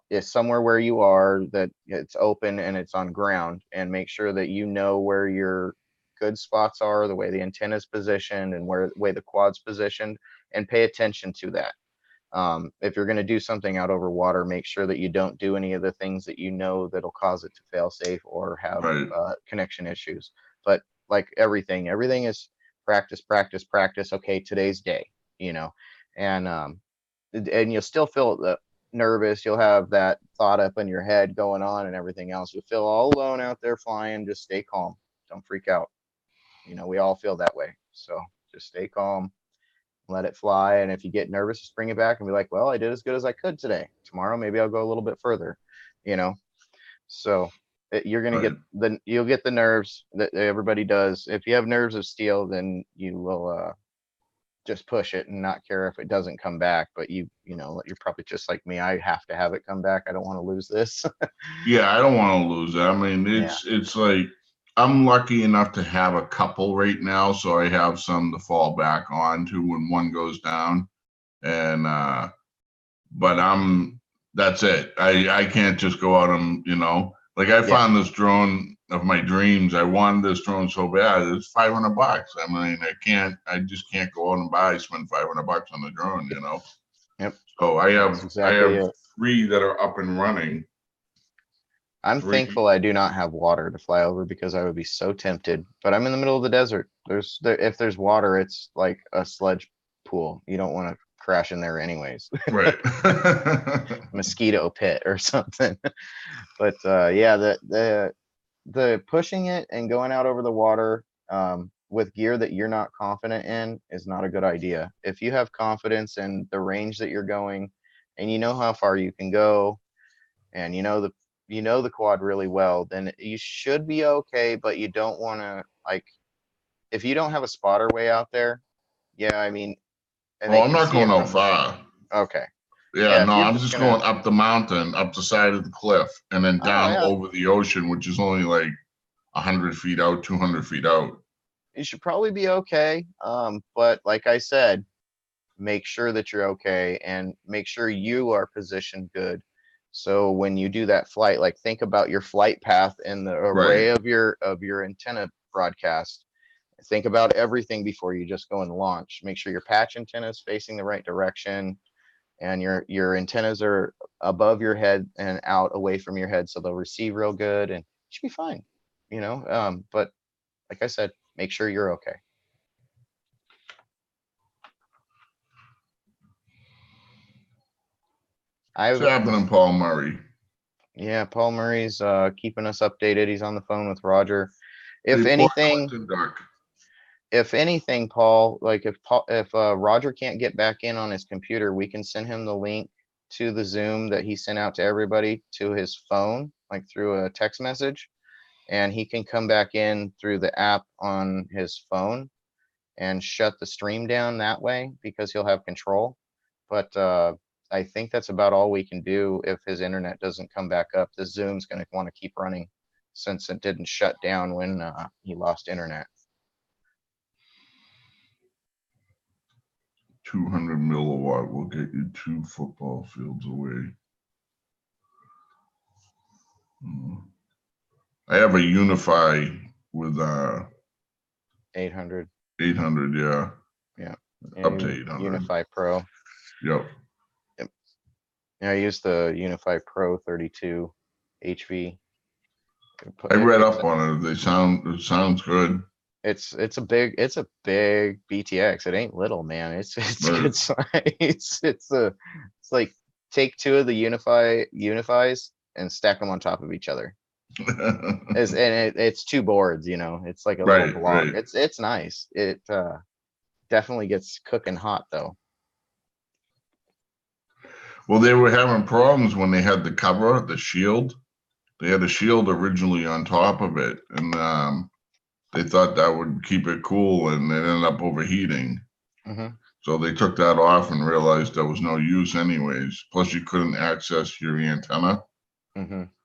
is somewhere where you are that it's open and it's on ground, and make sure that you know where your good spots are, the way the antenna's positioned, and the way the quad's positioned, and pay attention to that. If you're going to do something out over water, make sure that you don't do any of the things that you know that'll cause it to fail safe or have connection issues. But like everything is practice. Okay, today's day, you know, and you'll still feel nervous. You'll have that thought up in your head going on and everything else. You'll feel all alone out there flying. Just stay calm. Don't freak out. You know, we all feel that way. So just stay calm. Let it fly, and if you get nervous, just bring it back and be like, well, I did as good as I could today. Tomorrow maybe I'll go a little bit further, you know. So you're gonna get you'll get the nerves that everybody does. If you have nerves of steel, then you will just push it and not care if it doesn't come back. But you know, you're probably just like me. I have to have it come back. I don't want to lose this. Yeah, I don't want to lose it. I mean, it's like I'm lucky enough to have a couple right now, so I have some to fall back on to when one goes down. And but that's it. I can't just go out and, you know, like I found this drone of my dreams. I wanted this drone so bad. It's $500. I mean, I just can't go out and spend $500 on the drone, you know. Yep. So I have 3 that are up and running. I'm thankful I do not have water to fly over because I would be so tempted. But I'm in the middle of the desert. If there's water, it's like a sludge pool. You don't want to crash in there anyways. Right. Mosquito pit or something. But yeah, the pushing it and going out over the water with gear that you're not confident in is not a good idea. If you have confidence in the range that you're going and you know how far you can go and you know the quad really well, then you should be okay. But you don't want to, like, if you don't have a spotter way out there, I mean, I'm not going out far. Okay. Yeah, no, I'm just going up the mountain, up the side of the cliff, and then down over the ocean, which is only like 100 feet out, 200 feet out. You should probably be okay. But like I said, make sure that you're okay and make sure you are positioned good. So when you do that flight, like think about your flight path and the array of your antenna broadcast. Think about everything before you just go and launch. Make sure your patch antenna is facing the right direction, and your antennas are above your head and out away from your head, so they'll receive real good, and you should be fine. You know, but like I said, make sure you're okay. What's happening, Paul Murray? Yeah, Paul Murray's keeping us updated. He's on the phone with Roger. If Hey, anything, Portland Duck. if anything, Paul, like if Roger can't get back in on his computer, we can send him the link to the Zoom that he sent out to everybody to his phone, like through a text message, and he can come back in through the app on his phone and shut the stream down that way because he'll have control. But I think that's about all we can do if his internet doesn't come back up. The Zoom's going to want to keep running since it didn't shut down when he lost internet. 200 milliwatt will get you 2 football fields away. I have a Unify with 800. 800, yeah. Yeah. Up to 800. Unify Pro. Yep. Yeah, I use the Unify Pro 32 HV. I read up on it. It sounds good. It's a big BTX. It ain't little, man. It's good size. It's like take 2 of the Unifies and stack them on top of each other. It's 2 boards, you know. It's like a little block. Right. It's nice. It definitely gets cooking hot though. Well, they were having problems when they had the cover, the shield. They had a shield originally on top of it, and they thought that would keep it cool, and it ended up overheating. So they took that off and realized there was no use anyways. Plus, you couldn't access your antenna.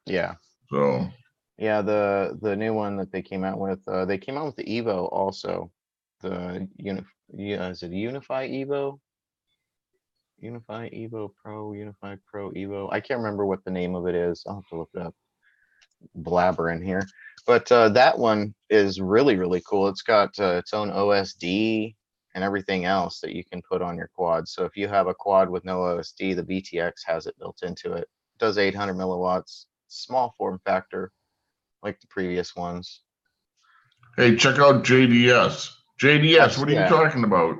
Yeah. So. Yeah, the new one that they came out with the Evo also. Is it Unify Evo? Unify Evo Pro, Unify Pro Evo. I can't remember what the name of it is. I'll have to look it up. Blabbering here. But that one is really, really cool. It's got its own OSD and everything else that you can put on your quad. So if you have a quad with no OSD, the BTX has it built into it. It does 800 milliwatts, small form factor, like the previous ones. Hey, check out JDS. JDS, what are you talking about?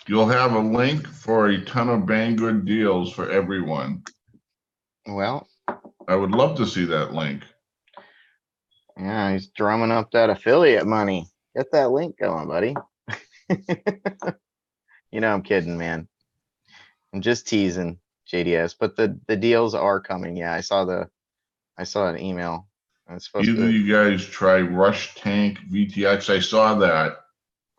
You'll have a link for a ton of Banggood deals for everyone. Well, I would love to see that link. Yeah, he's drumming up that affiliate money. Get that link going, buddy. You know, I'm kidding, man. I'm just teasing, JDS, but the deals are coming. Yeah, I saw an email. Either you guys try Rush Tank VTX. I saw that.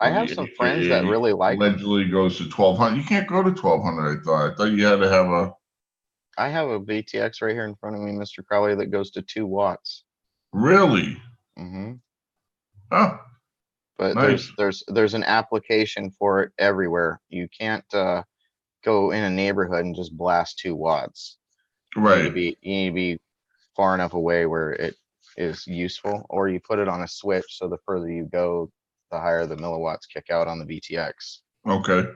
I have some friends that really like it. Allegedly goes to 1200. You can't go to 1200. I thought you had to have a. I have a VTX right here in front of me, Mr. Crowley, that goes to 2 watts. Really? Oh. But nice. there's an application for it everywhere. You can't go in a neighborhood and just blast 2 watts. Right. You need to be far enough away where it is useful, or you put it on a switch so the further you go, the higher the milliwatts kick out on the VTX. Okay.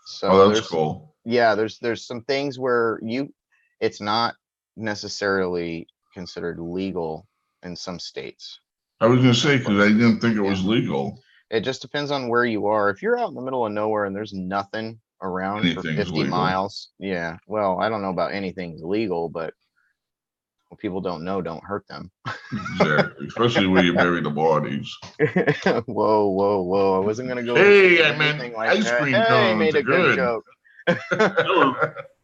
So that's cool. Yeah, there's some things where it's not necessarily considered legal in some states. I was gonna say, because I didn't think it was legal. It just depends on where you are. If you're out in the middle of nowhere and there's nothing around for 50 legal. miles, yeah. Well, I don't know about anything's legal, but what people don't know don't hurt them. Exactly, especially where you bury the bodies. Whoa! I wasn't gonna go. Hey, I meant ice cream cones. Hey, made a good joke. Hello.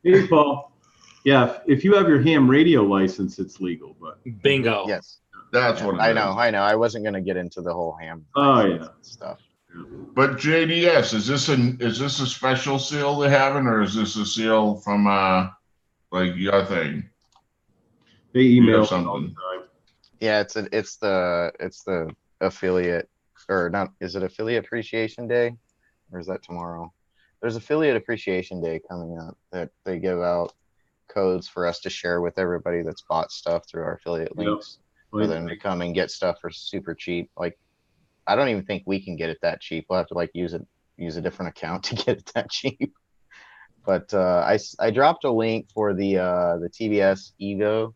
Hey, Paul. Yeah, if you have your ham radio license, it's legal. But bingo. Yes, that's what it I is. know. I wasn't gonna get into the whole ham. Stuff. But JDS, is this a special seal they're having, or is this a seal from like your thing? They email something. all the time. Yeah, it's the affiliate, or not? Is it Affiliate Appreciation Day, or is that tomorrow? There's Affiliate Appreciation Day coming up that they give out codes for us to share with everybody that's bought stuff through our affiliate links for them to come and get stuff for super cheap. Like I don't even think we can get it that cheap. We'll have to like use a different account to get it that cheap. But I dropped a link for the TBS Evo.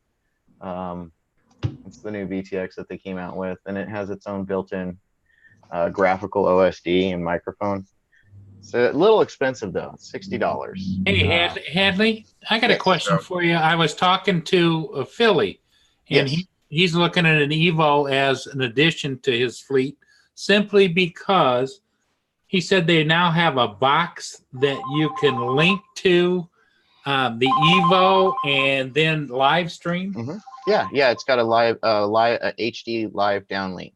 It's the new VTX that they came out with, and it has its own built-in graphical OSD and microphone. It's a little expensive though. It's $60. Hey, Hadley, I got a Yes. question for you. I was talking to Philly, and Yes. he's looking at an Evo as an addition to his fleet simply because he said they now have a box that you can link to the Evo and then live stream. Yeah, it's got a live HD live downlink,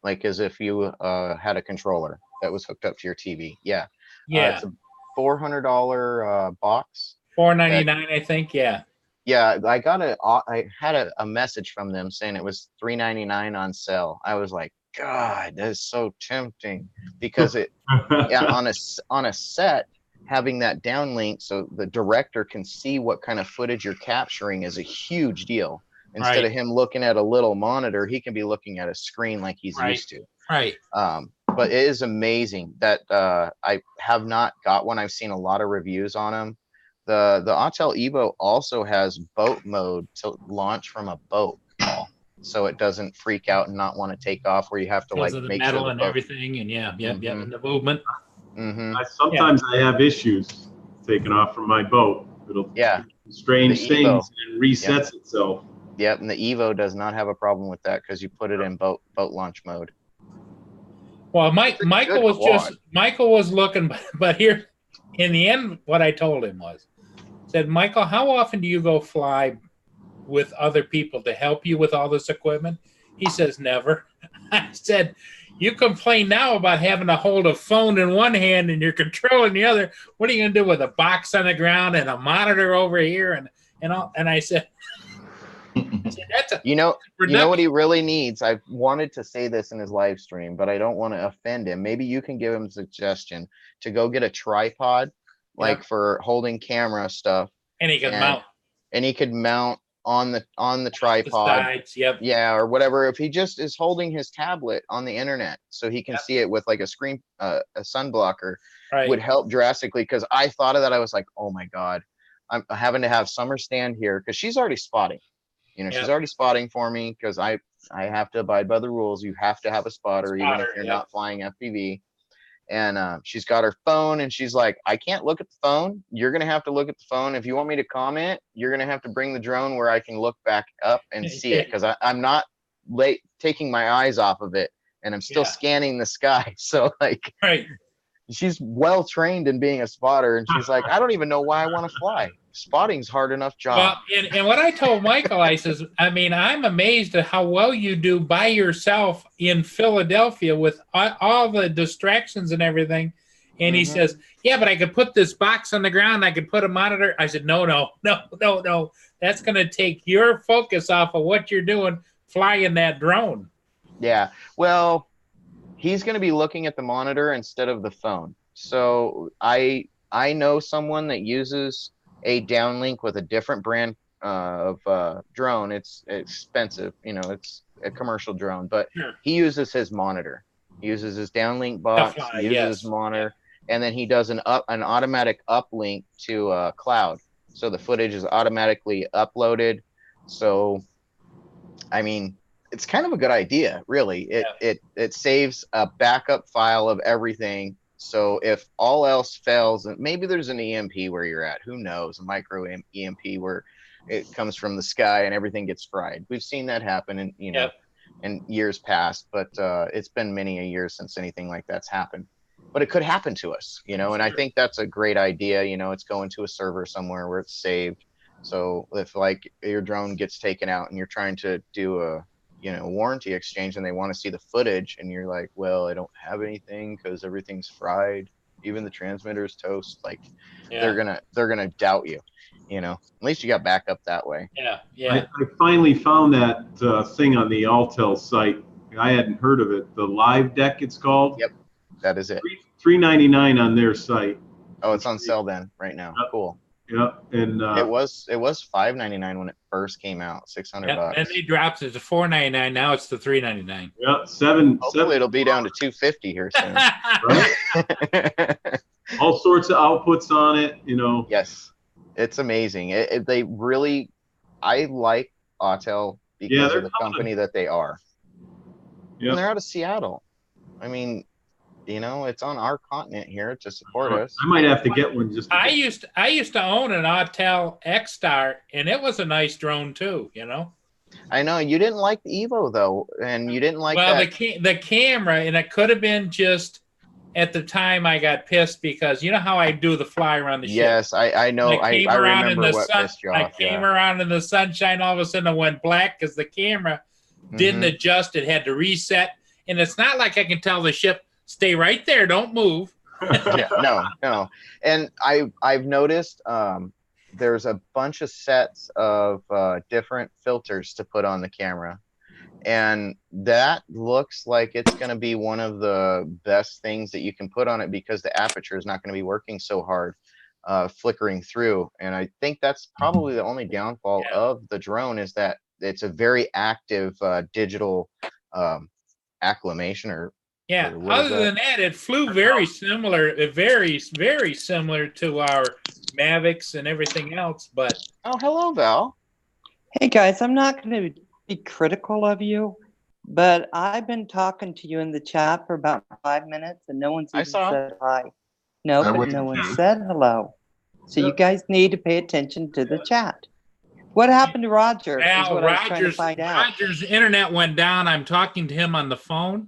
like as if you had a controller that was hooked up to your TV. Yeah. Yeah, It's a $400 box. $499, I think. Yeah. Yeah, I had a message from them saying it was $399 on sale. I was like, God, that is so tempting, because it on a set, having that downlink so the director can see what kind of footage you're capturing is a huge deal. Instead Right. of him looking at a little monitor, he can be looking at a screen like he's Right. used to. Right. But it is amazing that I have not got one. I've seen a lot of reviews on them. The Autel Evo also has boat mode to launch from a boat, so it doesn't freak out and not want to take off, where you have to Because like of the make metal sure the and boat. everything, and yeah, Mhm. and the movement. Hmm. Sometimes I have issues taking off from my boat. It'll Yeah. strange The things Evo. and resets itself. Yep, and the Evo does not have a problem with that because you put it in boat launch mode. Well, It's a Michael good was looking, but here, in the end, what I told him was, said, Michael, how often do you go fly with other people to help you with all this equipment? He says, never. I said, you complain now about having to hold a phone in one hand and your control in the other. What are you going to do with a box on the ground and a monitor over here and all? And I said, that's a You know what reduction. he really needs? I wanted to say this in his live stream, but I don't want to offend him. Maybe you can give him a suggestion to go get a tripod, like for holding camera stuff, And he can mount and he could mount on the the tripod. sides. Yep. Yeah, or whatever. If he just is holding his tablet on the internet, so he can Yep. see it with like a screen, a sun blocker, Right. would help drastically. Because I thought of that, I was like, oh my God, I'm having to have Summer stand here because she's already spotting. She's Yep. already spotting for me because I have to abide by the rules. You have to have a spotter, even if Spotter, you're yep. not flying FPV. And she's got her phone, and she's like, I can't look at the phone. You're gonna have to look at the phone. If you want me to comment, you're gonna have to bring the drone where I can look back up and see it, because I'm not taking my eyes off of it, and I'm still Yeah. scanning the sky. So like, Right. she's well trained in being a spotter, and she's like, I don't even know why I want to fly. Spotting's hard enough job. Well, and what I told Michael, I says, I mean, I'm amazed at how well you do by yourself in Philadelphia with all the distractions and everything. And he Mhm. says, yeah, but I could put this box on the ground. I could put a monitor. I said, no. That's going to take your focus off of what you're doing flying that drone. Yeah. Well, he's going to be looking at the monitor instead of the phone. So I know someone that uses a downlink with a different brand of drone. It's expensive, it's a commercial drone, but Sure. he uses his monitor. He uses his downlink box, fly, he uses his yes. monitor, and then he does an automatic uplink to cloud. So the footage is automatically uploaded. So, I mean, it's kind of a good idea, really. It saves a backup file of everything. So if all else fails, and maybe there's an EMP where you're at, who knows, a micro EMP where it comes from the sky and everything gets fried. We've seen that happen in in years past, but it's been many a year since anything like that's happened. But it could happen to us, and I think that's a great idea. It's going to a server somewhere where it's saved. So if like your drone gets taken out and you're trying to do a warranty exchange and they want to see the footage, and you're like, well, I don't have anything because everything's fried, even the transmitter's toast, like they're gonna doubt you. At least you got backup that way. I finally found that thing on the Altel site. I hadn't heard of it. The Live Deck, it's called. Yep, that is it. $3.99 on their site. Oh, it's on sale then right now. Yep. Cool. Yeah, and It was $5.99 when it first came out, 600 Yep, bucks. then they dropped it to $4.99. Now it's to $3.99. yeah, seven, Hopefully it'll be down to $250 here soon. right? All sorts of outputs on it, you know. Yes, it's amazing. They really, I like Autel Yeah, because they're of the coming. company that they are. Yep. And they're out of Seattle. I mean, you know, it's on our continent here to support us. I might have to get one just. I used to own an Autel X-Star, and it was a nice drone too. You know. I know you didn't like the Evo though, and you didn't like Well, that. the camera, and it could have been just at the time I got pissed because you know how I do the fly around the ship. Yes, I know. I remember what pissed you I off. came Yeah. around in the sunshine. All of a sudden, it went black because the camera didn't Mhm. adjust. It had to reset, and it's not like I can tell the ship stay right there, don't move. Yeah, no. And I've noticed there's a bunch of sets of different filters to put on the camera, and that looks like it's going to be one of the best things that you can put on it because the aperture is not going to be working so hard, flickering through. And I think that's probably the only downfall of the drone is that it's a very active digital acclimation or Yeah. or what is Other that? than that, it flew very similar, very similar to our Mavics and everything else. But Oh, hello, Val. Hey guys, I'm not going to be critical of you, but I've been talking to you in the chat for about 5 minutes and no one's I even saw. said hi. No, I but wouldn't no one care. said hello. So you guys need to pay attention to the chat. What happened to Roger? Is now what I was trying to find out. Roger's internet went down. I'm talking to him on the phone.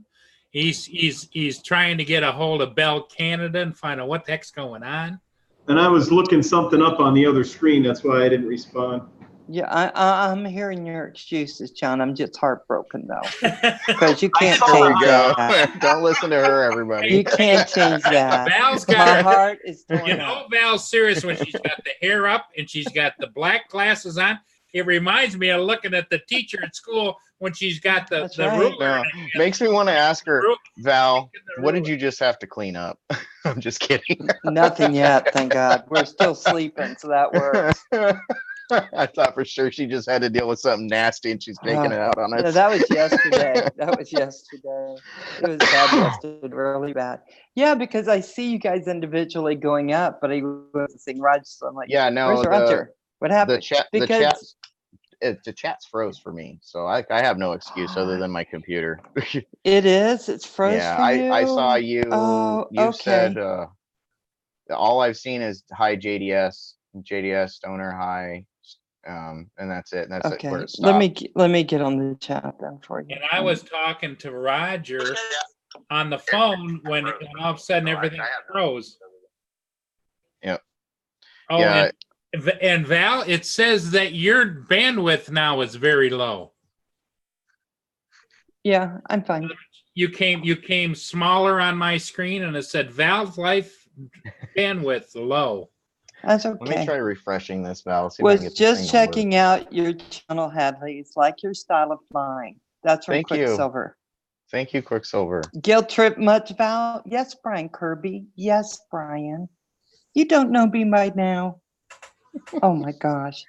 He's trying to get a hold of Bell Canada and find out what the heck's going on. And I was looking something up on the other screen. That's why I didn't respond. Yeah, I'm hearing your excuses, John. I'm just heartbroken though, because you can't saw There we change go. that. Don't listen to her, everybody. You can't change that. Val's My got heart is torn you up. know Val's serious when she's got the hair up and she's got the black glasses on. It reminds me of looking at the teacher at school when she's got the, That's the right. ruler. No, and makes me want to ask her, Ru- Val, the what did ruler. you just have to clean up? I'm just kidding. Nothing yet, thank God. We're still sleeping, so that works. I thought for sure she just had to deal with something nasty and she's taking it out on No, us. that was yesterday. That was yesterday. It was bad yesterday, really bad. Yeah, because I see you guys individually going up, but I wasn't seeing Roger, so I'm like, Yeah, no, where's Roger? What the happened? chat, Because the chat's froze for me, so I have no excuse other than my computer. it's froze Yeah, for you. I saw you. Oh, You said okay. all I've seen is hi JDS, Stoner hi, and that's it. That's Okay, where it stopped. let me get on the chat then for you. And I was talking to Roger on the phone when all of a sudden everything froze. Yep. Oh, Yeah. and Val, it says that your bandwidth now is very low. Yeah, I'm fine. You came smaller on my screen, and it said Val's life bandwidth low. That's Let me okay. try refreshing this, Val. See if I can Was get this just thing to work. checking out your channel, Hadley. It's like your style of flying. That's from Thank you. Quicksilver. Thank you, Quicksilver. Guilt trip much, Val? Yes, Brian Kirby. Yes, Brian. You don't know me by now. Oh my gosh.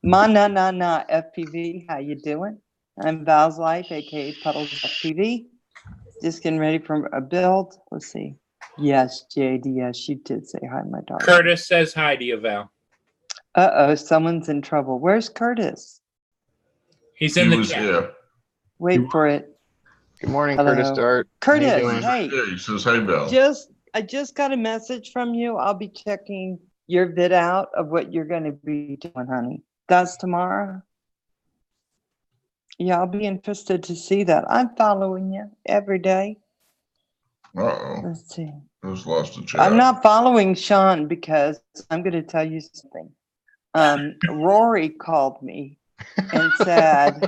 Na FPV. How you doing? I'm Val's Life, aka Puddles FPV. Just getting ready for a build. Let's see. Yes, JDS, you did say hi, my daughter. Curtis says hi to you, Val. Uh-oh, someone's in trouble. Where's Curtis? He's He in the was chat. here. Wait for it. Good morning, Hello. Curtis Dart. Curtis, How you doing? hey. Yeah, he says, "Hey, Bill." I just got a message from you. I'll be checking your vid out of what you're going to be doing, honey. That's tomorrow. Yeah, I'll be interested to see that. I'm following you every day. Uh-oh. Let's see. Just lost the chat. I'm not following Sean because I'm going to tell you something. Rory called me and said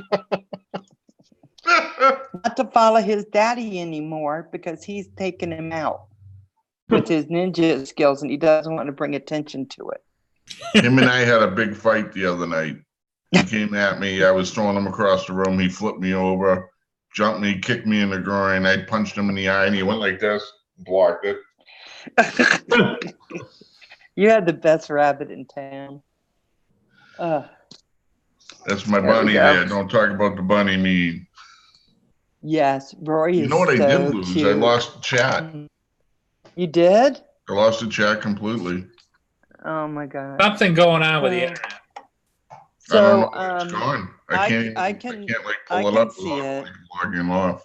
not to follow his daddy anymore because he's taking him out with his ninja skills and he doesn't want to bring attention to it. Him and I had a big fight the other night. He came at me. I was throwing him across the room. He flipped me over, jumped me, kicked me in the groin. I punched him in the eye, and he went like this, blocked it. You had the best rabbit in town. That's my There we bunny go. there. Don't talk about the bunny mean. Yes, Roy You is know what I did so lose? cute. I lost the chat. You did? I lost the chat completely. Oh my god. Something going on with the Uh, internet. I don't know So where it's gone. I can't. I I can can't like I pull it can up. see it. Logging off.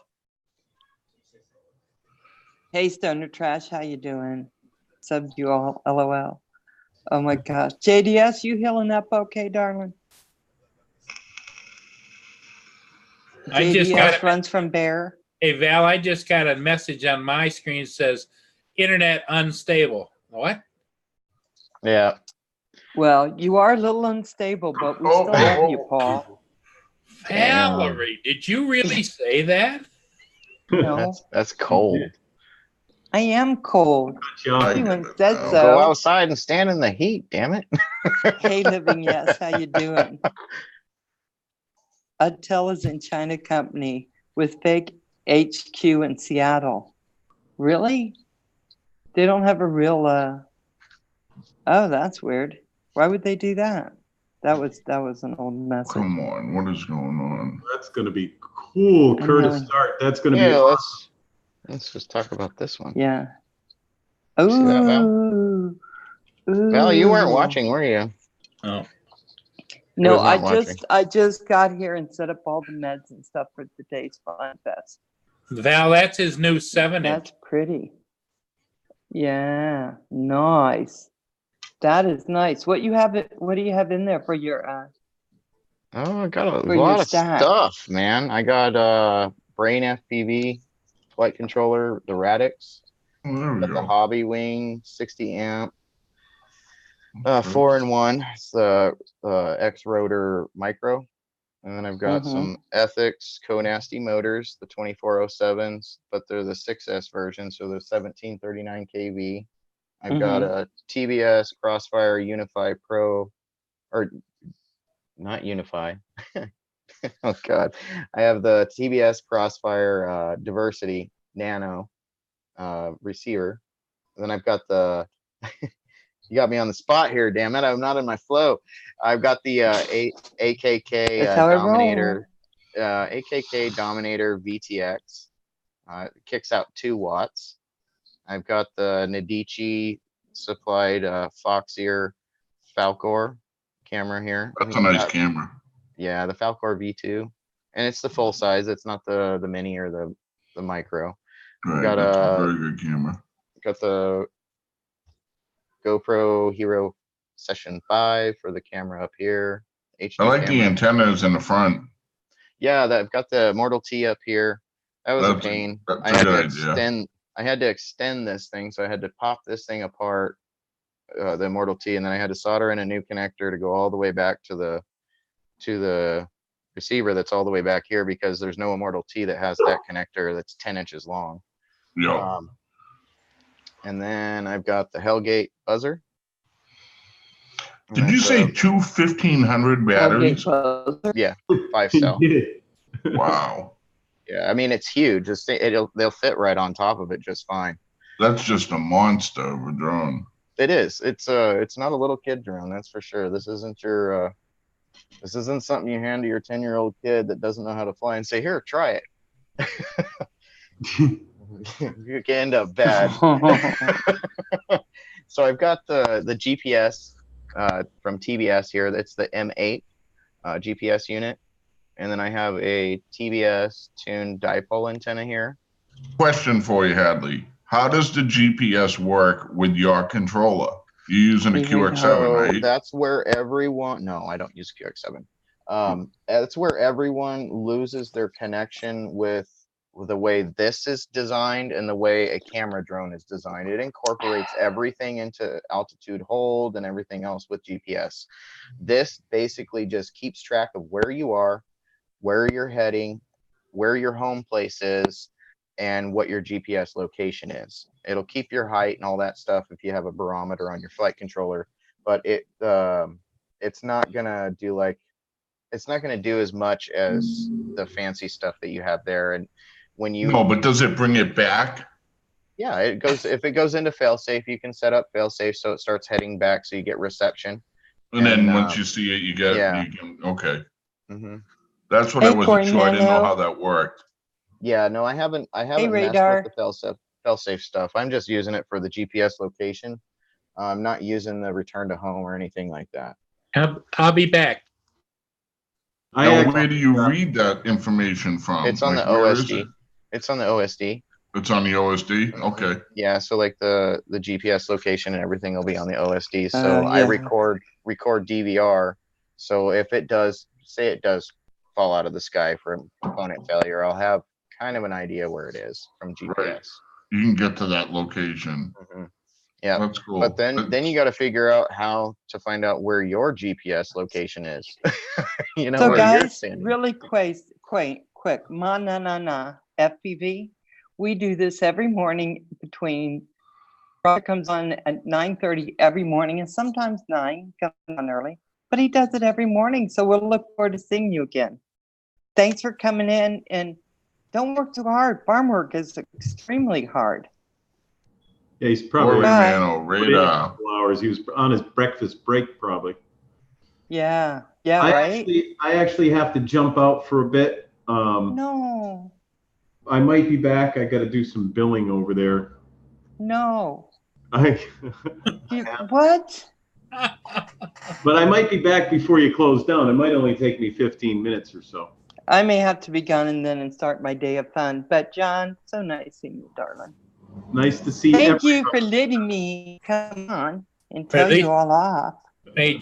Hey Stoner Trash, how you doing? Subbed you all, LOL. Oh my gosh. JDS, you healing up okay, darling? I just got JDS runs from Bear. Hey, Val, I just got a message on my screen that says internet unstable. What? Yeah. Well, you are a little unstable, but we Oh, still oh, love oh. you, Paul. Valerie, did you really say that? No, That's cold. I am cold. John, Everyone said Go Go so. outside and stand in the heat, damn it. Hey, Living Yes, how you doing? Untel is in China company with fake HQ in Seattle. Really? They don't have a real oh, that's weird. Why would they do that? That was an old message. Come on, what is going on? that's going to be cool. I'm Curtis really- Start. That's going to be Yeah, awesome. let's just talk about this one. Yeah. You see that, Val? Ooh. Val, you weren't Ooh. watching, were you? Oh, No, was not I just got here and set up all the meds and stuff for today's Fun Fest. Val, that's his new 7-inch. That's pretty. Yeah, nice. That is nice. What do you have in there for your Oh, I got a For your lot of stack. stuff, man. I got Brain FPV, flight controller, the Radix, Oh, there we got the go. Hobby Wing, 60 amp, 4-in-1. It's the X Rotor Micro. And then I've got Mhm. some Ethics Co-Nasty motors, the 2407s, but they're the 6S version, so they're 1739 kV. I've got a TBS Crossfire Unify Pro, or not Unify. Oh God, I have the TBS Crossfire Diversity Nano receiver. And then I've got the you got me on the spot here, damn it. I'm not in my flow. I've got the AKK That's how I roll. Dominator, AKK Dominator VTX. It kicks out 2 watts. I've got the Nadici supplied Foxeer Falcor camera here. That's a nice Got- camera. Yeah, the Falcor V2, and it's the full size. It's not the mini or the micro. Right, got that's a a- very good camera. Got the GoPro Hero Session 5 for the camera up here. HD I like the camera. antennas in the front. Yeah, I've got the Mortal T up here. That was a That's a- pain. that's I a had good to idea. extend this thing, so I had to pop this thing apart, the Mortal T, and then I had to solder in a new connector to go all the way back to the receiver that's all the way back here, because there's no Immortal T that has that connector that's 10 inches long. Yeah. And then I've got the Hellgate buzzer. And Did you that's say a- two 1500 batteries? Yeah, 5 cell. Yeah. Wow. Yeah, I mean, it's huge. They'll fit right on top of it just fine. That's just a monster of a drone. It is. It's not a little kid drone, that's for sure. This isn't something you hand to your 10-year-old kid that doesn't know how to fly and say, "Here, try it." You can end up bad. So I've got the GPS from TBS here. That's the M8 GPS unit. And then I have a TBS tuned dipole antenna here. Question for you, Hadley. How does the GPS work with your controller? You're using a QX7, So right? that's where everyone, no, I don't use QX7. That's where everyone loses their connection with the way this is designed and the way a camera drone is designed. It incorporates everything into altitude hold and everything else with GPS. This basically just keeps track of where you are, where you're heading, where your home place is, and what your GPS location is. It'll keep your height and all that stuff if you have a barometer on your flight controller, but it's not gonna do as much as the fancy stuff that you have there. And when you No, but does it bring it back? Yeah, it goes, if it goes into failsafe, you can set up failsafe so it starts heading back so you get reception. And then And, once you see it, you get, yeah. you can, okay. hmm That's what I Hey, wasn't Corey sure. I didn't know Mano. how that worked. Yeah, no, I haven't messed Radar. with the failsafe stuff. I'm just using it for the GPS location. I'm not using the return to home or anything like that. I'll be back. I Now, actually, where do you read that information from? It's on Like, the where is OSD. it? It's on the OSD. It's on the OSD? Mhm. Okay. Yeah, so like the GPS location and everything will be on the OSD. So I yeah. record DVR. So if it does, say it does fall out of the sky for a component failure, I'll have kind of an idea where it is from GPS. You can get to that location. Mhm. Yeah, That's cool. but then you got to figure out how to find out where your GPS location is. You know, So where you're guys, standing. really quick, FPV. We do this every morning between, Robert comes on at 9:30 every morning and sometimes 9, comes on early, but he does it every morning. So we'll look forward to seeing you again. Thanks for coming in, and don't work too hard. Farm work is extremely hard. yeah, he's Corey probably Bye. Mano, put in a radar. couple hours. He was on his breakfast break probably. Yeah, right? I actually have to jump out for a bit. No, I might be back. I got to do some billing over there. no. I, What? but I might be back before you close down. It might only take me 15 minutes or so. I may have to be gone and start my day of fun. But John, so nice seeing you, darling. Nice to see Thank you everybody. for letting me come on and tell Really? you all off. Hey,